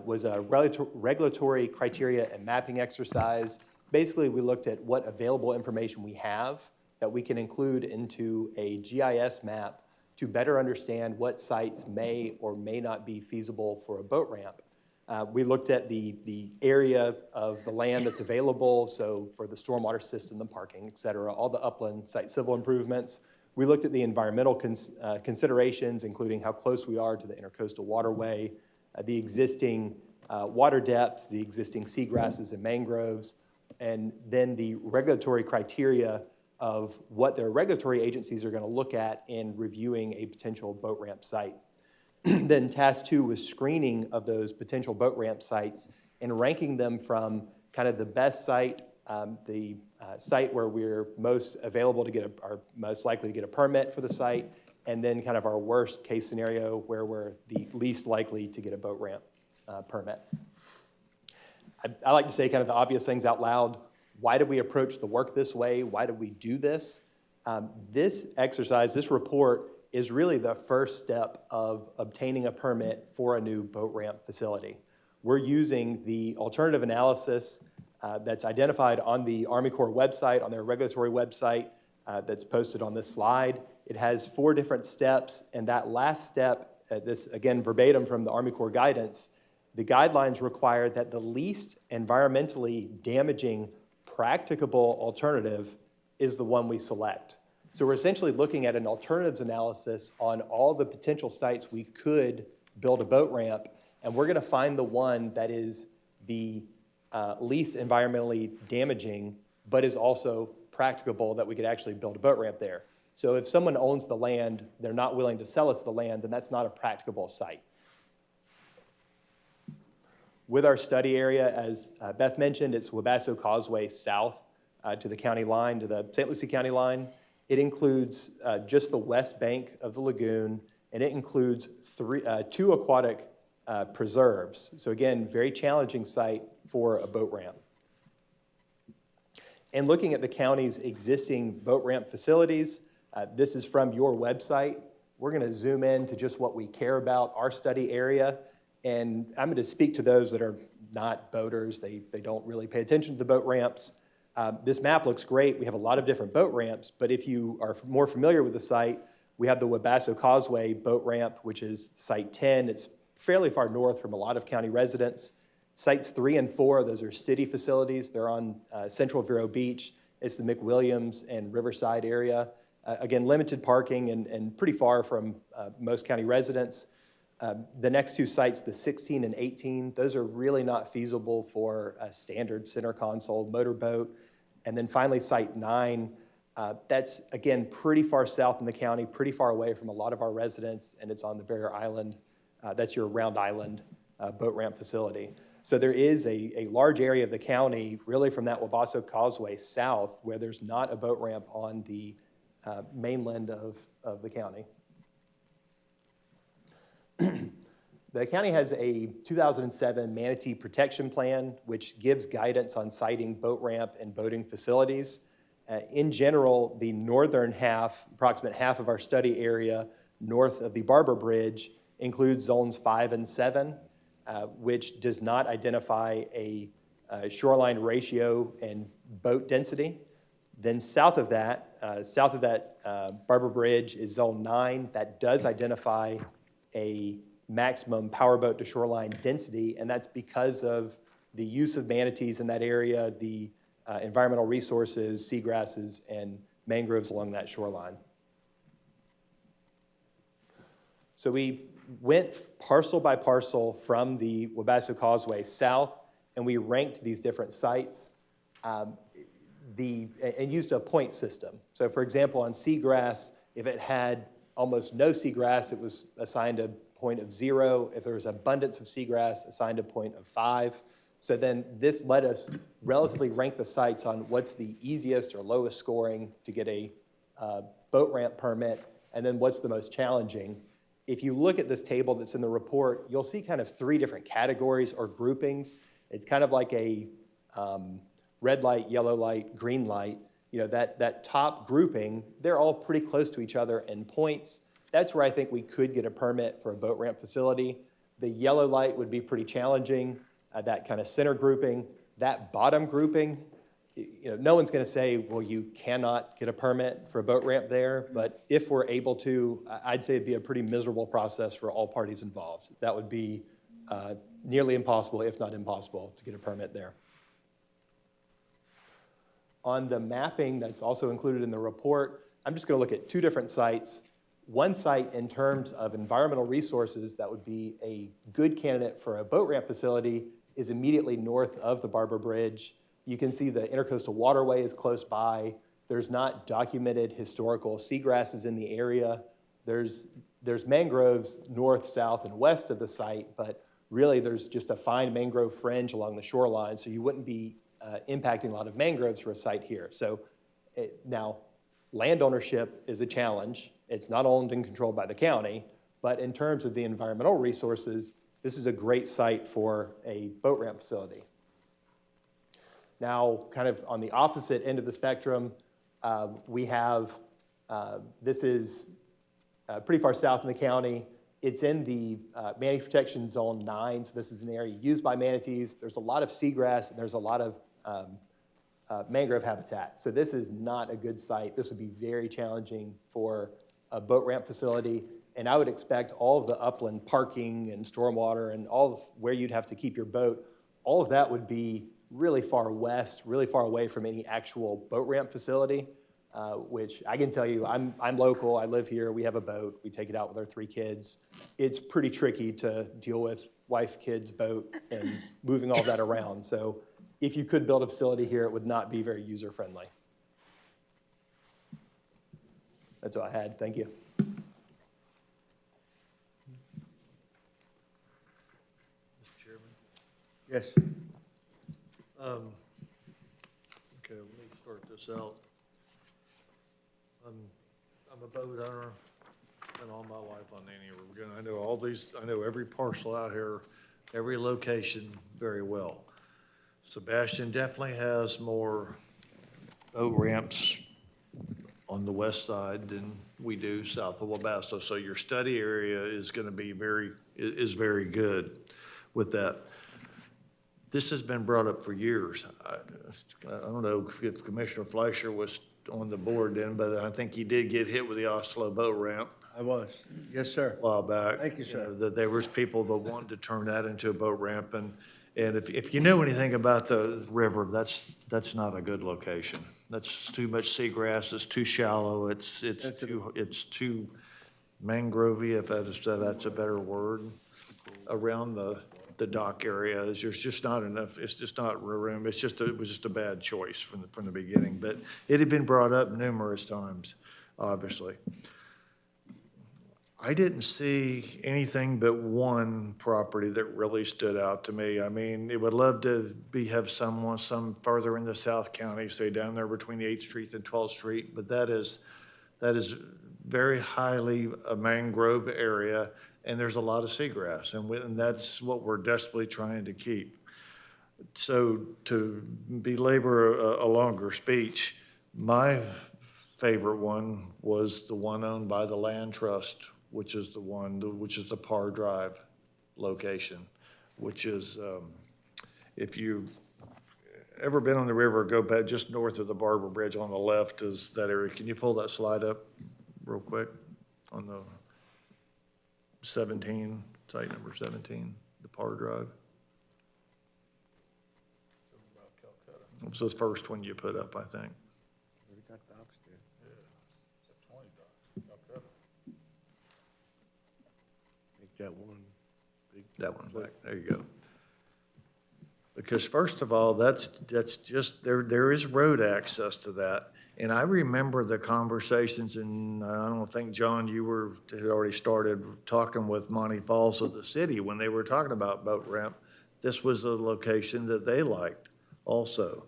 was a regulatory criteria and mapping exercise. Basically, we looked at what available information we have that we can include into a GIS map to better understand what sites may or may not be feasible for a boat ramp. We looked at the area of the land that's available, so for the stormwater system, the parking, et cetera, all the upland site civil improvements. We looked at the environmental considerations, including how close we are to the intercoastal waterway, the existing water depths, the existing seagrasses and mangroves, and then the regulatory criteria of what their regulatory agencies are going to look at in reviewing a potential boat ramp site. Then task 2 was screening of those potential boat ramp sites and ranking them from kind of the best site, the site where we're most available to get or most likely to get a permit for the site, and then kind of our worst case scenario where we're the least likely to get a boat ramp permit. I like to say kind of the obvious things out loud. Why did we approach the work this way? Why did we do this? This exercise, this report, is really the first step of obtaining a permit for a new boat ramp facility. We're using the alternative analysis that's identified on the Army Corps website, on their regulatory website, that's posted on this slide. It has 4 different steps, and that last step, this again verbatim from the Army Corps guidance, the guidelines require that the least environmentally damaging practicable alternative is the one we select. So we're essentially looking at an alternatives analysis on all the potential sites we could build a boat ramp, and we're going to find the one that is the least environmentally damaging, but is also practicable that we could actually build a boat ramp there. So if someone owns the land, they're not willing to sell us the land, then that's not a practicable site. With our study area, as Beth mentioned, it's Wabasso Causeway south to the county line, to the St. Lucie County line. It includes just the west bank of the lagoon, and it includes 2 aquatic preserves. So again, very challenging site for a boat ramp. And looking at the county's existing boat ramp facilities, this is from your website. We're going to zoom in to just what we care about, our study area. And I'm going to speak to those that are not boaters. They don't really pay attention to the boat ramps. This map looks great. We have a lot of different boat ramps, but if you are more familiar with the site, we have the Wabasso Causeway boat ramp, which is Site 10. It's fairly far north from a lot of county residents. Sites 3 and 4, those are city facilities. They're on Central Vero Beach. It's the McWilliams and Riverside area. Again, limited parking and pretty far from most county residents. The next 2 sites, the 16 and 18, those are really not feasible for a standard center console motorboat. And then finally, Site 9, that's, again, pretty far south in the county, pretty far away from a lot of our residents, and it's on the Barrier Island. That's your Round Island boat ramp facility. So there is a large area of the county, really from that Wabasso Causeway south, where there's not a boat ramp on the mainland of the county. The county has a 2007 manatee protection plan, which gives guidance on siting boat ramp and boating facilities. In general, the northern half, approximate half of our study area, north of the Barber Bridge, includes zones 5 and 7, which does not identify a shoreline ratio and boat density. Then south of that Barber Bridge is zone 9. That does identify a maximum powerboat to shoreline density, and that's because of the use of manatees in that area, the environmental resources, seagrasses, and mangroves along that shoreline. So we went parcel by parcel from the Wabasso Causeway south, and we ranked these different sites and used a point system. So for example, on seagrass, if it had almost no seagrass, it was assigned a point of 0. If there was abundance of seagrass, assigned a point of 5. So then this let us relatively rank the sites on what's the easiest or lowest scoring to get a boat ramp permit, and then what's the most challenging. If you look at this table that's in the report, you'll see kind of 3 different categories or groupings. It's kind of like a red light, yellow light, green light. You know, that top grouping, they're all pretty close to each other in points. That's where I think we could get a permit for a boat ramp facility. The yellow light would be pretty challenging, that kind of center grouping. That bottom grouping, you know, no one's going to say, well, you cannot get a permit for a boat ramp there, but if we're able to, I'd say it'd be a pretty miserable process for all parties involved. That would be nearly impossible, if not impossible, to get a permit there. On the mapping that's also included in the report, I'm just going to look at 2 different sites. one site in terms of environmental resources that would be a good candidate for a boat ramp facility is immediately north of the Barber Bridge. You can see the Intercoastal Waterway is close by. There's not documented historical seagrasses in the area. There's mangroves north, south, and west of the site, but really there's just a fine mangrove fringe along the shoreline, so you wouldn't be impacting a lot of mangroves for a site here. So now, land ownership is a challenge. It's not owned and controlled by the county, but in terms of the environmental resources, this is a great site for a boat ramp facility. Now, kind of on the opposite end of the spectrum, we have, this is pretty far south in the county. It's in the Manatee Protection Zone 9, so this is an area used by manatees. There's a lot of seagrass, and there's a lot of mangrove habitat. So this is not a good site. This would be very challenging for a boat ramp facility, and I would expect all of the upland parking and stormwater and all of where you'd have to keep your boat, all of that would be really far west, really far away from any actual boat ramp facility, which I can tell you, I'm local, I live here, we have a boat, we take it out with our 3 kids. It's pretty tricky to deal with wife, kids, boat, and moving all that around. So if you could build a facility here, it would not be very user-friendly. That's all I had, thank you. Mr. Chairman? Yes. Okay, let me start this out. I'm a boat owner, been all my life on Annie River. I know all these, I know every parcel out here, every location very well. Sebastian definitely has more boat ramps on the west side than we do south of Wabasso. So your study area is gonna be very good with that. This has been brought up for years. I don't know if Commissioner Fleischer was on the board then, but I think he did get hit with the Oslo boat ramp I was. Yes, sir. a while back. Thank you, sir. know, That there was people that wanted to turn that into a boat ramp, and if you know anything about the river, that's not a good location. That's too much seagrass, it's too shallow, it's too mangrovey, if that's a better word, around the dock area. There's just not enough, it's just not room, it was just a bad choice from the beginning, but it had been brought up numerous times, obviously. I didn't see anything but one property that really stood out to me. I mean, it would love to have some further in the South County, say down there between the 8th Street and 12th Street, but that is very highly a mangrove area, and there's a lot of seagrass, and that's what we're desperately trying to keep. So to belabor a longer speech, my favorite one was the one owned by the Land Trust, which is the Parr Drive location, which is, if you've ever been on the river, go back just north of the Barber Bridge on the left is that area. Can you pull that slide up real quick on the 17, site number 17, the Parr Drive? It was the first one you put up, I think. That one back, there you go. Because first of all, that's just, there is road access to that. And I remember the conversations, and I don't think, John, you had already started talking with Monty Falls of the city when they were talking about boat ramp. This was the location that they liked also,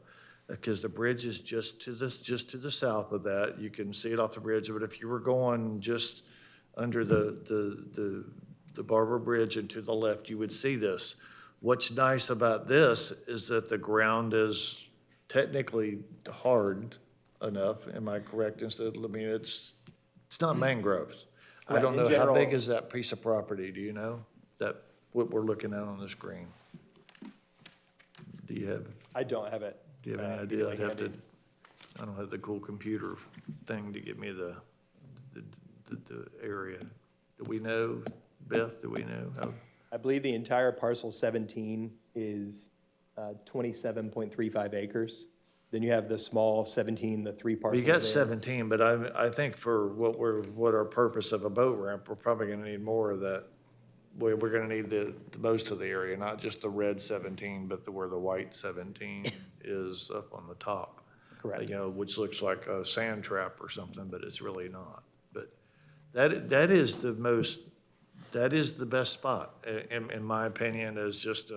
because the bridge is just to the south of that. You can see it off the bridge, but if you were going just under the Barber Bridge and to the left, you would see this. What's nice about this is that the ground is technically hard enough, am I correct? Instead, I mean, it's not mangroves. I don't know, how big is that piece of property, do you know? That, what we're looking at on the screen? Do you have? I don't have it. Do you have any idea? I'd have to, I don't have the cool computer thing to give me the area. Do we know, Beth, do we know how? I believe the entire parcel 17 is 27.35 acres. Then you have the small 17, the three parcels You got there. 17, but I think for what our purpose of a boat ramp, we're probably gonna need more of that. We're gonna need the most of the area, not just the red 17, but where the white 17 is up on the top. Correct. You know, which looks like a sand trap or something, but it's really not. But that is the best spot, in my opinion, as just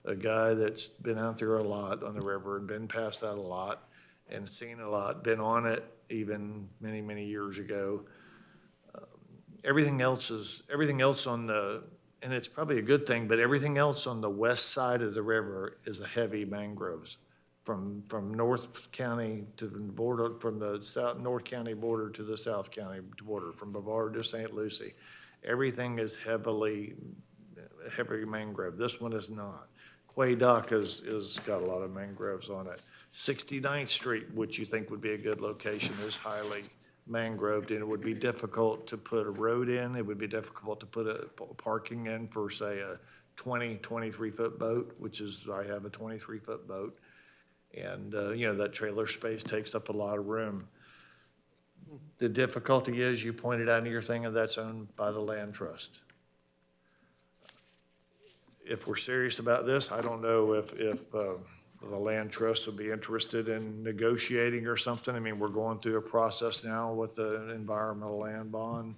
a guy that's been out there a lot on the river and been past that a lot and seen a lot, been on it even many, many years ago. Everything else on the, and it's probably a good thing, but everything else on the west side of the river is a heavy mangroves. From North County to the border, from the North County border to the South County border, from Brevard to St. Lucie. Everything is heavy mangrove. This one is not. Quay Dock is got a lot of mangroves on it. 69th Street, which you think would be a good location, is highly mangroved, and it would be difficult to put a road in. It would be difficult to put a parking in for, say, a 23-foot boat, which is, I have a 23-foot boat. And, you know, that trailer space takes up a lot of room. The difficulty is, you pointed out in your thing, and that's owned by the land trust. If we're serious about this, I don't know if the land trust would be interested in negotiating or something. I mean, we're going through a process now with the environmental land bond.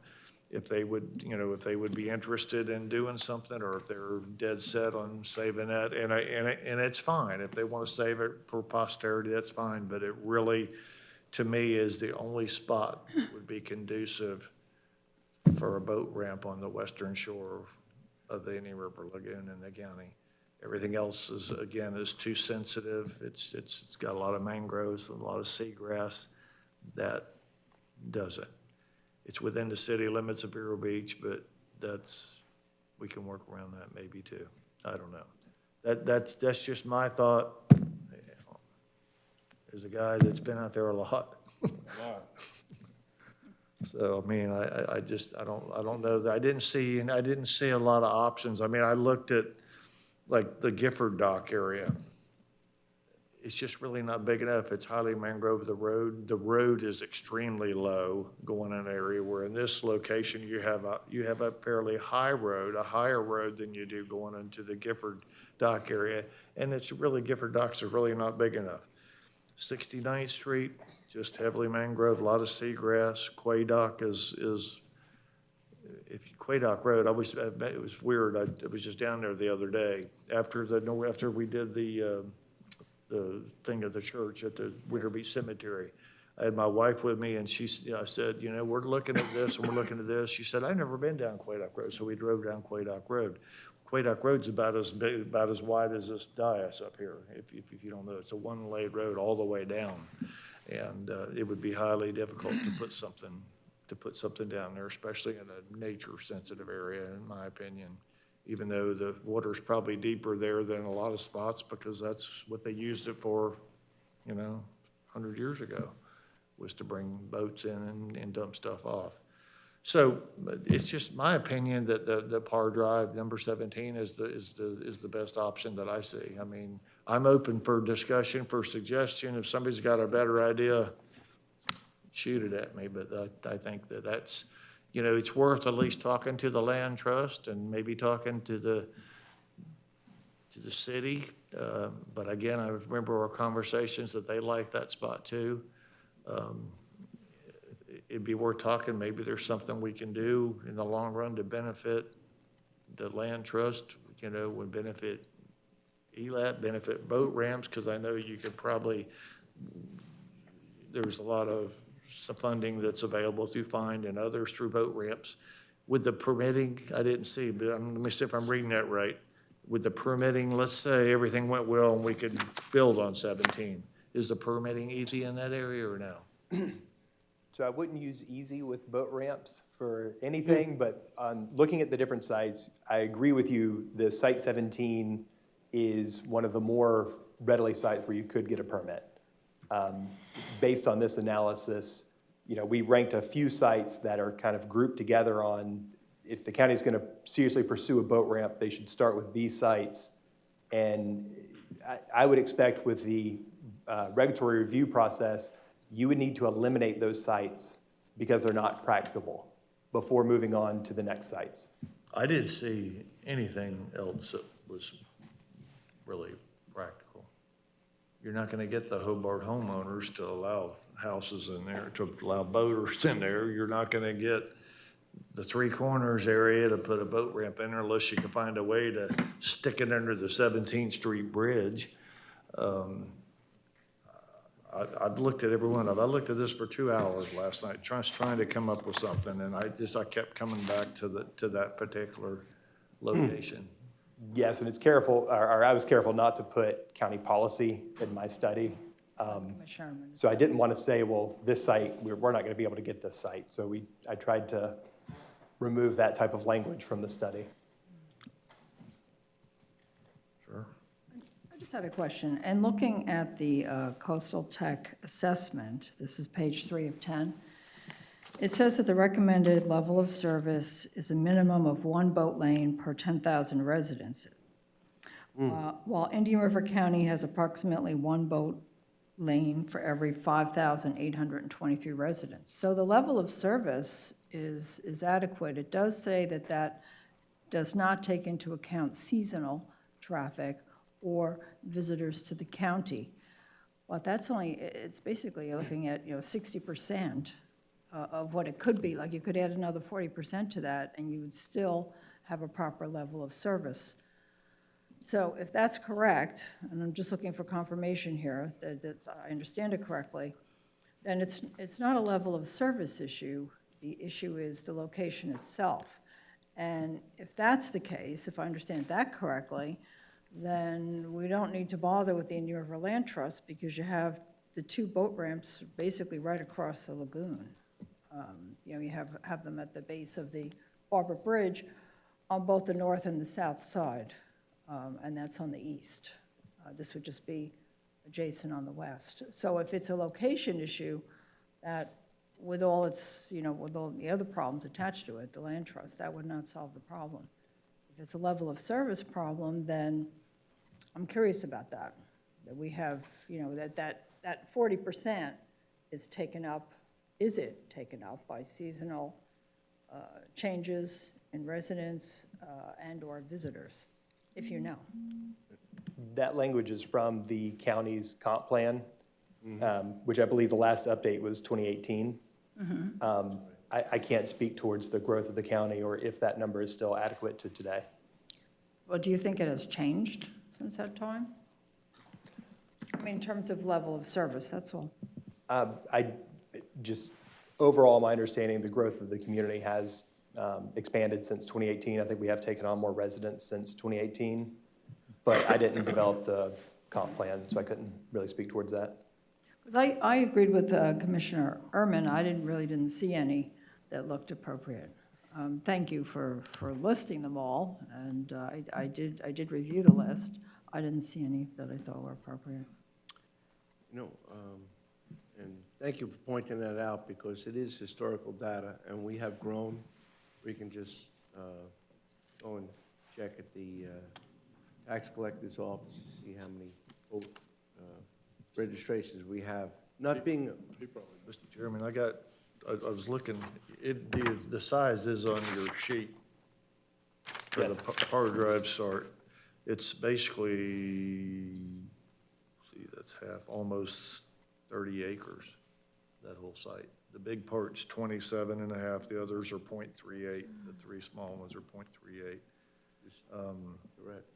If they would, you know, if they would be interested in doing something, or if they're dead set on saving that, and it's fine. If they want to save it for posterity, that's fine. But it really, to me, is the only spot that would be conducive for a boat ramp on the western shore of the Indian River Lagoon in the county. Everything else is, again, is too sensitive. It's got a lot of mangroves and a lot of seagrass. That does it. It's within the city limits of Vero Beach, but we can work around that maybe too. I don't know. That's just my thought. As a guy that's been out there a lot. So, I mean, I don't know that, I didn't see a lot of options. I mean, I looked at like the Gifford Dock area. It's just really not big enough. It's highly mangrove. The road is extremely low going in an area where in this location you have a fairly high road, a higher road than you do going into the Gifford Dock area. And it's really, Gifford Docks are really not big enough. 69th Street, just heavily mangrove, a lot of seagrass. Quay Dock Quay Dock Road, it was weird. I was just down there the other day after we did the thing at the church at the Winter Beach Cemetery. I had my wife with me, and I said, you know, we're looking at this and we're looking at this. She said, I've never been down Quay Dock Road, so we drove down Quay Dock Road. Quay Dock Road's about as wide as this dais up here. If you don't know, it's a one-lane road all the way down, and it would be highly difficult to put something down there, especially in a nature-sensitive area, in my opinion. Even though the water's probably deeper there than a lot of spots, because that's what they used it for, 100 years ago, was to bring boats in and dump stuff off. So it's just my opinion that the Par Drive number 17 is the best option that I see. I mean, I'm open for discussion, for suggestion. If somebody's got a better idea, shoot it at me. But I think that's, it's worth at least talking to the land trust and maybe talking to the city. But again, I remember our conversations that they like that spot too. It'd be worth talking. Maybe there's something we can do in the long run to benefit the land trust, would benefit ELAP, benefit boat ramps, because I know you could probably, there's a lot of some funding that's available through FIND and others through boat ramps. With the permitting, I didn't see, but let me see if I'm reading that right. With the permitting, let's say everything went well and we could build on 17. Is the permitting easy in that area or no? So I wouldn't use easy with boat ramps for anything, but looking at the different sites, I agree with you. The Site 17 is one of the more readily sites where you could get a permit. Based on this analysis, we ranked a few sites that are kind of grouped together on, if the county is going to seriously pursue a boat ramp, they should start with these sites. And I would expect with the regulatory review process, you would need to eliminate those sites because they're not practicable before moving on to the next sites. I didn't see anything else that was really practical. You're not gonna get the Hobart homeowners to allow houses in there, to allow boaters in there. You're not gonna get the Three Corners area to put a boat ramp in there unless you can find a way to stick it under the 17th Street Bridge. I've looked at every one of them. I looked at this for 2 hours last night, trying to come up with something, and I kept coming back to that particular location. Yes, and it's careful, or I was careful not to put county policy in my study. So I didn't want to say, well, this site, we're not going to be able to get this site. So I tried to remove that type of language from the study. Sure. I just had a question. And looking at the coastal tech assessment, this is page 3 of 10, it says that the recommended level of service is a minimum of 1 boat lane per 10,000 residents. While Indian River County has approximately 1 boat lane for every 5,823 residents. So the level of service is adequate. It does say that that does not take into account seasonal traffic or visitors to the county. Well, that's only, it's basically looking at, 60% of what it could be. Like, you could add another 40% to that, and you would still have a proper level of service. So if that's correct, and I'm just looking for confirmation here that I understand it correctly, then it's not a level of service issue. The issue is the location itself. And if that's the case, if I understand that correctly, then we don't need to bother with the Indian River Land Trust because you have the 2 boat ramps basically right across the lagoon. You have them at the base of the Harbor Bridge on both the north and the south side. And that's on the east. This would just be adjacent on the west. So if it's a location issue, that with all its, with all the other problems attached to it, the land trust, that would not solve the problem. If it's a level of service problem, then I'm curious about that. That we have, that 40% is taken up, is it taken up by seasonal changes in residents and/or visitors? If you know. That language is from the county's comp plan, which I believe the last update was 2018. I can't speak towards the growth of the county or if that number is still adequate to today. Well, do you think it has changed since that time? I mean, in terms of level of service, that's all. Overall, my understanding, the growth of the community has expanded since 2018. I think we have taken on more residents since 2018, but I didn't develop the comp plan, so I couldn't really speak towards that. Because I agreed with Commissioner Ehrman. I really didn't see any that looked appropriate. Thank you for listing them all, and I did review the list. I didn't see any that I thought were appropriate. And thank you for pointing that out because it is historical data, and we have grown. We can just go and check at the tax collector's office, see how many registrations we have. Not being, Mr. Chairman, I was looking, the size is on your sheet where the power drives start. It's basically, that's half, almost 30 acres, that whole site. The big part's 27 and a half, the others are 0.38, the 3 small ones are 0.38. correct.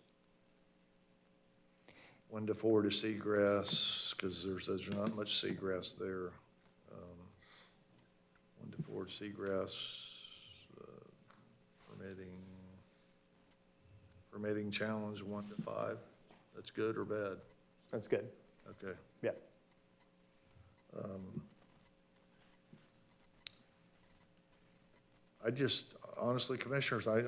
1 to 4 to seagrass, because there's not much seagrass there. 1 to 4 to seagrass, permitting challenge 1 to 5. That's good or bad? That's good. Okay. Yeah. I just, honestly, Commissioners, I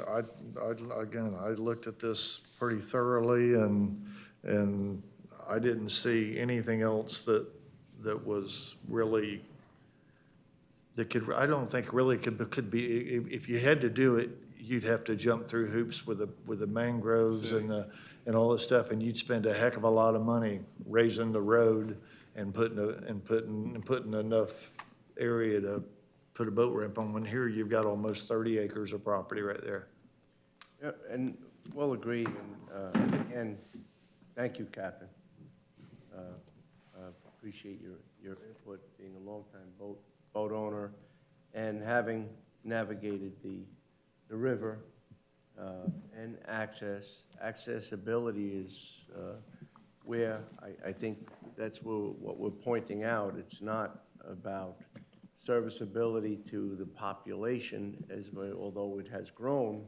looked at this pretty thoroughly, and I didn't see anything else that was really, I don't think really could be, if you had to do it, you'd have to jump through hoops with the mangroves and all this stuff, and you'd spend a heck of a lot of money raising the road and putting enough area to put a boat ramp on. When here, you've got almost 30 acres of property right there. Yeah, and well agreed, and again, thank you, Captain. Appreciate your input, being a longtime boat owner, and having navigated the river, and accessibility is where I think that's what we're pointing out. It's not about serviceability to the population, although it has grown.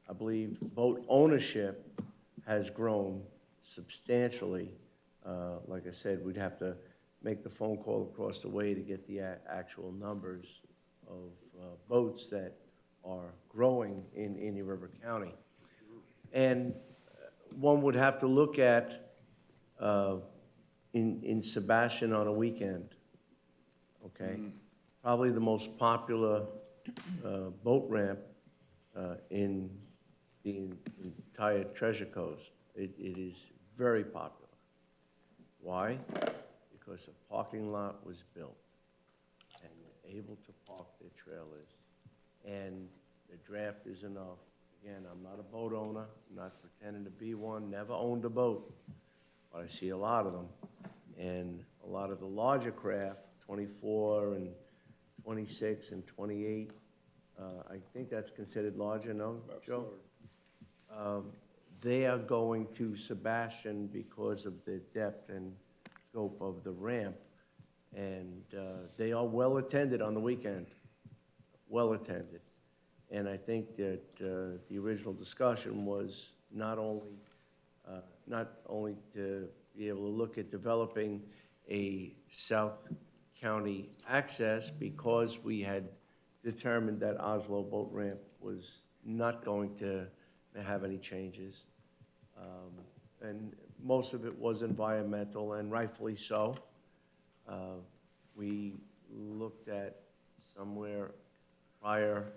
I believe boat ownership has grown substantially. Like I said, we'd have to make the phone call across the way to get the actual numbers of boats that are growing in Indian River County. And one would have to look at in Sebastian on a weekend, okay? Probably the most popular boat ramp in the entire Treasure Coast. It is very popular. Why? Because a parking lot was built, and you're able to park their trailers, and the draft is enough. Again, I'm not a boat owner, I'm not pretending to be one, never owned a boat, but I see a lot of them. And a lot of the larger craft, 24 and 26 and 28, I think that's considered larger, no, Joe? They are going to Sebastian because of the depth and scope of the ramp, and they are well attended on the weekend, well attended. And I think that the original discussion was not only to be able to look at developing a South County access, because we had determined that Oslo Boat Ramp was not going to have any changes. And most of it was environmental, and rightfully so. We looked at somewhere prior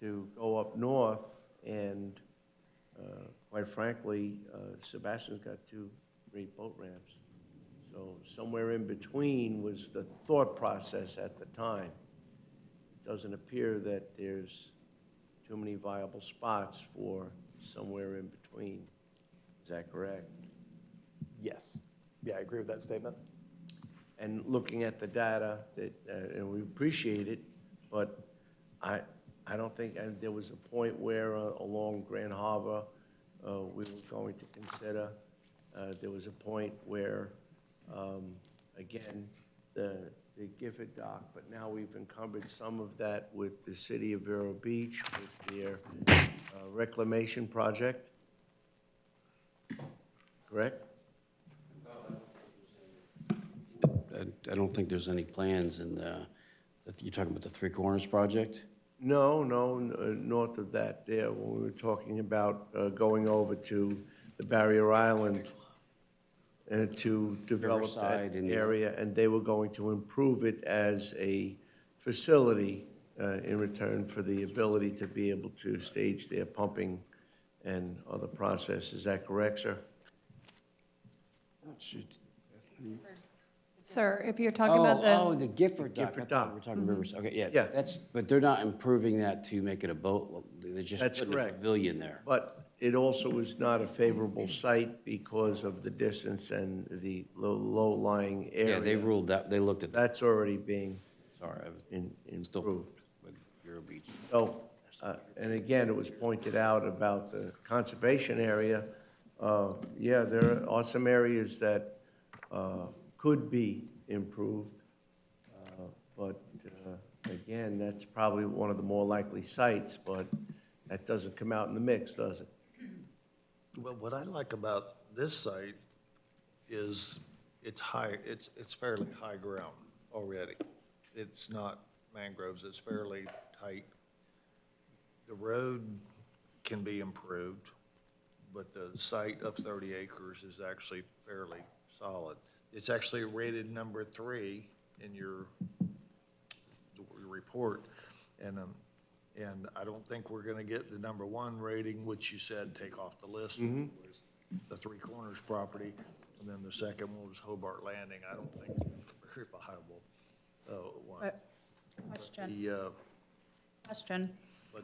to go up north, and quite frankly, Sebastian's got 2 great boat ramps. So somewhere in between was the thought process at the time. It doesn't appear that there's too many viable spots for somewhere in between. Is that correct? Yes. Yeah, I agree with that statement. And looking at the data, that, and we appreciate it, but I don't think there was a point where along Grand Harbor we were going to consider. There was a point where, again, the Gifford Dock, but now we've encumbered some of that with the city of Vero Beach with their reclamation project. Correct? I don't think there's any plans in the, you're talking about the Three Corners project? No, north of that there, when we were talking about going over to the Barrier Island to develop that Riverside and- area, and they were going to improve it as a facility in return for the ability to be able to stage their pumping and other processes. Is that correct, sir? Sir, if you're talking about the. Oh, the Gifford Dock. Gifford I thought Dock. We're talking Rivers, okay, yeah. Yeah. But they're not improving that to make it a boat, they're just That's putting a correct. pavilion there. But it also was not a favorable site because of the distance and the low-lying area. Yeah, they ruled that, they looked at that. That's already being Sorry, I was still improved. with Vero Beach. So, and again, it was pointed out about the conservation area. Yeah, there are some areas that could be improved. But again, that's probably one of the more likely sites, but that doesn't come out in the mix, does it? Well, what I like about this site is it's fairly high ground already. It's not mangroves, it's fairly tight. The road can be improved, but the site of 30 acres is actually fairly solid. It's actually rated number 3 in your report, and I don't think we're gonna get the number 1 rating, which you said take off the list, was the Three Corners property. And then the second one was Hobart Landing. I don't think very viable. One. Question. Question. But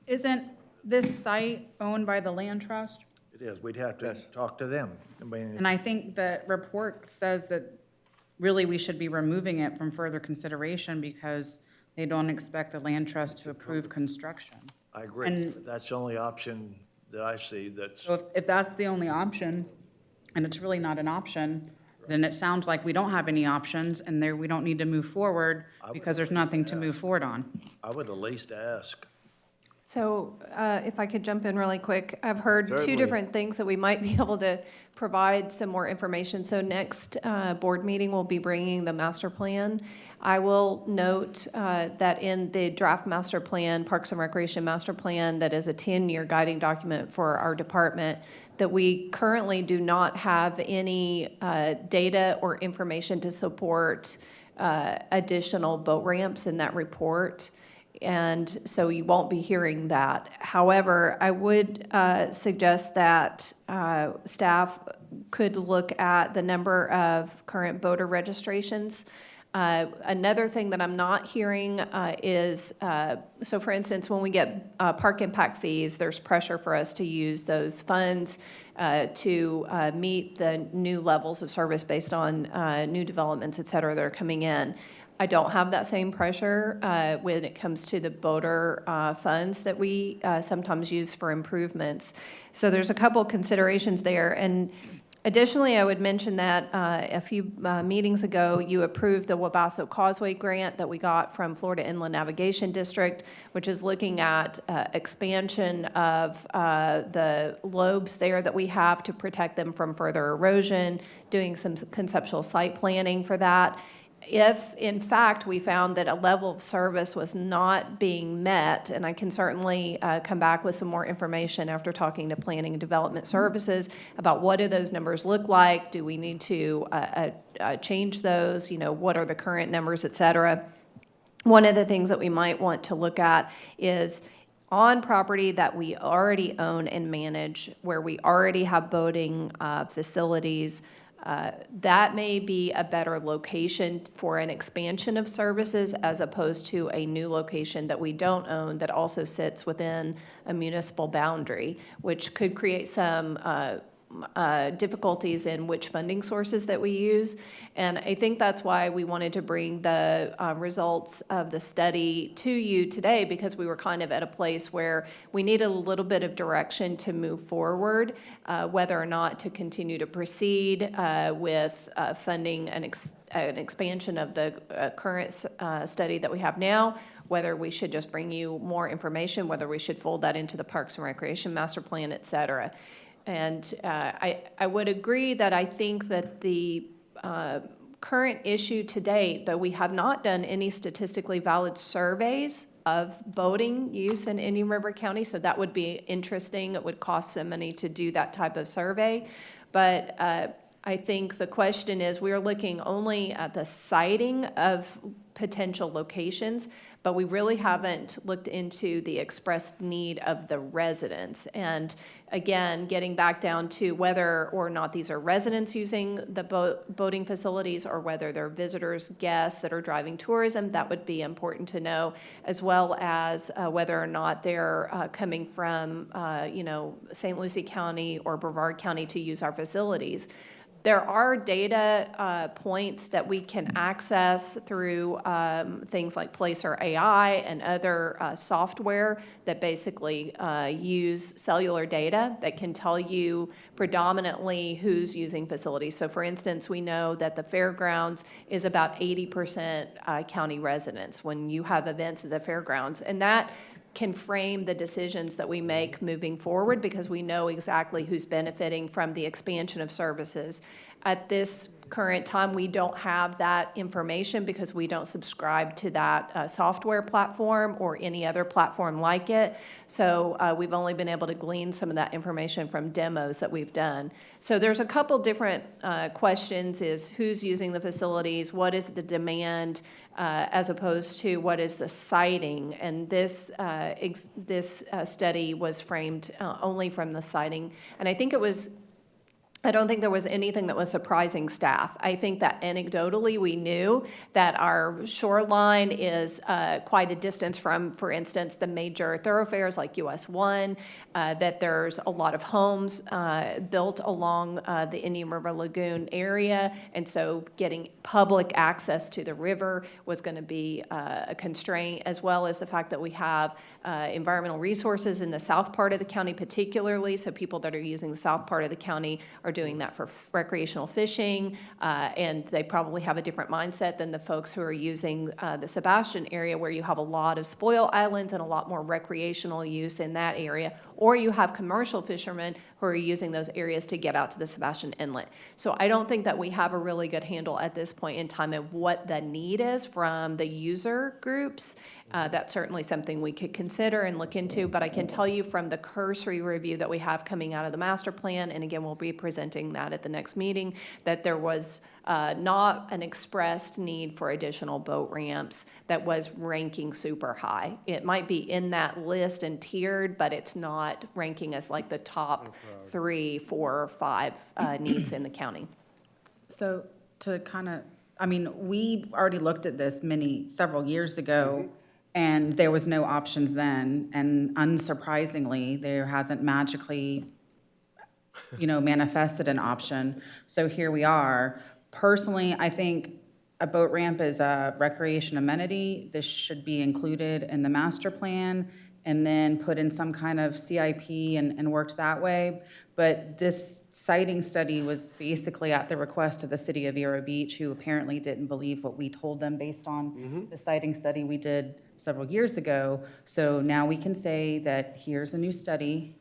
Isn't this site owned by the land trust? it is, we'd have to talk to them. I mean, And I think the report says that really we should be removing it from further consideration because they don't expect the land trust to approve construction. I agree. and- That's the only option that I see that's, So if that's the only option, and it's really not an option, then it sounds like we don't have any options, and there, we don't need to move forward because there's nothing to move forward on. I would at least ask. So if I could jump in really quick, I've heard two Certainly. different things that we might be able to provide some more information. So next board meeting, we'll be bringing the master plan. I will note that in the draft master plan, Parks and Recreation master plan, that is a 10-year guiding document for our department, that we currently do not have any data or information to support additional boat ramps in that report. And so you won't be hearing that. However, I would suggest that staff could look at the number of current boater registrations. Another thing that I'm not hearing is, so for instance, when we get park impact fees, there's pressure for us to use those funds to meet the new levels of service based on new developments, et cetera, that are coming in. I don't have that same pressure when it comes to the boater funds that we sometimes use for improvements. So there's a couple considerations there. And additionally, I would mention that a few meetings ago, you approved the Wabasso Causeway grant that we got from Florida Inland Navigation District, which is looking at expansion of the lobes there that we have to protect them from further erosion, doing some conceptual site planning for that. If, in fact, we found that a level of service was not being met, and I can certainly come back with some more information after talking to Planning and Development Services about what do those numbers look like, do we need to change those, you know, what are the current numbers, et cetera. One of the things that we might want to look at is on property that we already own and manage, where we already have boating facilities, that may be a better location for an expansion of services as opposed to a new location that we don't own that also sits within a municipal boundary, which could create some difficulties in which funding sources that we use. And I think that's why we wanted to bring the results of the study to you today, because we were kind of at a place where we needed a little bit of direction to move forward, whether or not to continue to proceed with funding an expansion of the current study that we have now, whether we should just bring you more information, whether we should fold that into the Parks and Recreation Master Plan, et cetera. And I would agree that I think that the current issue to date, though we have not done any statistically valid surveys of boating use in Indian River County, so that would be interesting. It would cost some money to do that type of survey. But I think the question is, we are looking only at the siting of potential locations, but we really haven't looked into the expressed need of the residents. And again, getting back down to whether or not these are residents using the boating facilities or whether they're visitors, guests that are driving tourism, that would be important to know, as well as whether or not they're coming from, St. Lucie County or Brevard County to use our facilities. There are data points that we can access through things like Placer AI and other software that basically use cellular data that can tell you predominantly who's using facilities. So for instance, we know that the fairgrounds is about 80% county residents when you have events at the fairgrounds. And that can frame the decisions that we make moving forward, because we know exactly who's benefiting from the expansion of services. At this current time, we don't have that information because we don't subscribe to that software platform or any other platform like it. So we've only been able to glean some of that information from demos that we've done. So there's a couple different questions: is who's using the facilities, what is the demand, as opposed to what is the siting. And this study was framed only from the siting. And I think it was I don't think there was anything that was surprising staff. I think that anecdotally, we knew that our shoreline is quite a distance from, for instance, the major thoroughfares like US 1, that there's a lot of homes built along the Indian River Lagoon area, and so getting public access to the river was going to be a constraint, as well as the fact that we have environmental resources in the south part of the county particularly, so people that are using the south part of the county are doing that for recreational fishing, and they probably have a different mindset than the folks who are using the Sebastian area, where you have a lot of spoil islands and a lot more recreational use in that area, or you have commercial fishermen who are using those areas to get out to the Sebastian Inlet. So I don't think that we have a really good handle at this point in time of what the need is from the user groups. That's certainly something we could consider and look into, but I can tell you from the cursory review that we have coming out of the master plan, and again, we'll be presenting that at the next meeting, that there was not an expressed need for additional boat ramps that was ranking super high. It might be in that list and tiered, but it's not ranking as like the top 3, 4, or 5 needs in the county. So to kind of, I mean, we already looked at this several years ago, and there was no options then, and unsurprisingly, there hasn't magically, manifested an option. So here we are. Personally, I think a boat ramp is a recreation amenity. This should be included in the master plan and then put in some kind of CIP and worked that way. But this siting study was basically at the request of the city of Vero Beach, who apparently didn't believe what we told them based on the siting study we did several years ago. So now we can say that here's a new study.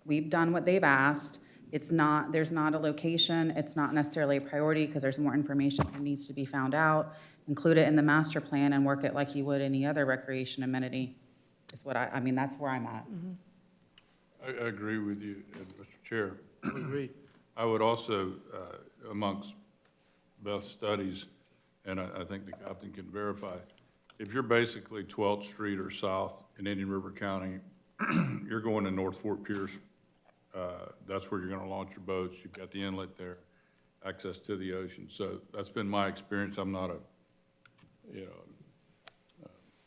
We've done what they've asked. There's not a location. It's not necessarily a priority because there's more information that needs to be found out. Include it in the master plan and work it like you would any other recreation amenity is what I mean, that's where I'm at. I agree with you, Mr. Chair. Agreed. I would also, amongst Beth's studies, and I think the captain can verify, if you're basically 12th Street or south in Indian River County, you're going to North Fort Pierce. That's where you're going to launch your boats. You've got the inlet there, access to the ocean. So that's been my experience. I'm not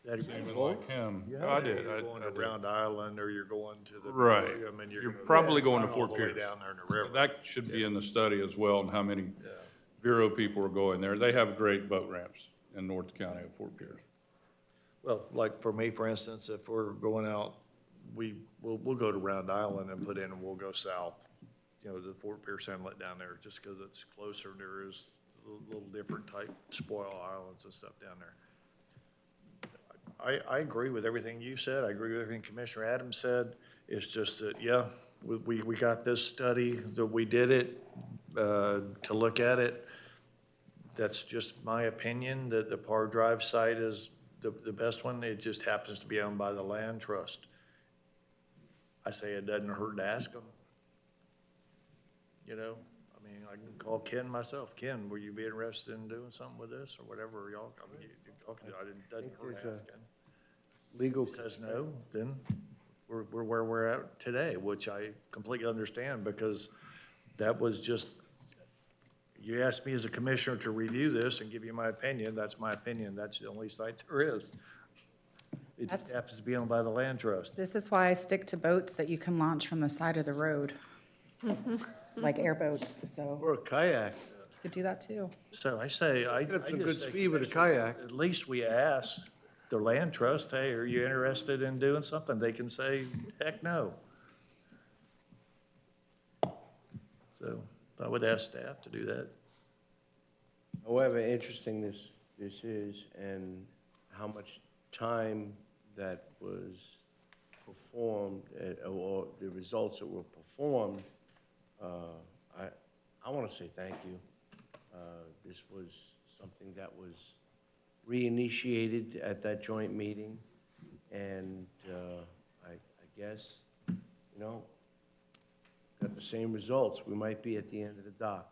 seaman like him. I did. You're going to Round Island, or you're going to the. Right. I mean, You're probably going to all Fort the way Pierce. down there in the river. That should be in the study as well, and how many Vero people are going there. They have great boat ramps in North County at Fort Pierce. Well, like for me, for instance, if we're going out, we'll go to Round Island and put in, and we'll go south, the Fort Pierce Inlet down there, just because it's closer. There is a little different type spoil islands and stuff down there. I agree with everything you said. I agree with everything Commissioner Adams said. It's just that, we got this study, that we did it, to look at it. That's just my opinion, that the Parr Drive site is the best one. It just happens to be owned by the land trust. I say it doesn't hurt to ask them. I mean, I can call Ken myself. Ken, will you be interested in doing something with this or whatever? Y'all, I mean, y'all can, it doesn't hurt to ask Ken. Legal. If he says no, then we're where we're at today, which I completely understand, because that was just, you asked me as a commissioner to review this and give you my opinion. That's my opinion. That's the only site there is. It just happens to be owned by the land trust. This is why I stick to boats that you can launch from the side of the road, like airboats, so. Or a kayak. You could do that too. So I say, I Get up some just good say, speed with a Commissioner, kayak. At least we ask the land trust, hey, are you interested in doing something? They can say, heck, no. So I would ask staff to do that. However interesting this is, and how much time that was performed, or the results that were performed, I want to say thank you. This was something that was reinitiated at that joint meeting, and I guess, got the same results. We might be at the end of the dock.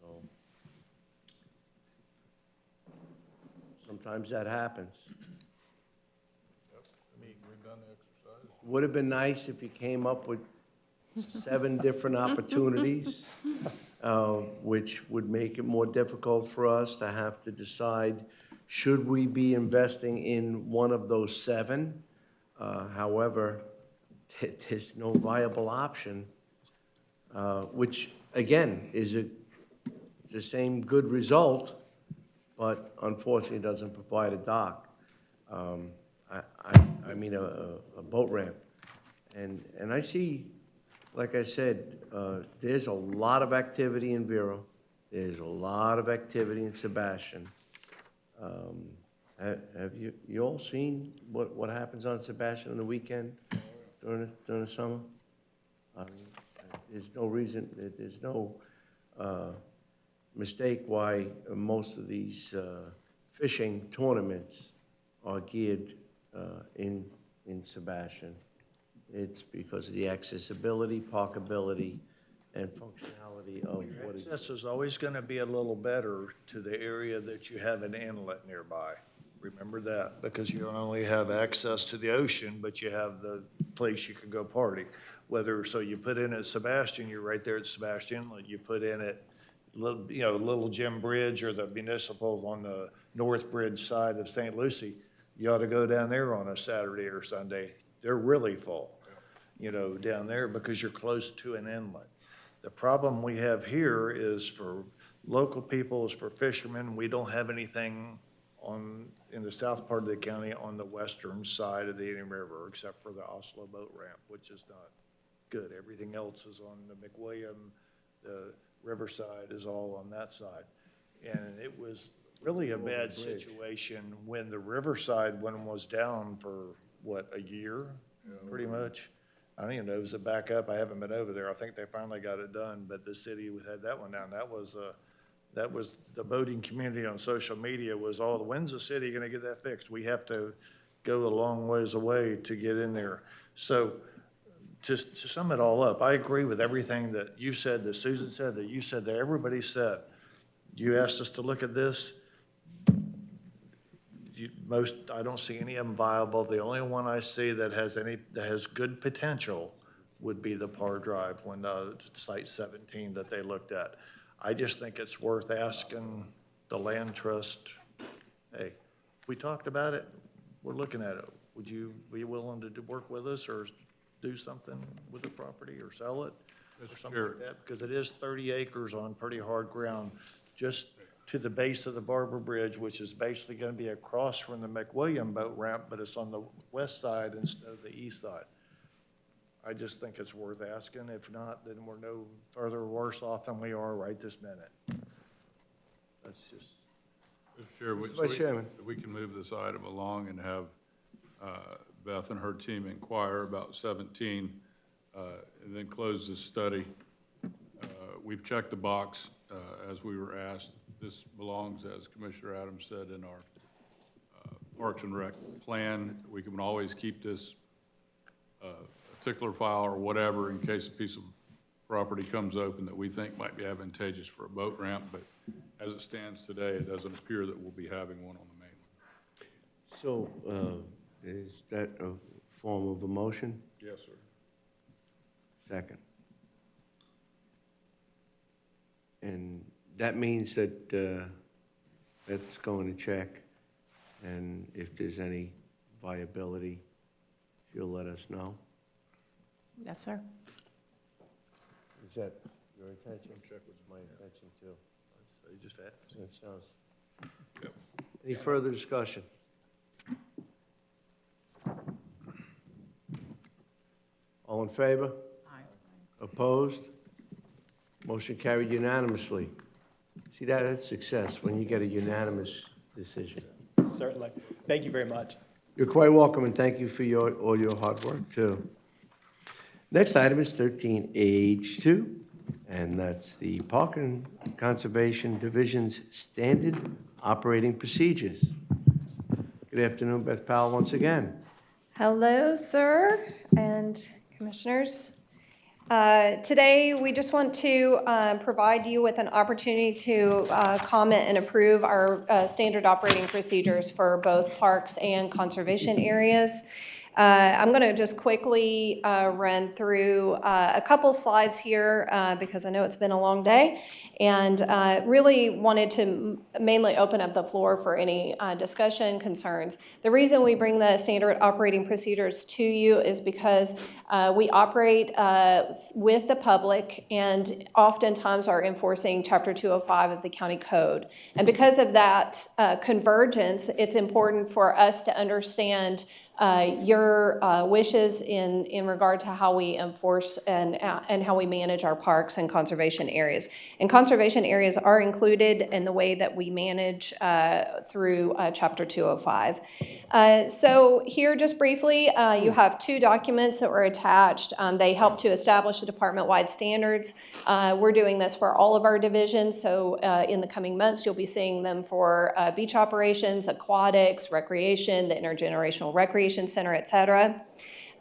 So sometimes that happens. We've done the exercise. Would have been nice if you came up with 7 different opportunities, which would make it more difficult for us to have to decide, should we be investing in one of those 7? However, there's no viable option, which, again, is the same good result, but unfortunately doesn't provide a dock. I mean, a boat ramp. And I see, like I said, there's a lot of activity in Vero. There's a lot of activity in Sebastian. Have you all seen what happens on Sebastian on the weekend during the summer? There's no reason, there's no mistake why most of these fishing tournaments are geared in Sebastian. It's because of the accessibility, parkability, and functionality of what is. Access is always going to be a little better to the area that you have an inlet nearby. Remember that, because you don't only have access to the ocean, but you have the place you can go party. So you put in at Sebastian, you're right there at Sebastian. Like you put in at Little Jim Bridge or the municipal on the North Bridge side of St. Lucie, you ought to go down there on a Saturday or Sunday. They're really full, down there because you're close to an inlet. The problem we have here is for local people, is for fishermen, we don't have anything in the south part of the county on the western side of the Indian River, except for the Oslo boat ramp, which is not good. Everything else is on the McWilliam, the Riverside is all on that side. And it was really a bad situation when the Riverside one was down for, a year, pretty much? I don't even know, is it back up? I haven't been over there. I think they finally got it done, but the city had that one down. That was the boating community on social media was, when's the city gonna get that fixed? We have to go a long ways away to get in there. So to sum it all up, I agree with everything that you said, that Susan said, that you said, that everybody said. You asked us to look at this. I don't see any of them viable. The only one I see that has good potential would be the Parr Drive when Site 17 that they looked at. I just think it's worth asking the land trust, hey, we talked about it, we're looking at it. Would you be willing to work with us or do something with the property or sell it? Or something like that? Because it is 30 acres on pretty hard ground, just to the base of the Barber Bridge, which is basically going to be across from the McWilliam boat ramp, but it's on the west side instead of the east side. I just think it's worth asking. If not, then we're no further worse off than we are right this minute. That's just. Mr. Chair, Vice Chairman. we can move this item along and have Beth and her team inquire about 17, and then close this study. We've checked the box as we were asked. This belongs, as Commissioner Adams said, in our Parks and Rec plan. We can always keep this particular file or whatever in case a piece of property comes open that we think might be advantageous for a boat ramp, but as it stands today, it doesn't appear that we'll be having one on the mainland. So, is that a form of a motion? Yes, sir. Second. And that means that that's going to check, and if there's any viability, you'll let us know. Yes, sir. Is that your intention? Check with my intention too. So you just asked. That sounds. Yep. Any further discussion? All in favor? Aye. Opposed? Motion carried unanimously. See, that's success, when you get a unanimous decision. Certainly. Thank you very much. You're quite welcome, and thank you for all your hard work, too. Next item is 13H2, and that's the Park and Conservation Division's Standard Operating Procedures. Good afternoon, Beth Powell, once again. Hello, sir and commissioners. Today, we just want to provide you with an opportunity to comment and approve our standard operating procedures for both parks and conservation areas. I'm going to just quickly run through a couple slides here because I know it's been a long day, and really wanted to mainly open up the floor for any discussion, concerns. The reason we bring the standard operating procedures to you is because we operate with the public and oftentimes are enforcing Chapter 205 of the county code. And because of that convergence, it's important for us to understand your wishes in regard to how we enforce and how we manage our parks and conservation areas. And conservation areas are included in the way that we manage through Chapter 205. So here, just briefly, you have two documents that were attached. They help to establish the department-wide standards. We're doing this for all of our divisions, so in the coming months, you'll be seeing them for beach operations, aquatics, recreation, the intergenerational recreation center, et cetera.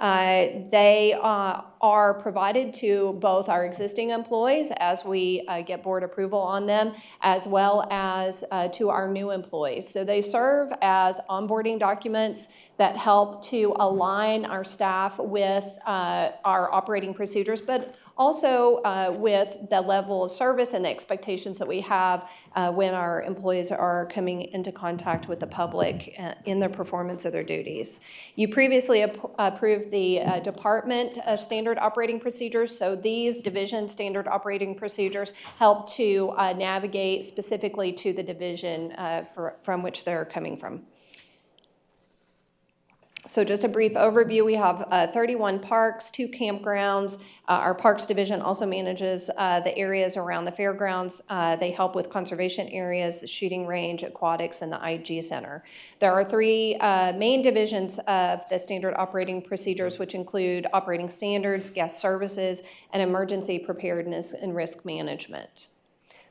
They are provided to both our existing employees as we get board approval on them, as well as to our new employees. So they serve as onboarding documents that help to align our staff with our operating procedures, but also with the level of service and the expectations that we have when our employees are coming into contact with the public in the performance of their duties. You previously approved the department standard operating procedures, so these division standard operating procedures help to navigate specifically to the division from which they're coming from. So just a brief overview, we have 31 parks, 2 campgrounds. Our Parks Division also manages the areas around the fairgrounds. They help with conservation areas, the shooting range, aquatics, and the IG Center. There are 3 main divisions of the standard operating procedures, which include operating standards, guest services, and emergency preparedness and risk management.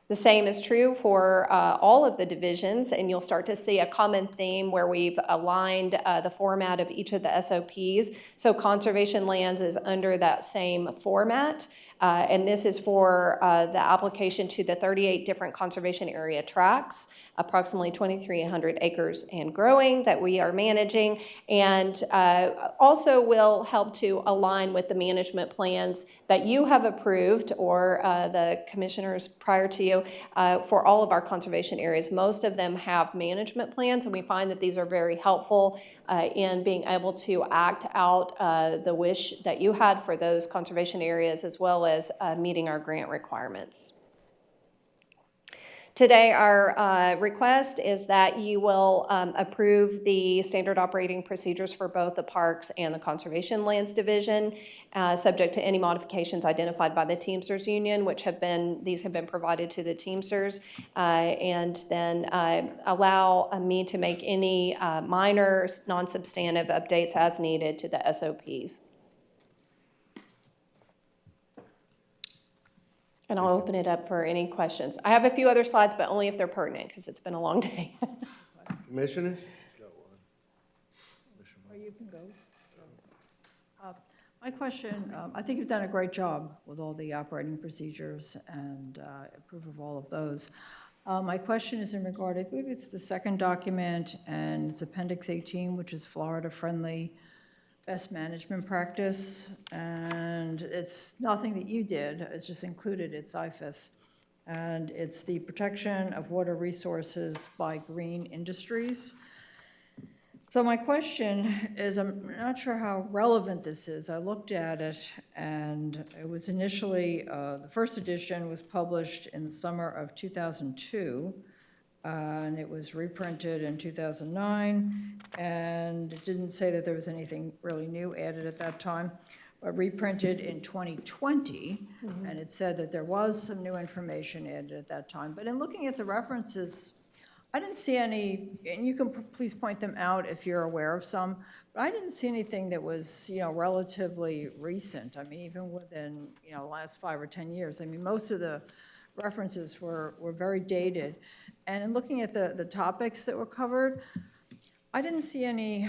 The same is true for all of the divisions, and you'll start to see a common theme where we've aligned the format of each of the SOPs. So conservation lands is under that same format, and this is for the application to the 38 different conservation area tracts, approximately 2,300 acres and growing that we are managing, and also will help to align with the management plans that you have approved or the commissioners prior to you for all of our conservation areas. Most of them have management plans, and we find that these are very helpful in being able to act out the wish that you had for those conservation areas, as well as meeting our grant requirements. Today, our request is that you will approve the standard operating procedures for both the Parks and the Conservation Lands Division, subject to any modifications identified by the Teamsters Union, these have been provided to the Teamsters, and then allow me to make any minor, non-substantive updates as needed to the SOPs. And I'll open it up for any questions. I have a few other slides, but only if they're pertinent, because it's been a long day. Commissioners? Or you can go. My question, I think you've done a great job with all the operating procedures and approve of all of those. My question is in regard, I believe it's the second document, and it's Appendix 18, which is Florida-friendly best management practice, and it's nothing that you did, it's just included, it's IFAS, and it's the protection of water resources by green industries. So my question is, I'm not sure how relevant this is. I looked at it, and it was initially, the first edition was published in the summer of 2002, and it was reprinted in 2009, and it didn't say that there was anything really new added at that time, but reprinted in 2020, and it said that there was some new information added at that time. But in looking at the references, I didn't see any, and you can please point them out if you're aware of some, but I didn't see anything that was, relatively recent. I mean, even within, the last 5 or 10 years. I mean, most of the references were very dated. And in looking at the topics that were covered, I didn't see any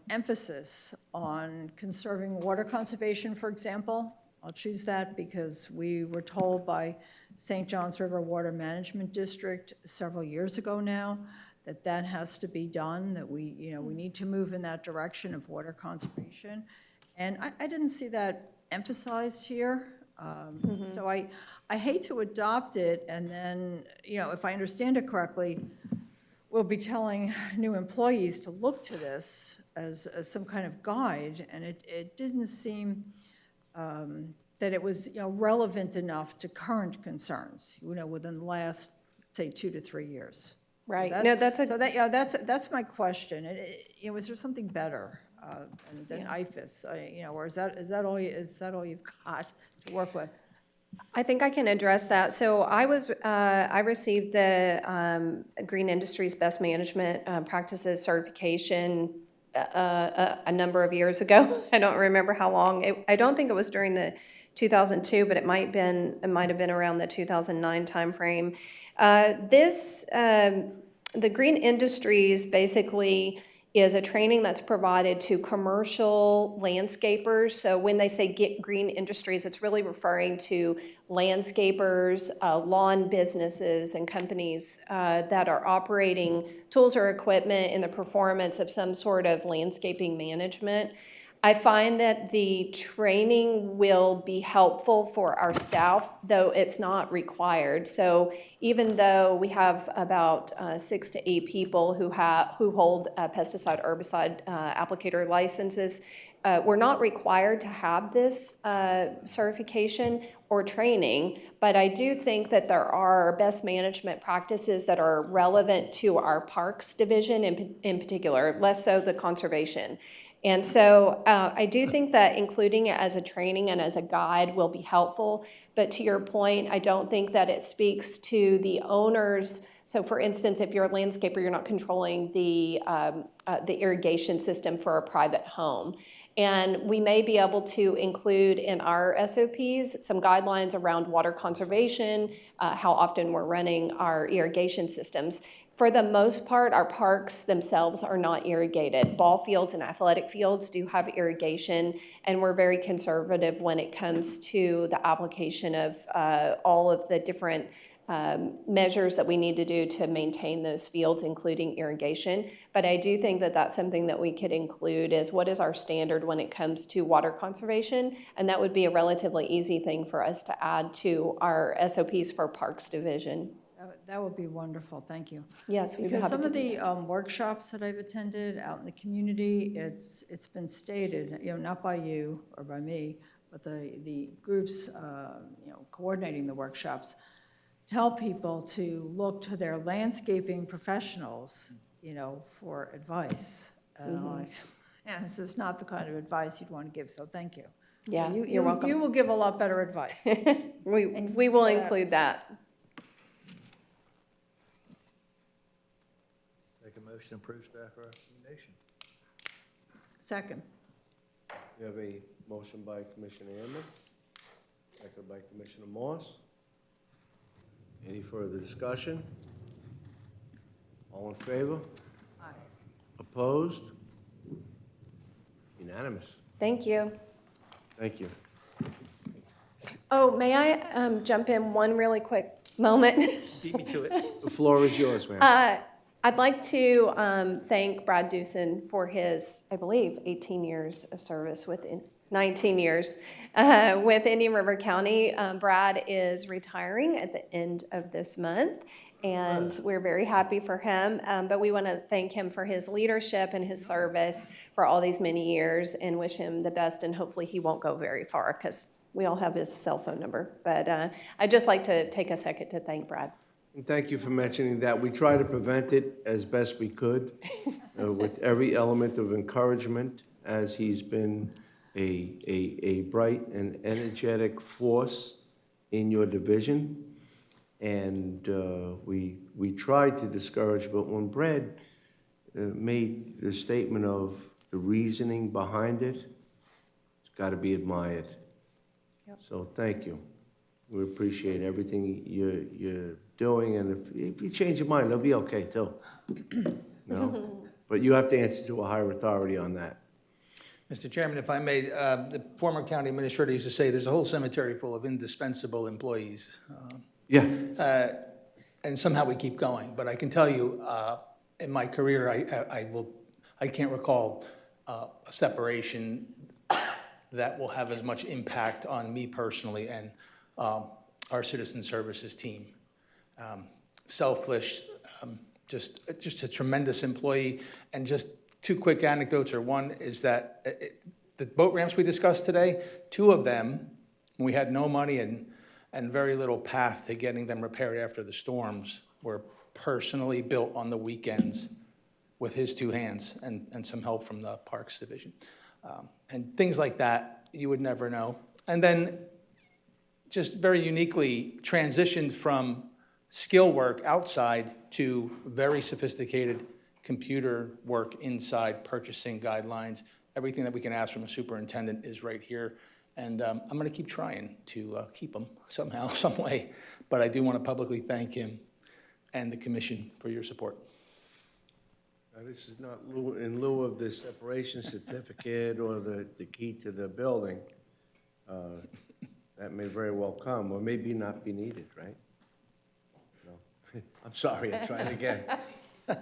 emphasis on conserving water conservation, for example. I'll choose that because we were told by St. Johns River Water Management District several years ago now that has to be done, that we need to move in that direction of water conservation. And I didn't see that emphasized here. So I hate to adopt it, and then, if I understand it correctly, we'll be telling new employees to look to this as some kind of guide, and it didn't seem that it was, relevant enough to current concerns, within the last, say, 2 to 3 years. Right. So No, that's a- that's my question. Was there something better than IFAS? Or is that all you've got to work with? I think I can address that. So I received the Green Industries Best Management Practices certification a number of years ago. I don't remember how long. I don't think it was during the 2002, but it might have been around the 2009 timeframe. The Green Industries basically is a training that's provided to commercial landscapers. So when they say get green industries, it's really referring to landscapers, lawn businesses, and companies that are operating tools or equipment in the performance of some sort of landscaping management. I find that the training will be helpful for our staff, though it's not required. So even though we have about 6 to 8 people who hold pesticide, herbicide applicator licenses, we're not required to have this certification or training, but I do think that there are best management practices that are relevant to our parks division in particular, less so the conservation. And so I do think that including it as a training and as a guide will be helpful. But to your point, I don't think that it speaks to the owners. So for instance, if you're a landscaper, you're not controlling the irrigation system for a private home. And we may be able to include in our SOPs some guidelines around water conservation, how often we're running our irrigation systems. For the most part, our parks themselves are not irrigated. Ball fields and athletic fields do have irrigation, and we're very conservative when it comes to the application of all of the different measures that we need to do to maintain those fields, including irrigation. But I do think that that's something that we could include is what is our standard when it comes to water conservation, and that would be a relatively easy thing for us to add to our SOPs for Parks Division. That would be wonderful, thank you. Yes, we'd be Because happy some to of do the workshops that I've attended out in the community, it's been stated, not by you or by me, but the groups, coordinating the workshops, tell people to look to their landscaping professionals, for advice. And I'm like, yeah, this is not the kind of advice you'd want to give, so thank you. Yeah, You- you're you- welcome. You will give a lot better advice. We will include that. Make a motion to approve staff recommendation. Second. We have a motion by Commissioner Amon, second by Commissioner Moss. Any further discussion? All in favor? Aye. Opposed? Unanimous. Thank you. Thank you. Oh, may I jump in one really quick moment? Beat me to it. The floor is yours, ma'am. I'd like to thank Brad Doosan for his, I believe, 18 years of service with 19 years with Indian River County. Brad is retiring at the end of this month, and we're very happy for him. But we want to thank him for his leadership and his service for all these many years and wish him the best, and hopefully he won't go very far because we all have his cell phone number. But I'd just like to take a second to thank Brad. And thank you for mentioning that. We try to prevent it as best we could with every element of encouragement, as he's been a bright and energetic force in your division. And we tried to discourage, but when Brad made the statement of the reasoning behind it, it's got to be admired. Yep. So thank you. We appreciate everything you're doing, and if you change your mind, it'll be okay too. But you have to answer to a higher authority on that. Mr. Chairman, if I may, the former county administrator used to say there's a whole cemetery full of indispensable employees. Yeah. And somehow we keep going. But I can tell you, in my career, I can't recall a separation that will have as much impact on me personally and our citizen services team. Selfless, just a tremendous employee. And just two quick anecdotes, or one is that the boat ramps we discussed today, two of them, we had no money and very little path to getting them repaired after the storms, were personally built on the weekends with his two hands and some help from the Parks Division. And things like that, you would never know. And then just very uniquely transitioned from skill work outside to very sophisticated computer work inside, purchasing guidelines. Everything that we can ask from a superintendent is right here. And I'm going to keep trying to keep him somehow, some way. But I do want to publicly thank him and the commission for your support. Now, this is not in lieu of the separation certificate or the key to the building. That may very well come, or maybe not be needed, right? No. I'm sorry, I tried again. No,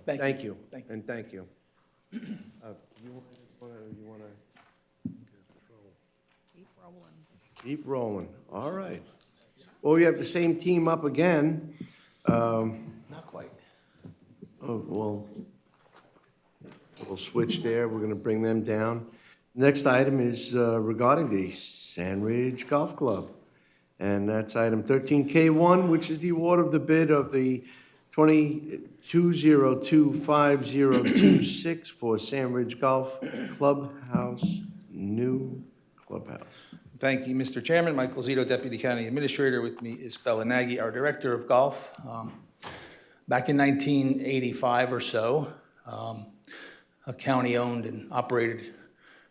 thank you, and thank you. You want to? Keep rolling, all right. Well, we have the same team up again. Not quite. Oh, well, we'll switch there. We're going to bring them down. Next item is regarding the Sand Ridge Golf Club. And that's item 13K1, which is the award of the bid of the 22025026 for Sand Ridge Golf Clubhouse, new clubhouse. Thank you, Mr. Chairman. Michael Zito, Deputy County Administrator. With me is Bella Nagy, our Director of Golf. Back in 1985 or so, a county-owned and operated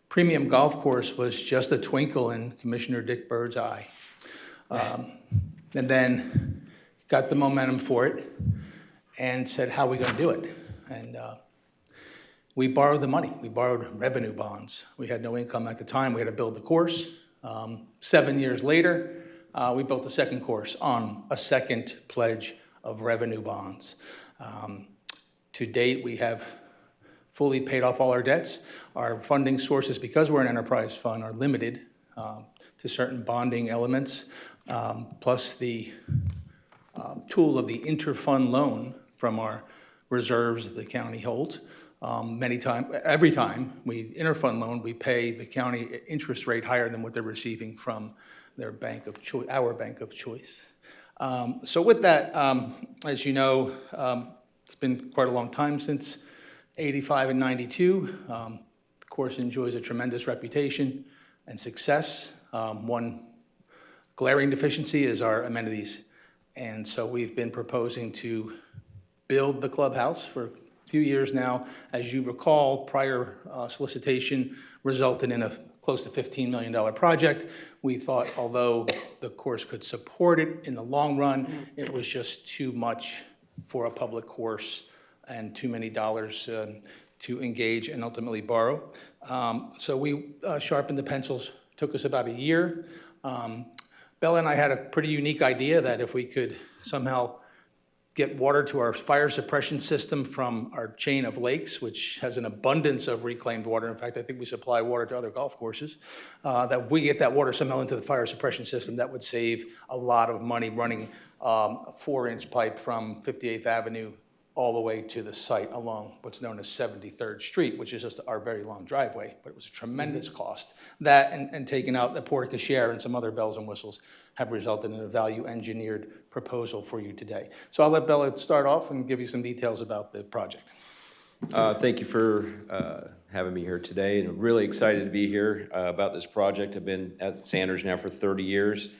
premium golf course was just a twinkle in Commissioner Dick Bird's eye. And then got the momentum for it and said, how are we going to do it? And we borrowed the money. We borrowed revenue bonds. We had no income at the time. We had to build the course. 7 years later, we built the second course on a second pledge of revenue bonds. To date, we have fully paid off all our debts. Our funding sources, because we're an enterprise fund, are limited to certain bonding elements, plus the tool of the interfund loan from our reserves that the county holds. Every time we interfund loan, we pay the county interest rate higher than what they're receiving from their bank of choice, our bank of choice. So with that, as you know, it's been quite a long time since 85 and 92. The course enjoys a tremendous reputation and success. One glaring deficiency is our amenities. And so we've been proposing to build the clubhouse for a few years now. As you recall, prior solicitation resulted in a close to $15 million project. We thought, although the course could support it in the long run, it was just too much for a public course and too many dollars to engage and ultimately borrow. So we sharpened the pencils. Took us about a year. Bella and I had a pretty unique idea that if we could somehow get water to our fire suppression system from our chain of lakes, which has an abundance of reclaimed water. In fact, I think we supply water to other golf courses. That if we get that water somehow into the fire suppression system, that would save a lot of money running a 4-inch pipe from 58th Avenue all the way to the site along what's known as 73rd Street, which is just our very long driveway, but it was a tremendous cost. That and taking out the porte-cochere and some other bells and whistles have resulted in a value-engineered proposal for you today. So I'll let Bella start off and give you some details about the project. Thank you for having me here today, and I'm really excited to be here about this project. I've been at Sanders now for 30 years,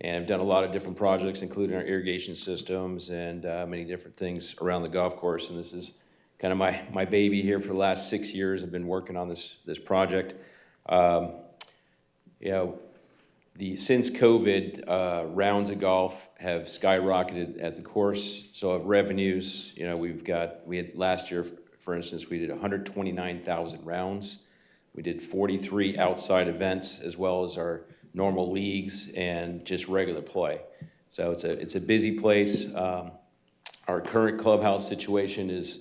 and I've done a lot of different projects, including our irrigation systems and many different things around the golf course. And this is kind of my baby here for the last 6 years. I've been working on this project. Since COVID, rounds of golf have skyrocketed at the course. So have revenues. We had last year, for instance, we did 129,000 rounds. We did 43 outside events, as well as our normal leagues and just regular play. So it's a busy place. Our current clubhouse situation is,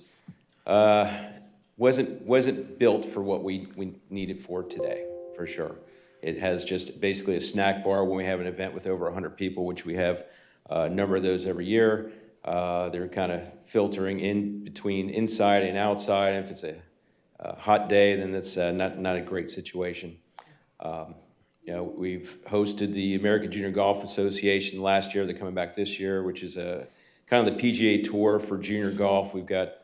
wasn't built for what we need it for today, for sure. It has just basically a snack bar when we have an event with over 100 people, which we have a number of those every year. They're kind of filtering in between inside and outside. If it's a hot day, then that's not a great situation. You know, we've hosted the American Junior Golf Association last year. They're coming back this year, which is kind of the PGA Tour for junior golf. We've got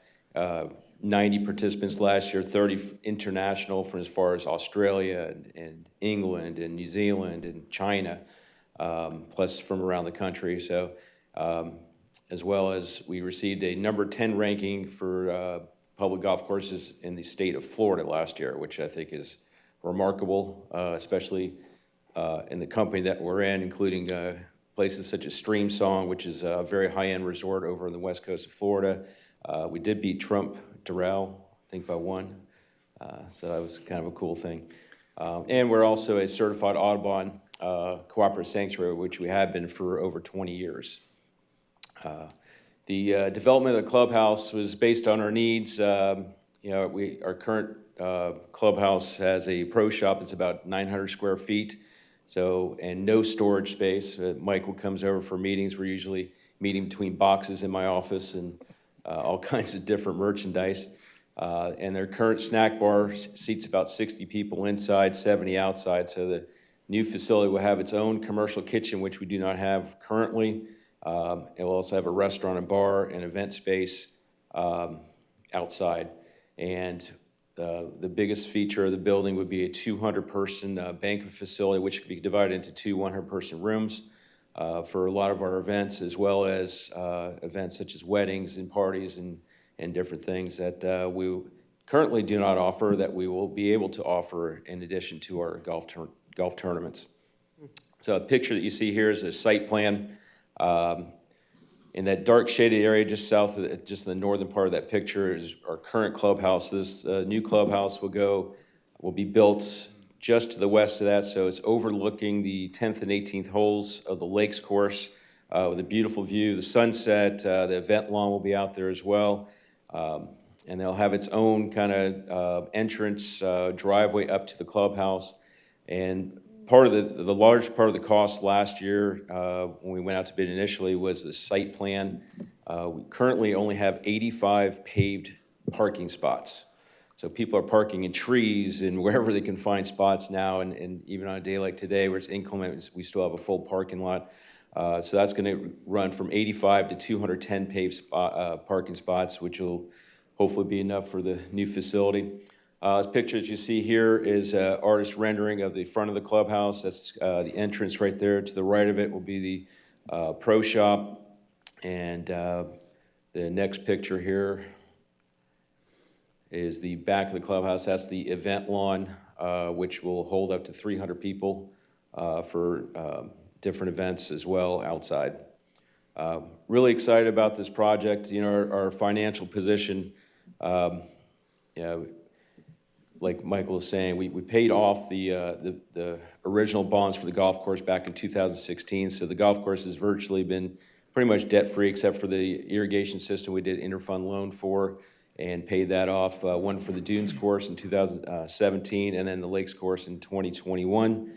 90 participants last year, 30 international from as far as Australia and England and New Zealand and China, plus from around the country. So, as well as we received a number 10 ranking for public golf courses in the state of Florida last year, which I think is remarkable, especially in the company that we're in, including places such as Streamsong, which is a very high-end resort over on the west coast of Florida. We did beat Trump Doral, I think by one, so that was kind of a cool thing. And we're also a certified Audubon cooperative sanctuary, which we have been for over 20 years. The development of the clubhouse was based on our needs. You know, our current clubhouse has a pro shop that's about 900 square feet, so, and no storage space. Michael comes over for meetings. We're usually meeting between boxes in my office and all kinds of different merchandise. And their current snack bar seats about 60 people inside, 70 outside. So the new facility will have its own commercial kitchen, which we do not have currently. It will also have a restaurant and bar and event space outside. And the biggest feature of the building would be a 200-person banquet facility, which could be divided into two 100-person rooms for a lot of our events, as well as events such as weddings and parties and different things that we currently do not offer, that we will be able to offer in addition to our golf tournaments. So a picture that you see here is a site plan. In that dark shaded area just south of just the northern part of that picture is our current clubhouse. This new clubhouse will be built just to the west of that, so it's overlooking the 10th and 18th holes of the Lakes course with a beautiful view, the sunset. The event lawn will be out there as well, and they'll have its own kind of entrance driveway up to the clubhouse. And part of the large part of the cost last year when we went out to bid initially was the site plan. We currently only have 85 paved parking spots. So people are parking in trees and wherever they can find spots now, and even on a day like today where it's inclement, we still have a full parking lot. So that's going to run from 85 to 210 paved parking spots, which will hopefully be enough for the new facility. This picture that you see here is artist rendering of the front of the clubhouse. That's the entrance right there. To the right of it will be the pro shop. And the next picture here is the back of the clubhouse. That's the event lawn, which will hold up to 300 people for different events as well outside. Really excited about this project. You know, our financial position, you know, like Michael was saying, we paid off the original bonds for the golf course back in 2016. So the golf course has virtually been pretty much debt-free, except for the irrigation system we did interfund loan for and paid that off. One for the Dunes course in 2017, and then the Lakes course in 2021.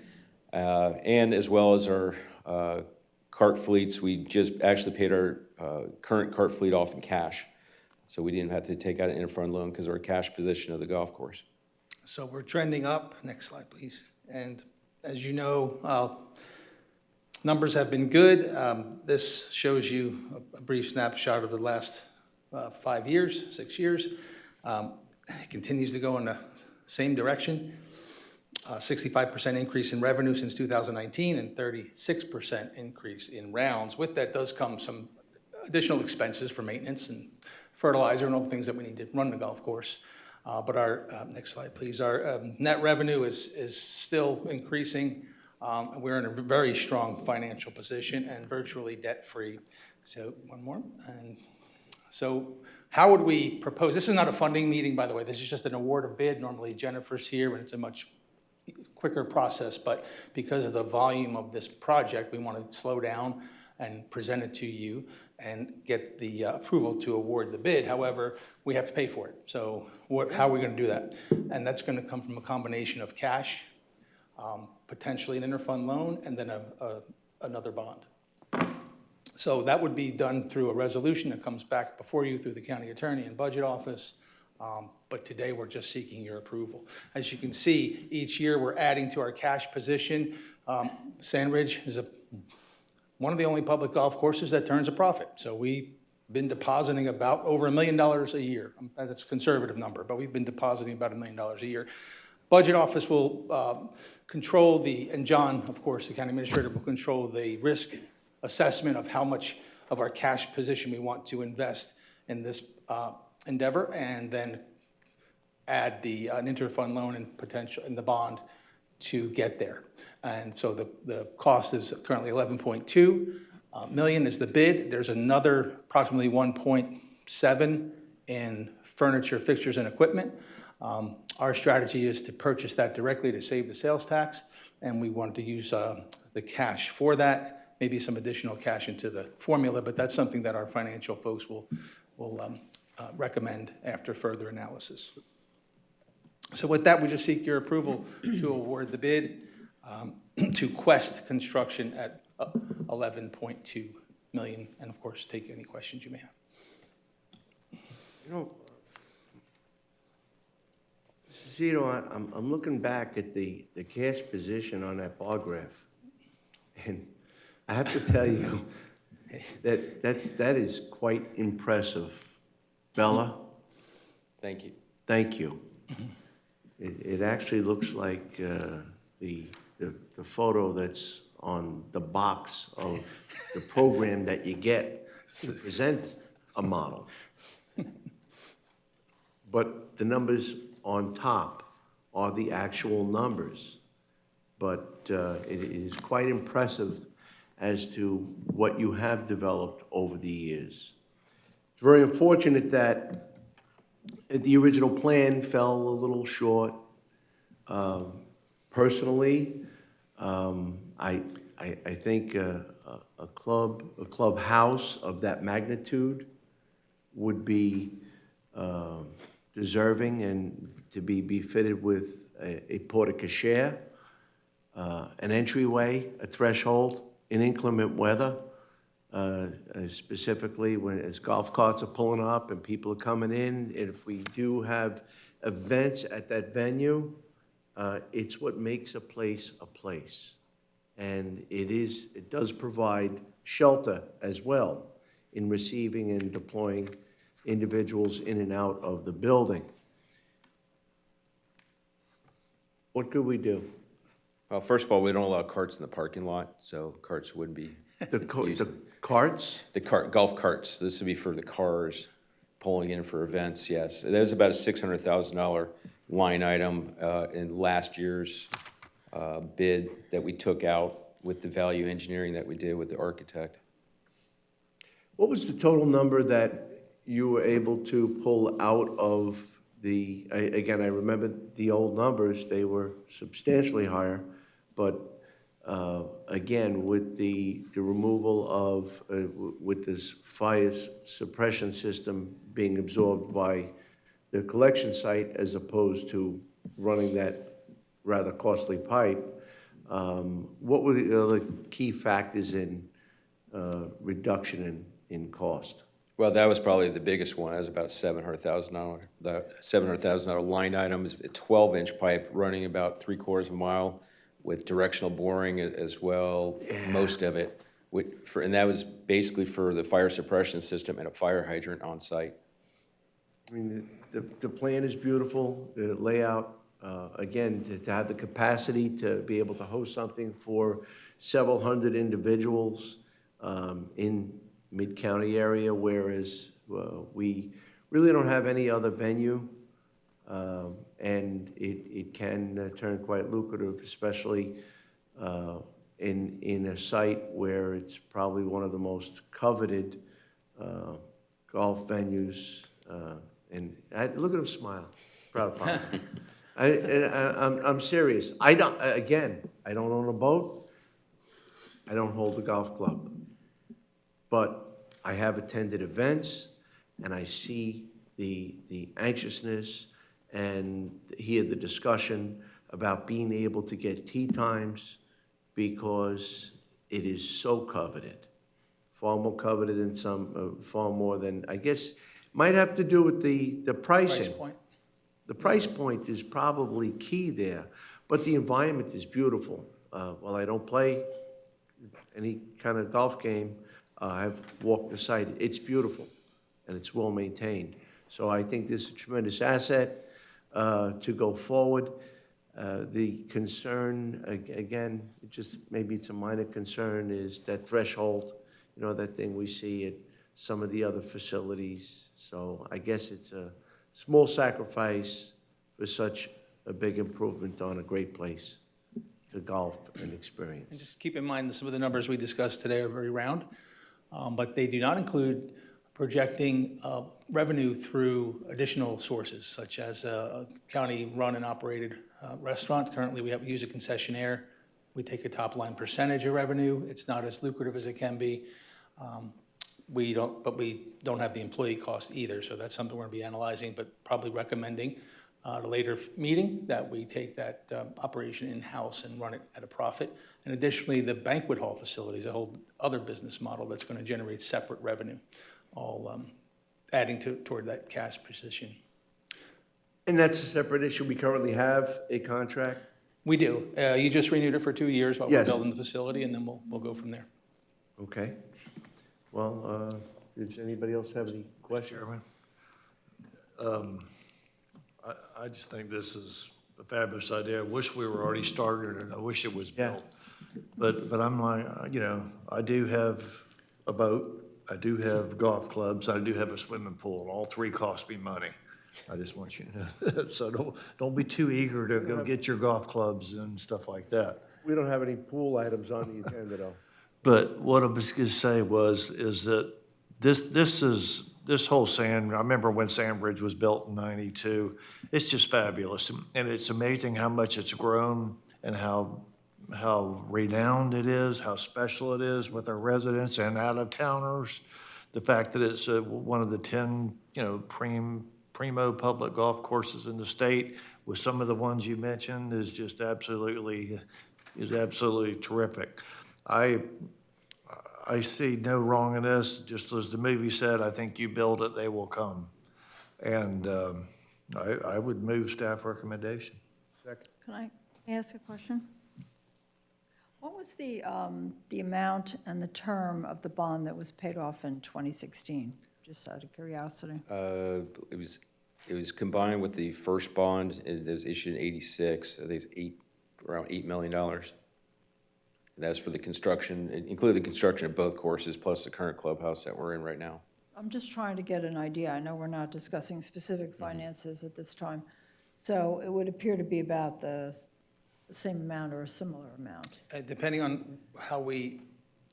And as well as our cart fleets, we just actually paid our current cart fleet off in cash. So we didn't have to take out an interfund loan because of our cash position of the golf course. So we're trending up. Next slide, please. And as you know, numbers have been good. This shows you a brief snapshot of the last 5 years, 6 years. It continues to go in the same direction. 65% increase in revenue since 2019 and 36% increase in rounds. With that does come some additional expenses for maintenance and fertilizer and all the things that we need to run the golf course. But our, next slide, please. Our net revenue is still increasing. We're in a very strong financial position and virtually debt-free. So one more. And so how would we propose? This is not a funding meeting, by the way. This is just an award of bid. Normally Jennifer's here, and it's a much quicker process. But because of the volume of this project, we want to slow down and present it to you. and get the approval to award the bid. However, we have to pay for it. So how are we going to do that? And that's going to come from a combination of cash, potentially an interfund loan, and then another bond. So that would be done through a resolution that comes back before you through the county attorney and budget office. But today, we're just seeking your approval. As you can see, each year, we're adding to our cash position. Sandridge is one of the only public golf courses that turns a profit. So we've been depositing about over $1 million a year. That's a conservative number, but we've been depositing about $1 million a year. Budget office will control and John, of course, the county administrator, will control the risk assessment of how much of our cash position we want to invest in this endeavor, and then add an interfund loan and potential and the bond to get there. And so the cost is currently $11.2 million is the bid. There's another approximately 1.7 in furniture, fixtures, and equipment. Our strategy is to purchase that directly to save the sales tax, and we wanted to use the cash for that, maybe some additional cash into the formula, but that's something that our financial folks will recommend after further analysis. So with that, we just seek your approval to award the bid to Quest Construction at $11.2 million, and of course, take any questions you may have. You know, Zito, I'm looking back at the cash position on that bar graph, and I have to tell you that is quite impressive. Bella? Thank you. Thank you. It actually looks like the photo that's on the box of the program that you get to present a model. But the numbers on top are the actual numbers. But it is quite impressive as to what you have developed over the years. It's very unfortunate that the original plan fell a little short. Personally, I think a clubhouse of that magnitude would be deserving and to be fitted with a porte cochere, an entryway, a threshold in inclement weather, specifically as golf carts are pulling up and people are coming in. If we do have events at that venue, it's what makes a place a place. And it does provide shelter as well in receiving and deploying individuals in and out of the building. What could we do? Well, first of all, we don't allow carts in the parking lot, so carts wouldn't be The carts? golf carts. This would be for the cars pulling in for events, yes. There's about a $600,000 line item in last year's bid that we took out with the value engineering that we did with the architect. What was the total number that you were able to pull out of again, I remember the old numbers, they were substantially higher, but again, with the removal of, with this fire suppression system being absorbed by the collection site as opposed to running that rather costly pipe, what were the other key factors in reduction in cost? Well, that was probably the biggest one. That was about $700,000. The $700,000 line item is a 12-inch pipe running about 3/4 of a mile with directional boring as well, most of it. And that was basically for the fire suppression system and a fire hydrant on site. I mean, the plan is beautiful, the layout, again, to have the capacity to be able to host something for several hundred individuals in Mid-County area, whereas we really don't have any other venue, and it can turn quite lucrative, especially in a site where it's probably one of the most coveted golf venues. And look at him smile, proud of him. I'm serious. I don't own a boat. I don't hold a golf club. But I have attended events, and I see the anxiousness and hear the discussion about being able to get tea times because it is so coveted, far more coveted than far more than, I guess, might have to do with the pricing. Price point. The price point is probably key there, but the environment is beautiful. While I don't play any kind of golf game, I've walked the site. It's beautiful, and it's well-maintained. So I think this is a tremendous asset to go forward. The concern, again, just maybe it's a minor concern, is that threshold, you know, that thing we see at some of the other facilities. So I guess it's a small sacrifice for such a big improvement on a great place to golf and experience. And just keep in mind that some of the numbers we discussed today are very round, but they do not include projecting revenue through additional sources, such as a county-run and operated restaurant. Currently, we use a concessionaire. We take a top-line percentage of revenue. It's not as lucrative as it can be. We don't have the employee cost either, so that's something we're going to be analyzing, but probably recommending at a later meeting that we take that operation in-house and run it at a profit. And additionally, the banquet hall facility is a whole other business model that's going to generate separate revenue, all adding toward that cash position. And that's a separate issue. We currently have a contract. We do. You just renewed it for 2 years while we're Yes. building the facility, and then we'll go from there. Okay. Well, does anybody else have any questions? I just think this is a fabulous idea. I wish we were already started, and I wish it was built. But I'm like, you know, I do have a boat, I do have golf clubs, I do have a swimming pool, and all three cost me money. I just want you to know. So don't be too eager to go get your golf clubs and stuff like that. We don't have any pool items on the agenda, though. But what I was going to say is that this whole sand, I remember when Sandbridge was built in '92, it's just fabulous. And it's amazing how much it's grown and how renowned it is, how special it is with our residents and out-of-towners. The fact that it's one of the 10, you know, primo public golf courses in the state, with some of the ones you mentioned, is just absolutely terrific. I see no wrong in this. Just as the movie said, I think you build it, they will come. And I would move staff recommendation. Can I ask a question? What was the amount and the term of the bond that was paid off in 2016? Just out of curiosity. It was combined with the first bond that was issued in '86. I think it's around $8 million. That's for the construction, it included the construction of both courses, plus the current clubhouse that we're in right now. I'm just trying to get an idea. I know we're not discussing specific finances at this time. So it would appear to be about the same amount or a similar amount. Depending on how we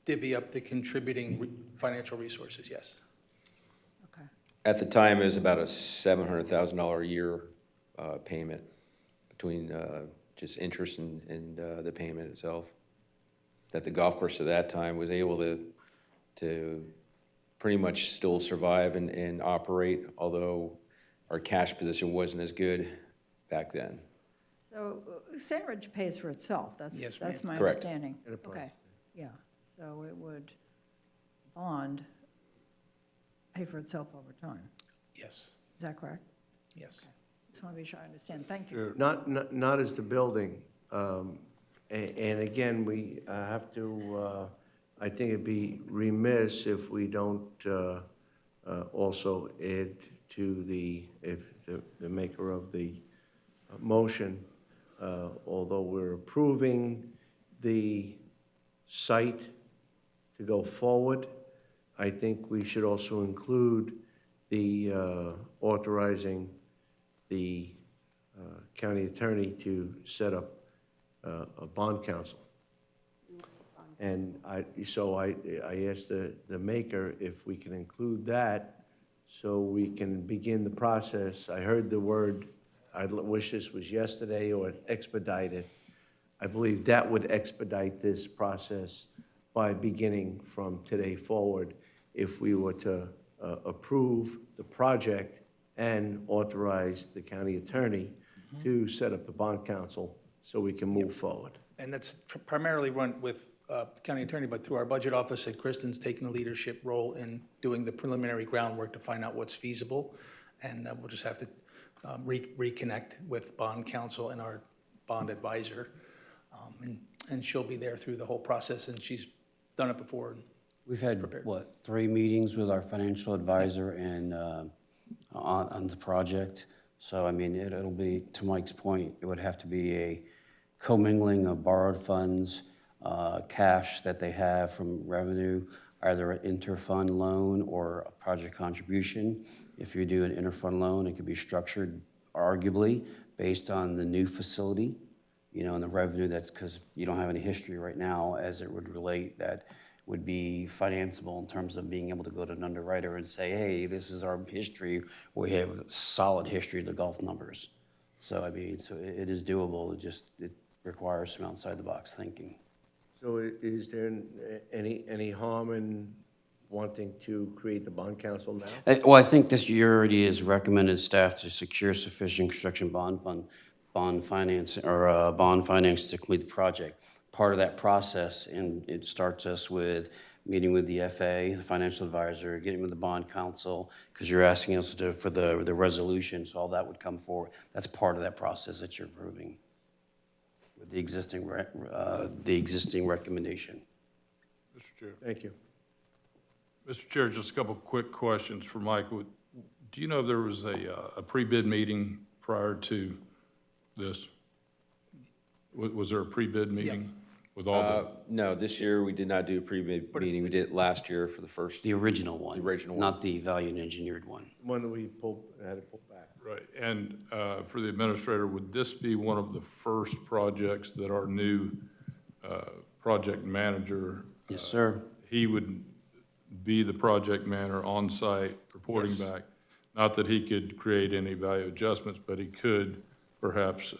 divvy up the contributing financial resources, yes. Okay. At the time, it was about a $700,000 a year payment between just interest and the payment itself. That the golf course at that time was able to pretty much still survive and operate, although our cash position wasn't as good back then. So Sandridge pays for itself. That's my Correct. understanding. Okay, yeah. So it would bond pay for itself over time. Yes. Is that correct? Yes. Just want to be sure I understand. Thank you. Not as the building. And again, we have to, I think it'd be remiss if we don't also add to the maker of the motion, although we're approving the site to go forward, I think we should also include the authorizing the county attorney to set up a bond counsel. And I asked the maker if we can include that so we can begin the process. I heard the word, I wish this was yesterday, or expedited. I believe that would expedite this process by beginning from today forward if we were to approve the project and authorize the county attorney to set up the bond council so we can move forward. And that's primarily run with the county attorney, but through our budget office, and Kristen's taking a leadership role in doing the preliminary groundwork to find out what's feasible. And we'll just have to reconnect with bond counsel and our bond advisor. And she'll be there through the whole process, and she's done it before. We've had, 3 meetings with our financial advisor and on the project. So, I mean, it'll be, to Mike's point, it would have to be a commingling of borrowed funds, cash that they have from revenue, either an interfund loan or a project contribution. If you do an interfund loan, it could be structured arguably based on the new facility, you know, and the revenue that's, because you don't have any history right now as it would relate, that would be financeable in terms of being able to go to an underwriter and say, hey, this is our history. We have a solid history of the golf numbers. So, I mean, so it is doable. It requires some outside the box thinking. So is there any harm in wanting to create the bond council now? Well, I think this year already has recommended staff to secure sufficient construction bond finance to complete the project. Part of that process, and it starts us with meeting with the FA, the financial advisor, getting with the bond council, because you're asking us for the resolution, so all that would come forward. That's part of that process that you're approving with the existing recommendation. Mr. Chair. Thank you. Mr. Chair, just a couple quick questions for Mike. Do you know if there was a pre-bid meeting prior to this? Was there a pre-bid meeting with all the? No, this year we did not do a pre-bid meeting. We did it last year for the first. The original one. The original one. Not the value engineered one. One that we had to pull back. Right, and for the administrator, would this be one of the first projects that our new project manager? Yes, sir. He would be the project manager on site, reporting Yes. back. Not that he could create any value adjustments, but he could perhaps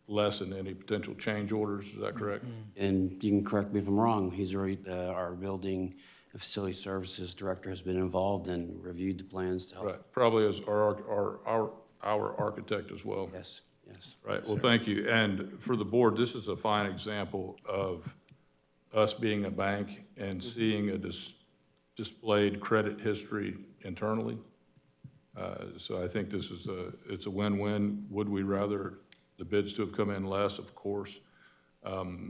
lessen any potential change orders, is that correct? And you can correct me if I'm wrong, he's already, our building and facility services director has been involved and reviewed the plans to help. Right, probably as our architect as well. Yes, yes. Right, well, thank you. And for the board, this is a fine example of us being a bank and seeing a displayed credit history internally. So I think this is it's a win-win. Would we rather the bids to have come in less? Of course. But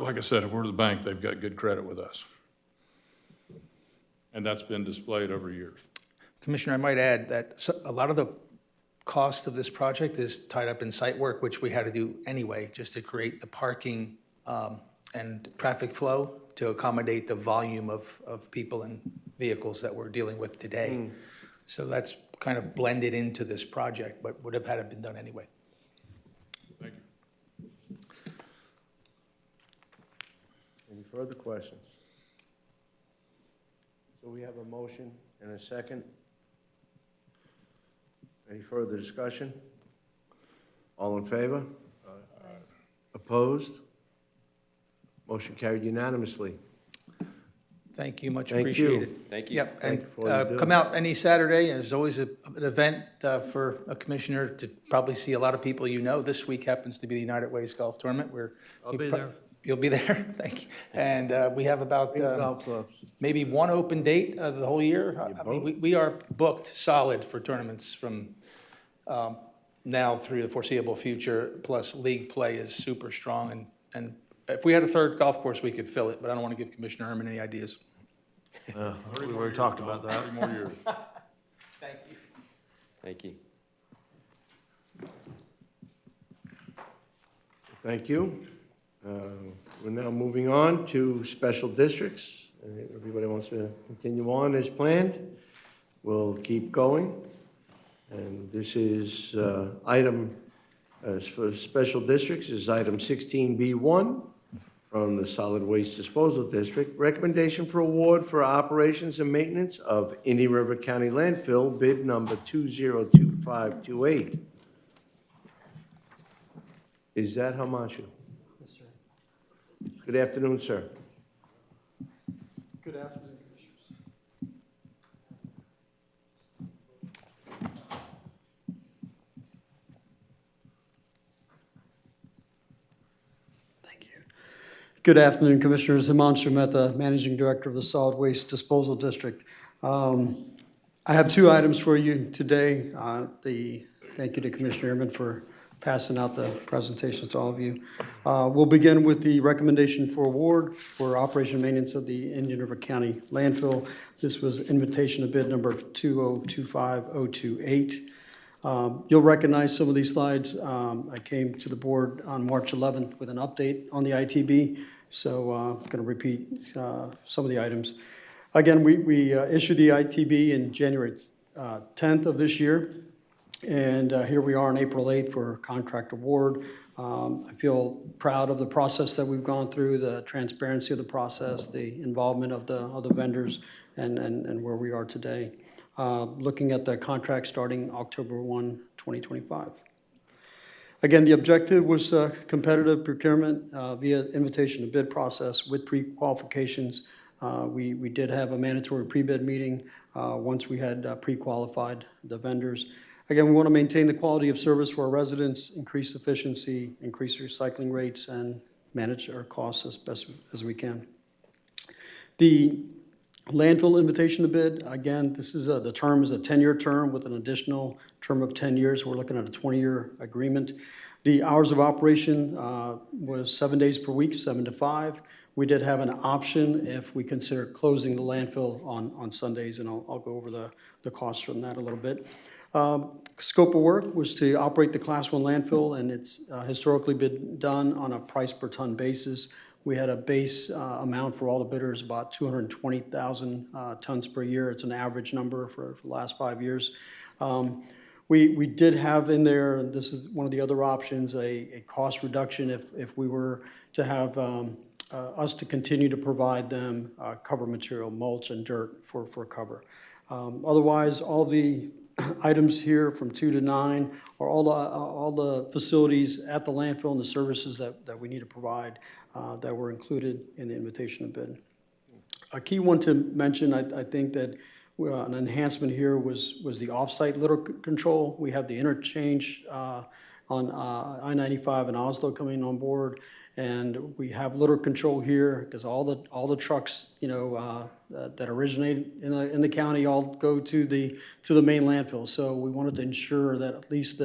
like I said, if we're the bank, they've got good credit with us. And that's been displayed over years. Commissioner, I might add that a lot of the cost of this project is tied up in site work, which we had to do anyway, just to create the parking and traffic flow to accommodate the volume of people and vehicles that we're dealing with today. So that's kind of blended into this project, but would have had it been done anyway. Thank you. Any further questions? So we have a motion and a second. Any further discussion? All in favor? Opposed? Motion carried unanimously. Thank you, much Thank you. appreciated. Thank you. Yep, Thank and you for what you do. come out any Saturday. There's always an event for a commissioner to probably see a lot of people you know. This week happens to be the United Ways Golf Tournament where. I'll be there. You'll be there, thank you. And we have about Golf clubs. maybe one open date the whole year. I mean, we are booked solid for tournaments from now through the foreseeable future, plus league play is super strong. And if we had a third golf course, we could fill it, but I don't want to give Commissioner Herman any ideas. We already talked about that. 3 more years. Thank you. Thank you. Thank you. We're now moving on to special districts. Everybody wants to continue on as planned. We'll keep going. And this is item, for special districts, is item 16B1 from the Solid Waste Disposal District. Recommendation for award for operations and maintenance of Indian River County landfill, bid number 202528. Is that Hamashu? Yes, sir. Good afternoon, sir. Good afternoon. Good afternoon, Commissioners. Himanshu Mehta, Managing Director of the Solid Waste Disposal District. I have two items for you today. Thank you to Commissioner Ehrman for passing out the presentations to all of you. We'll begin with the recommendation for award for operation and maintenance of the Indian River County landfill. This was invitation to bid number 2025028. You'll recognize some of these slides. I came to the board on March 11th with an update on the ITB, so I'm going to repeat some of the items. Again, we issued the ITB in January 10th of this year, and here we are on April 8th for contract award. I feel proud of the process that we've gone through, the transparency of the process, the involvement of the vendors, and where we are today. Looking at the contract starting October 1, 2025. Again, the objective was competitive procurement via invitation to bid process with pre-qualifications. We did have a mandatory pre-bid meeting once we had pre-qualified the vendors. Again, we want to maintain the quality of service for our residents, increase efficiency, increase recycling rates, and manage our costs as best as we can. The landfill invitation to bid, again, this is the term is a 10-year term with an additional term of 10 years. We're looking at a 20-year agreement. The hours of operation was 7 days per week, 7 to 5. We did have an option if we consider closing the landfill on Sundays, and I'll go over the costs from that a little bit. Scope of work was to operate the Class 1 landfill, and it's historically been done on a price per ton basis. We had a base amount for all the bidders, about 220,000 tons per year. It's an average number for the last 5 years. We did have in there, and this is one of the other options, a cost reduction if we were to have us to continue to provide them cover material, mulch and dirt for cover. Otherwise, all the items here from 2 to 9 are all the facilities at the landfill and the services that we need to provide that were included in the invitation to bid. A key one to mention, I think that an enhancement here was the off-site litter control. We have the interchange on I-95 and Oslo coming on board, and we have litter control here because all the trucks, that originate in the county all go to the main landfill. So we wanted to ensure that at least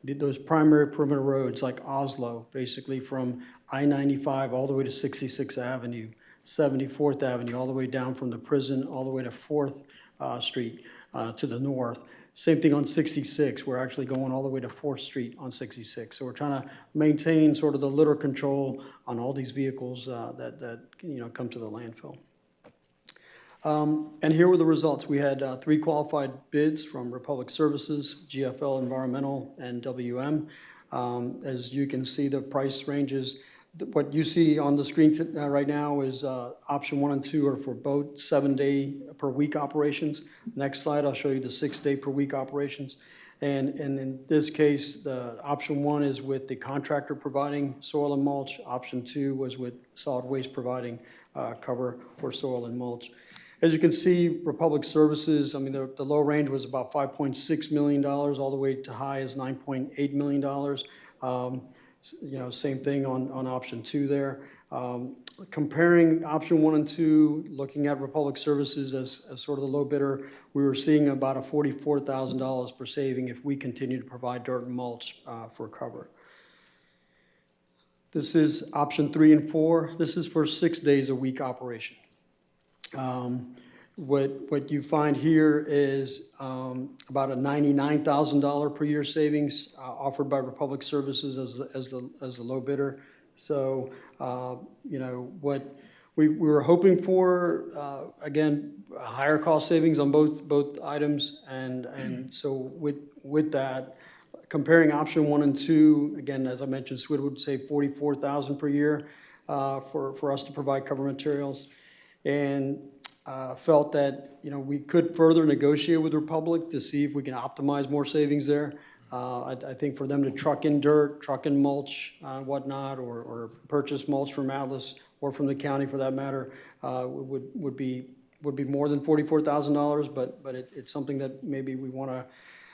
those primary perimeter roads like Oslo, basically from I-95 all the way to 66th Avenue, 74th Avenue, all the way down from the prison, all the way to 4th Street to the north. Same thing on 66. We're actually going all the way to 4th Street on 66. So we're trying to maintain sort of the litter control on all these vehicles that come to the landfill. And here were the results. We had 3 qualified bids from Republic Services, GFL Environmental, and WM. As you can see, the price ranges. What you see on the screen right now is option 1 and 2 are for both 7-day per week operations. Next slide, I'll show you the 6-day per week operations. And in this case, the option 1 is with the contractor providing soil and mulch. Option 2 was with solid waste providing cover for soil and mulch. As you can see, Republic Services, I mean, the low range was about $5.6 million, all the way to high as $9.8 million. Same thing on option 2 there. Comparing option 1 and 2, looking at Republic Services as sort of the low bidder, we were seeing about a $44,000 per saving if we continue to provide dirt and mulch for cover. This is option 3 and 4. This is for 6 days a week operation. What you find here is about a $99,000 per year savings offered by Republic Services as the low bidder. So what we were hoping for, again, higher cost savings on both items, and so with that, comparing option 1 and 2, again, as I mentioned, SWID would save $44,000 per year for us to provide cover materials. And felt that we could further negotiate with Republic to see if we can optimize more savings there. I think for them to truck in dirt, truck in mulch, whatnot, or purchase mulch from Atlas or from the county for that matter, would be more than $44,000. But it's something that maybe we want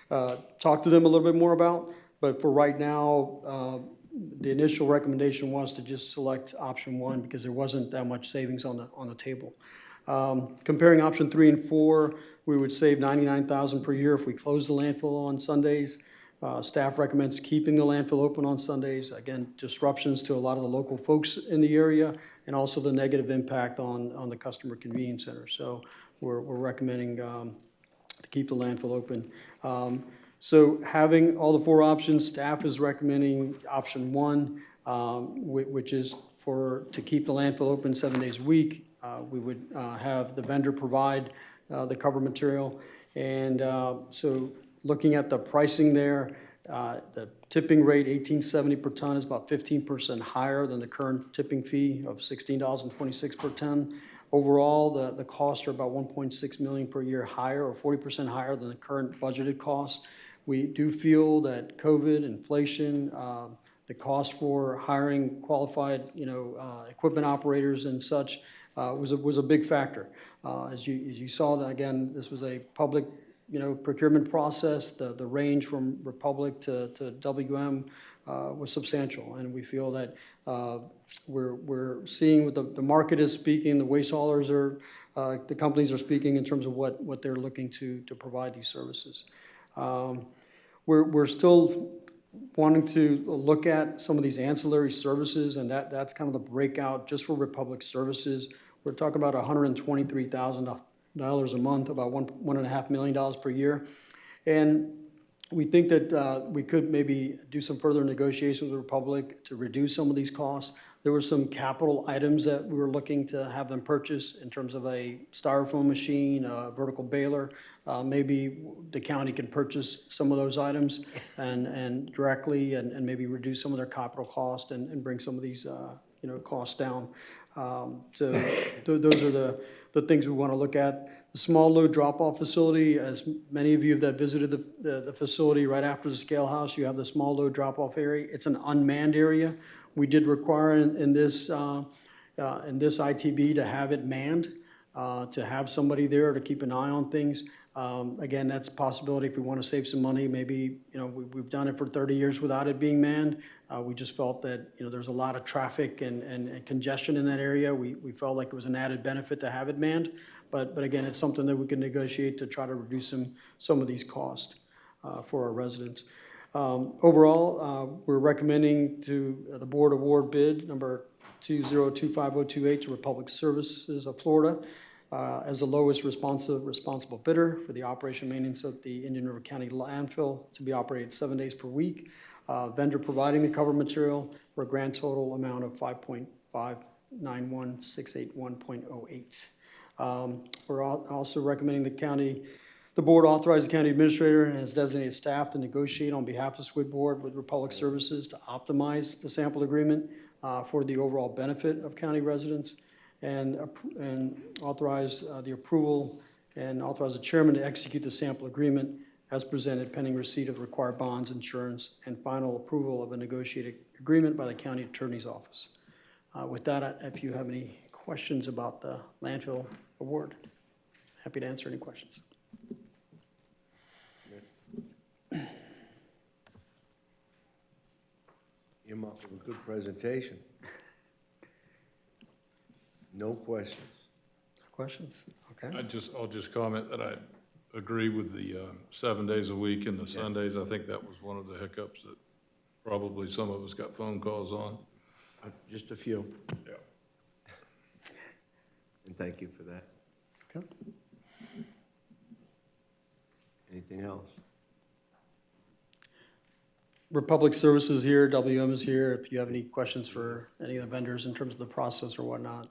to talk to them a little bit more about. But for right now, The initial recommendation was to just select option 1 because there wasn't that much savings on the table. Comparing option 3 and 4, we would save $99,000 per year if we close the landfill on Sundays. Staff recommends keeping the landfill open on Sundays. Again, disruptions to a lot of the local folks in the area, and also the negative impact on the customer convenience center. So we're recommending to keep the landfill open. So having all the 4 options, staff is recommending option 1, which is to keep the landfill open 7 days a week. We would have the vendor provide the cover material. And so looking at the pricing there, the tipping rate, $18.70 per ton, is about 15% higher than the current tipping fee of $16.26 per ton. Overall, the costs are about $1.6 million per year higher, or 40% higher than the current budgeted cost. We do feel that COVID, inflation, the cost for hiring qualified, equipment operators and such was a big factor. As you saw, that again, this was a public, procurement process. The range from Republic to WM was substantial, and we feel that we're seeing what the market is speaking, the waste haulers are, the companies are speaking in terms of what they're looking to provide these services. We're still wanting to look at some of these ancillary services, and that's kind of the breakout just for Republic Services. We're talking about $123,000 a month, about $1.5 million per year. And we think that we could maybe do some further negotiations with Republic to reduce some of these costs. There were some capital items that we were looking to have them purchase in terms of a styrofoam machine, a vertical baler. Maybe the county can purchase some of those items and directly and maybe reduce some of their capital cost and bring some of these costs down. So those are the things we want to look at. The small load drop-off facility, as many of you that visited the facility right after the scale house, you have the small load drop-off area. It's an unmanned area. We did require in this ITB to have it manned, to have somebody there to keep an eye on things. Again, that's a possibility if we want to save some money. Maybe, we've done it for 30 years without it being manned. We just felt that, there's a lot of traffic and congestion in that area. We felt like it was an added benefit to have it manned. But again, it's something that we can negotiate to try to reduce some of these costs for our residents. Overall, we're recommending to the board award bid number 2025028 to Republic Services of Florida as the lowest responsible bidder for the operation and maintenance of the Indian River County landfill to be operated 7 days per week. Vendor providing the cover material for a grand total amount of $5.591681.08. We're also recommending the board authorize the county administrator and his designated staff to negotiate on behalf of Squid Board with Republic Services to optimize the sample agreement for the overall benefit of county residents, and authorize the approval and authorize the chairman to execute the sample agreement as presented pending receipt of required bonds, insurance, and final approval of a negotiated agreement by the county attorney's office. With that, if you have any questions about the landfill award, happy to answer any questions. You're up with a good presentation. No questions. Questions? Okay. I'll just comment that I agree with the 7 days a week and the Sundays. I think that was one of the hiccups that probably some of us got phone calls on. Just a few. Yeah. And thank you for that. Okay. Anything else? Republic Services here, WM is here, if you have any questions for any of the vendors in terms of the process or whatnot.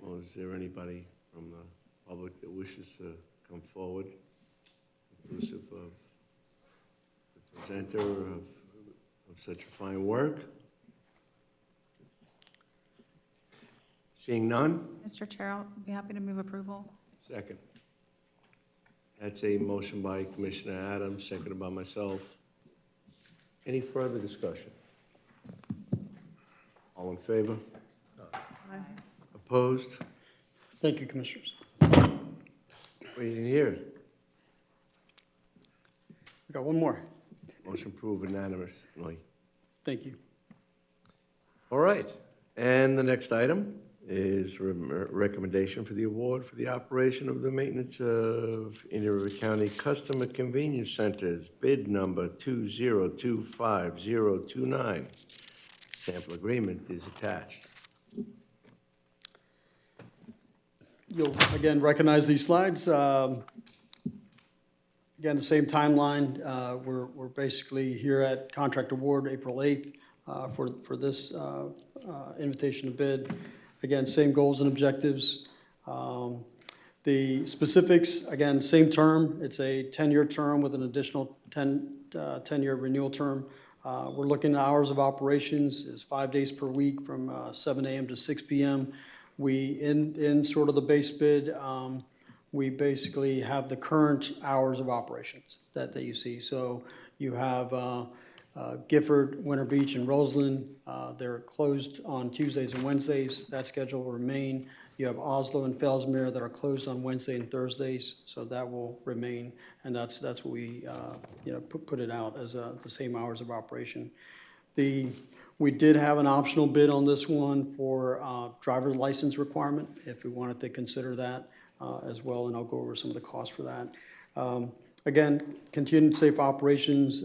Well, is there anybody from the public that wishes to come forward, inclusive of the presenter of such fine work? Seeing none? Mr. Chair, I'll be happy to move approval. Second. That's a motion by Commissioner Adams, seconded by myself. Any further discussion? All in favor? Opposed? Thank you, Commissioners. We didn't hear it. We got one more. Motion approved unanimously. Thank you. All right, and the next item is recommendation for the award for the operation of the maintenance of Indian River County Customer Convenience Centers, bid number 2025029. Sample agreement is attached. You'll again recognize these slides. Again, the same timeline. We're basically here at contract award, April 8th, for this invitation to bid. Again, same goals and objectives. The specifics, again, same term. It's a 10-year term with an additional 10-year renewal term. We're looking at hours of operations is 5 days per week from 7 a.m. to 6 p.m. In sort of the base bid, we basically have the current hours of operations that you see. So you have Gifford, Winter Beach, and Roseland. They're closed on Tuesdays and Wednesdays. That schedule will remain. You have Oslo and Fellsmere that are closed on Wednesday and Thursdays, so that will remain. And that's what we put it out as the same hours of operation. We did have an optional bid on this one for driver's license requirement, if we wanted to consider that as well, and I'll go over some of the costs for that. Again, continued safe operations,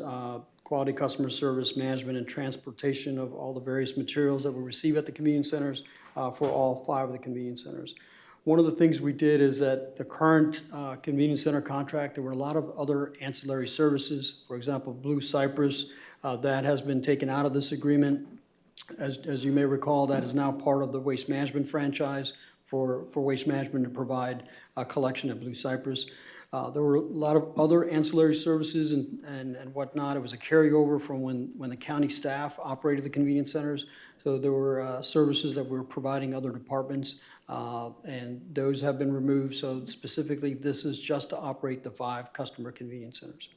quality customer service, management, and transportation of all the various materials that we receive at the convenience centers for all 5 of the convenience centers. One of the things we did is that the current convenience center contract, there were a lot of other ancillary services. For example, Blue Cypress, that has been taken out of this agreement. As you may recall, that is now part of the Waste Management franchise for Waste Management to provide a collection at Blue Cypress. There were a lot of other ancillary services and whatnot. It was a carryover from when the county staff operated the convenience centers. So there were services that we were providing other departments, and those have been removed. So specifically, this is just to operate the 5 customer convenience centers.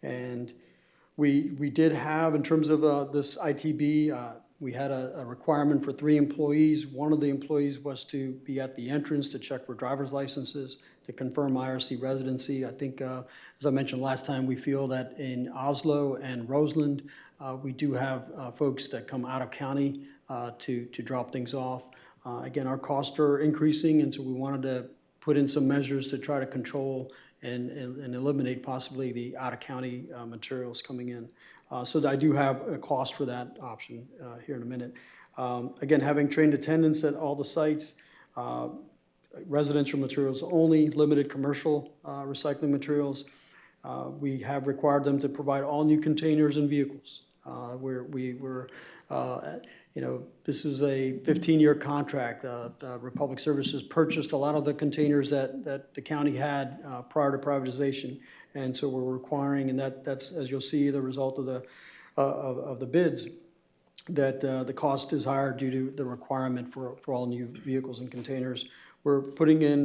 And we did have, in terms of this ITB, we had a requirement for 3 employees. One of the employees was to be at the entrance to check for driver's licenses, to confirm IRC residency. I think, as I mentioned last time, we feel that in Oslo and Roseland, we do have folks that come out of county to drop things off. Again, our costs are increasing, and so we wanted to put in some measures to try to control and eliminate possibly the out-of-county materials coming in. So I do have a cost for that option here in a minute. Again, having trained attendants at all the sites, residential materials only, limited commercial recycling materials. We have required them to provide all new containers and vehicles. This is a 15-year contract. Republic Services purchased a lot of the containers that the county had prior to privatization, and so we're requiring, and that's, as you'll see, the result of the bids, that the cost is higher due to the requirement for all new vehicles and containers. We're putting in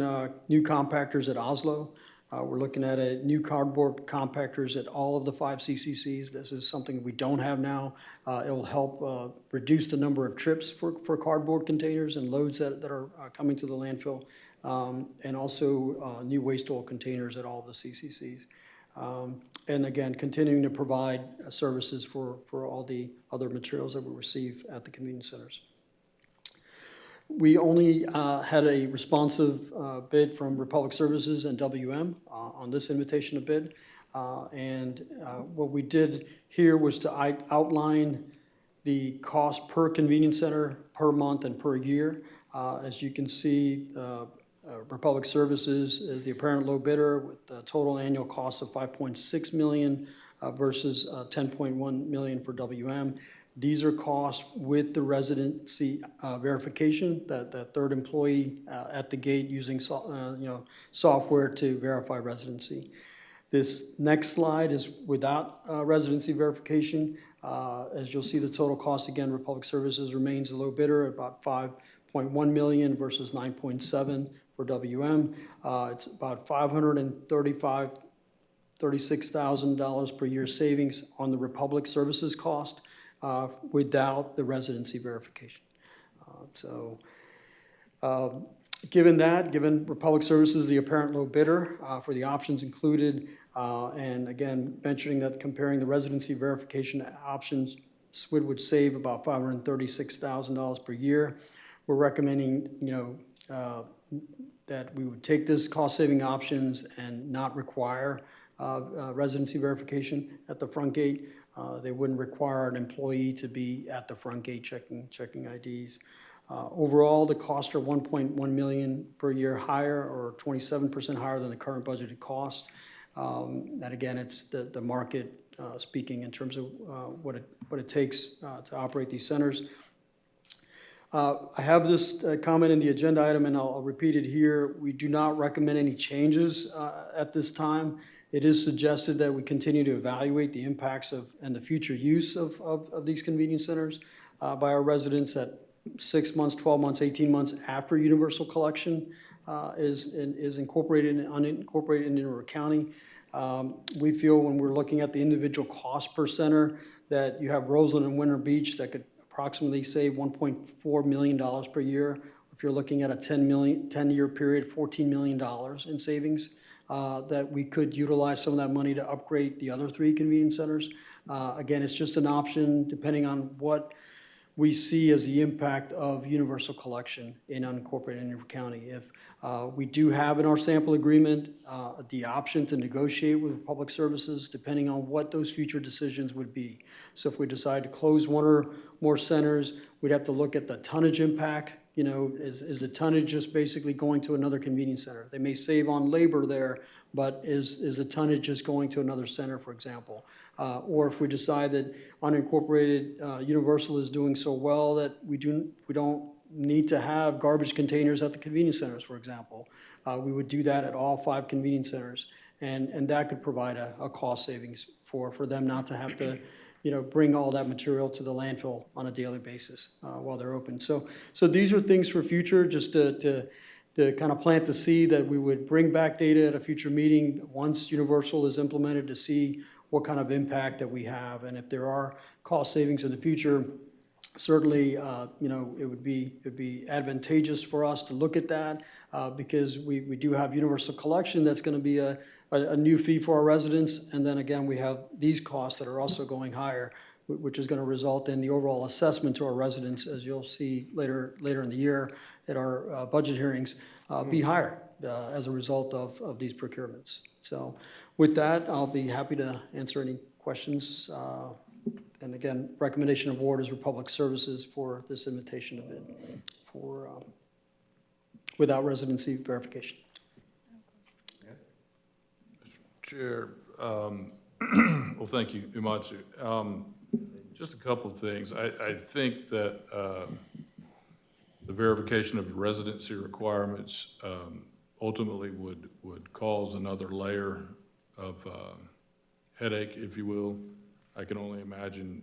new compactors at Oslo. We're looking at new cardboard compactors at all of the 5 CCCs. This is something we don't have now. It will help reduce the number of trips for cardboard containers and loads that are coming to the landfill, and also new waste oil containers at all of the CCCs. And again, continuing to provide services for all the other materials that we receive at the convenience centers. We only had a responsive bid from Republic Services and WM on this invitation to bid. And what we did here was to outline the cost per convenience center per month and per year. As you can see, Republic Services is the apparent low bidder with a total annual cost of $5.6 million versus $10.1 million for WM. These are costs with the residency verification, the 3rd employee at the gate using software to verify residency. This next slide is without residency verification. As you'll see, the total cost, again, Republic Services remains a low bidder at about $5.1 million versus $9.7 for WM. It's about $536,000 per year savings on the Republic Services cost without the residency verification. Given Republic Services the apparent low bidder for the options included, and again, mentioning that comparing the residency verification options SWID would save about $536,000 per year. We're recommending, that we would take this cost-saving options and not require residency verification at the front gate. They wouldn't require an employee to be at the front gate checking IDs. Overall, the costs are $1.1 million per year higher, or 27% higher than the current budgeted cost. And again, it's the market speaking in terms of what it takes to operate these centers. I have this comment in the agenda item, and I'll repeat it here. We do not recommend any changes at this time. It is suggested that we continue to evaluate the impacts of and the future use of these convenience centers by our residents at 6 months, 12 months, 18 months after universal collection is incorporated and unincorporated in River County. We feel when we're looking at the individual cost per center that you have Roseland and Winter Beach that could approximately save $1.4 million per year. If you're looking at a 10-year period, $14 million in savings, that we could utilize some of that money to upgrade the other 3 convenience centers. Again, it's just an option depending on what we see as the impact of universal collection in unincorporated Indian River County. If we do have in our sample agreement the option to negotiate with public services depending on what those future decisions would be. So if we decide to close 1 or more centers, we'd have to look at the tonnage impact. Is the tonnage just basically going to another convenience center? They may save on labor there, but is the tonnage just going to another center, for example? Or if we decide that unincorporated Universal is doing so well that we don't need to have garbage containers at the convenience centers, for example, we would do that at all 5 convenience centers, and that could provide a cost savings for them not to have to bring all that material to the landfill on a daily basis while they're open. So these are things for future, just to kind of plant the seed that we would bring back data at a future meeting once Universal is implemented to see what kind of impact that we have. And if there are cost savings in the future, certainly, it would be advantageous for us to look at that because we do have universal collection that's going to be a new fee for our residents. And then again, we have these costs that are also going higher, which is going to result in the overall assessment to our residents, as you'll see later in the year at our budget hearings, be higher as a result of these procurements. So with that, I'll be happy to answer any questions. And again, recommendation of award is Republic Services for this invitation of it for without residency verification. Chair, well, thank you, Umatsu. Just a couple of things. I think that the verification of residency requirements ultimately would cause another layer of headache, if you will. I can only imagine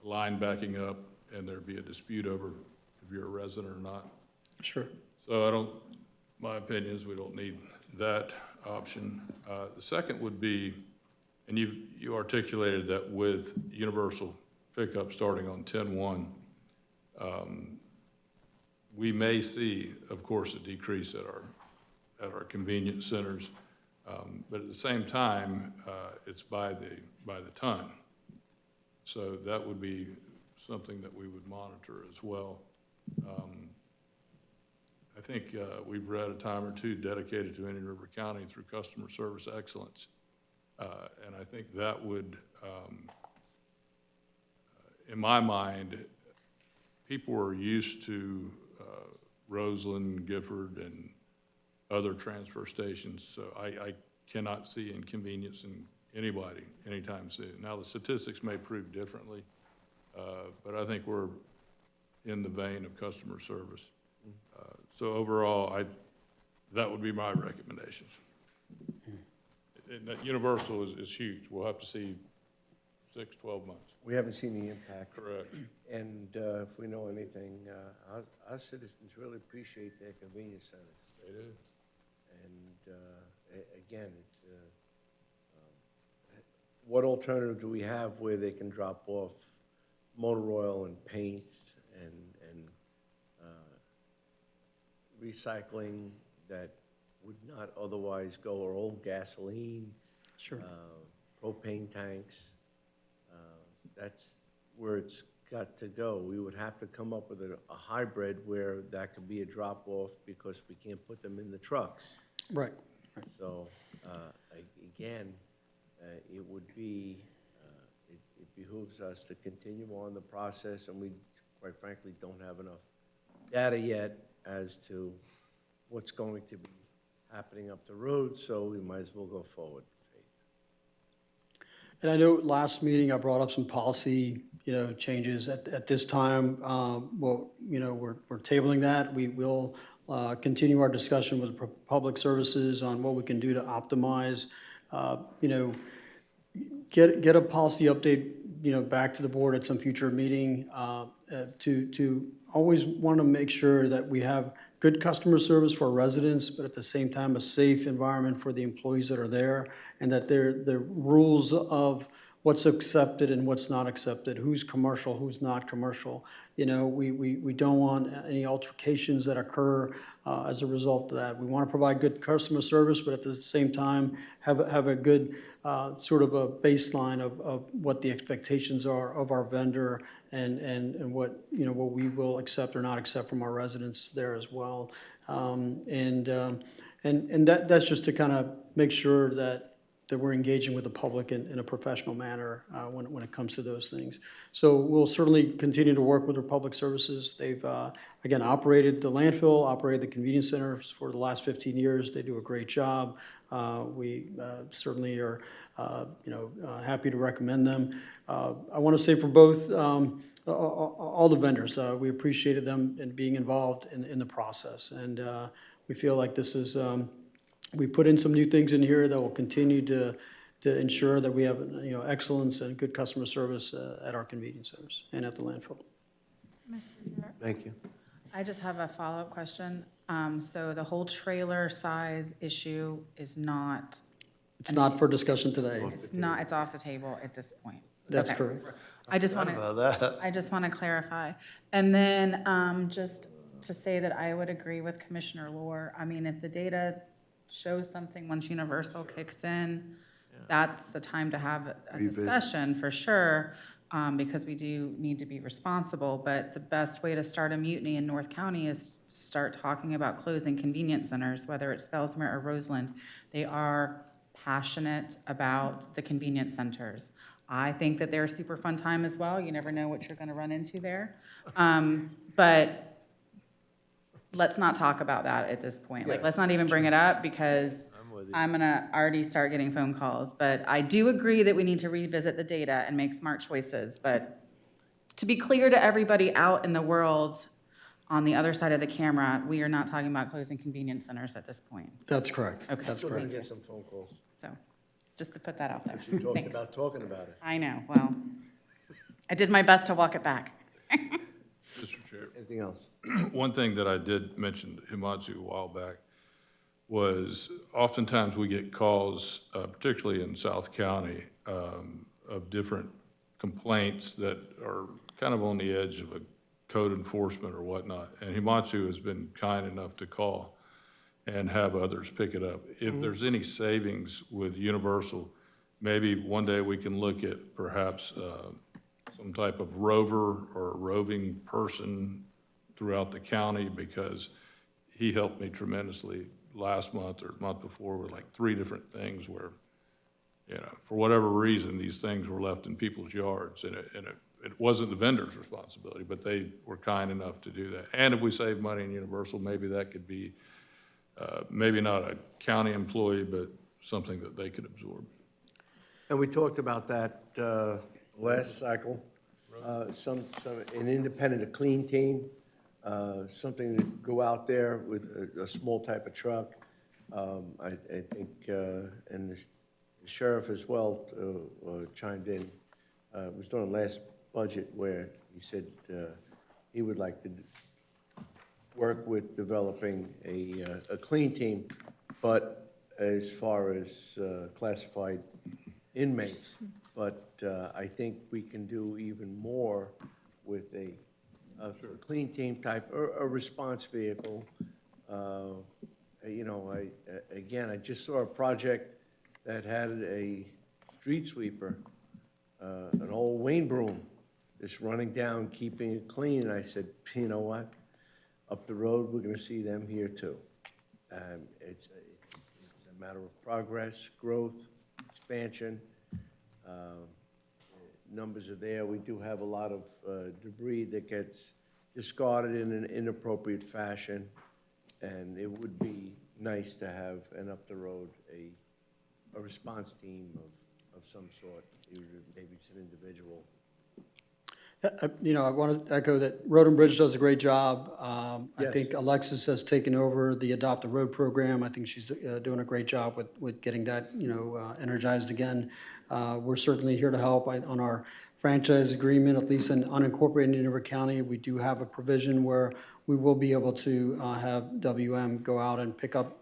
a line backing up and there'd be a dispute over if you're a resident or not. Sure. So my opinion is we don't need that option. The second would be, and you articulated that with universal pickup starting on 10/1, we may see, of course, a decrease at our convenience centers. But at the same time, it's by the ton. So that would be something that we would monitor as well. I think we've read a time or two dedicated to Indian River County through customer service excellence. And I think that would, in my mind, people are used to Roseland, Gifford, and other transfer stations, so I cannot see inconveniencing anybody anytime soon. Now, the statistics may prove differently, but I think we're in the vein of customer service. So overall, that would be my recommendations. And that universal is huge. We'll have to see 6, 12 months. We haven't seen the impact. Correct. And if we know anything, our citizens really appreciate their convenience centers. They do. And again, it's, what alternative do we have where they can drop off motor oil and paint and recycling that would not otherwise go, or old gasoline, Sure. Propane tanks, that's where it's got to go. We would have to come up with a hybrid where that could be a drop-off because we can't put them in the trucks. Right. So, again, it would be, it behooves us to continue on the process, and we, quite frankly, don't have enough data yet as to what's going to be happening up the road, so we might as well go forward. And I know last meeting I brought up some policy, changes at this time. Well, we're tabling that. We will continue our discussion with public services on what we can do to optimize, get a policy update, back to the board at some future meeting, to always want to make sure that we have good customer service for our residents, but at the same time, a safe environment for the employees that are there, and that the rules of what's accepted and what's not accepted, who's commercial, who's not commercial. We don't want any altercations that occur as a result of that. We want to provide good customer service, but at the same time, have a good sort of a baseline of what the expectations are of our vendor and what, what we will accept or not accept from our residents there as well. And that's just to kind of make sure that we're engaging with the public in a professional manner when it comes to those things. So we'll certainly continue to work with our public services. They've, again, operated the landfill, operated the convenience centers for the last 15 years. They do a great job. We certainly are, happy to recommend them. I want to say for both, all the vendors, we appreciated them and being involved in the process. And we feel like this is, we put in some new things in here that will continue to ensure that we have, excellence and good customer service at our convenience centers and at the landfill. Thank you. I just have a follow-up question. So the whole trailer size issue is not, It's not for discussion today. it's off the table at this point. That's Okay. correct. I just want About that. to, I just want to clarify. And then just to say that I would agree with Commissioner Lohr. I mean, if the data shows something once Universal kicks in, that's the time to have a discussion for sure, because we do need to be responsible. But the best way to start a mutiny in North County is to start talking about closing convenience centers, whether it's Bellsmere or Roseland. They are passionate about the convenience centers. I think that they're a super fun time as well. You never know what you're going to run into there. But let's not talk about that at this point. Like, let's not even bring it up because I'm going to already start getting phone calls. But I do agree that we need to revisit the data and make smart choices. But to be clear to everybody out in the world on the other side of the camera, we are not talking about closing convenience centers at this point. That's correct. Okay. That's We're going correct. to get some phone calls. So just to put that out there. You talked Thanks. about talking about it. I know, well, I did my best to walk it back. Mr. Chair, Anything else? one thing that I did mention to Himatsu a while back was oftentimes we get calls, particularly in South County, of different complaints that are kind of on the edge of a code enforcement or whatnot. And Himatsu has been kind enough to call and have others pick it up. If there's any savings with Universal, maybe one day we can look at perhaps some type of rover or roving person throughout the county, because he helped me tremendously last month or month before with like 3 different things where, for whatever reason, these things were left in people's yards, and it wasn't the vendor's responsibility, but they were kind enough to do that. And if we save money in Universal, maybe that could be, maybe not a county employee, but something that they could absorb. And we talked about that last cycle, an independent, a clean team, something to go out there with a small type of truck. I think, and the sheriff as well chimed in. It was during the last budget where he said he would like to work with developing a clean team, but as far as classified inmates. But I think we can do even more with a clean team type, or a response vehicle. Again, I just saw a project that had a street sweeper an old Wayne broom, just running down, keeping it clean. And I said, you know what? Up the road, we're gonna see them here too. It's a matter of progress, growth, expansion. Numbers are there. We do have a lot of debris that gets discarded in an inappropriate fashion. And it would be nice to have, and up the road, a response team of some sort, either maybe it's an individual. You know, I want to echo that Road and Bridge does a great job. I Yes. think Alexis has taken over the Adopt a Road program. I think she's doing a great job with getting that, you know, energized again. We're certainly here to help on our franchise agreement, at least in unincorporated Indian County. We do have a provision where we will be able to have WM go out and pick up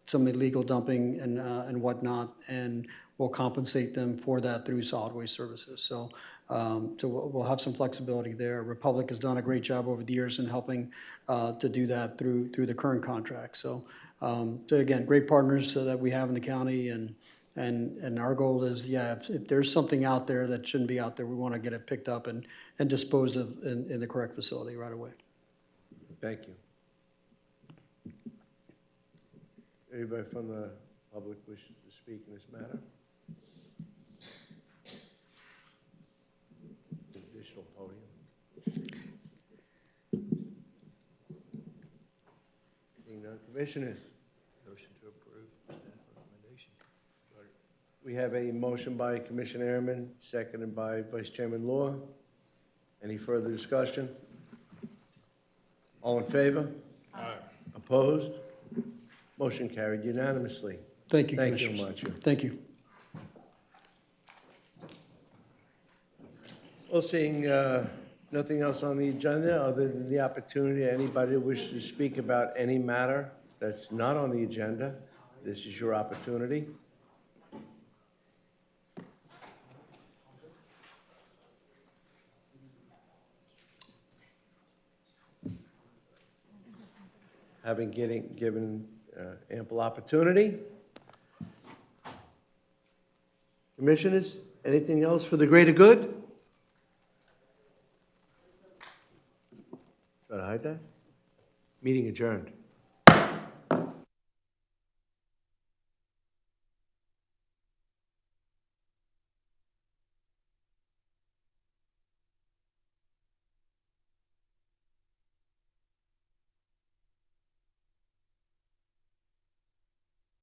some illegal dumping and whatnot, and we'll compensate them for that through solid waste services. So we'll have some flexibility there. Republic has done a great job over the years in helping to do that through the current contract. So again, great partners that we have in the county, and our goal is, if there's something out there that shouldn't be out there, we want to get it picked up and disposed of in the correct facility right away. Thank you. Anybody from the public wishes to speak in this matter? Additional podium. Seeing none, commissioners? Motion to approve staff recommendation. We have a motion by Commissioner Airman, seconded by Vice Chairman Law. Any further discussion? All in favor? Aye. Opposed? Motion carried unanimously. Thank you, Thank you Commissioners. much. Thank you. Well, seeing nothing else on the agenda, other than the opportunity, anybody who wishes to speak about any matter that's not on the agenda, this is your opportunity. Having given ample opportunity. Commissioners, anything else for the greater good? Try to hide that? Meeting adjourned.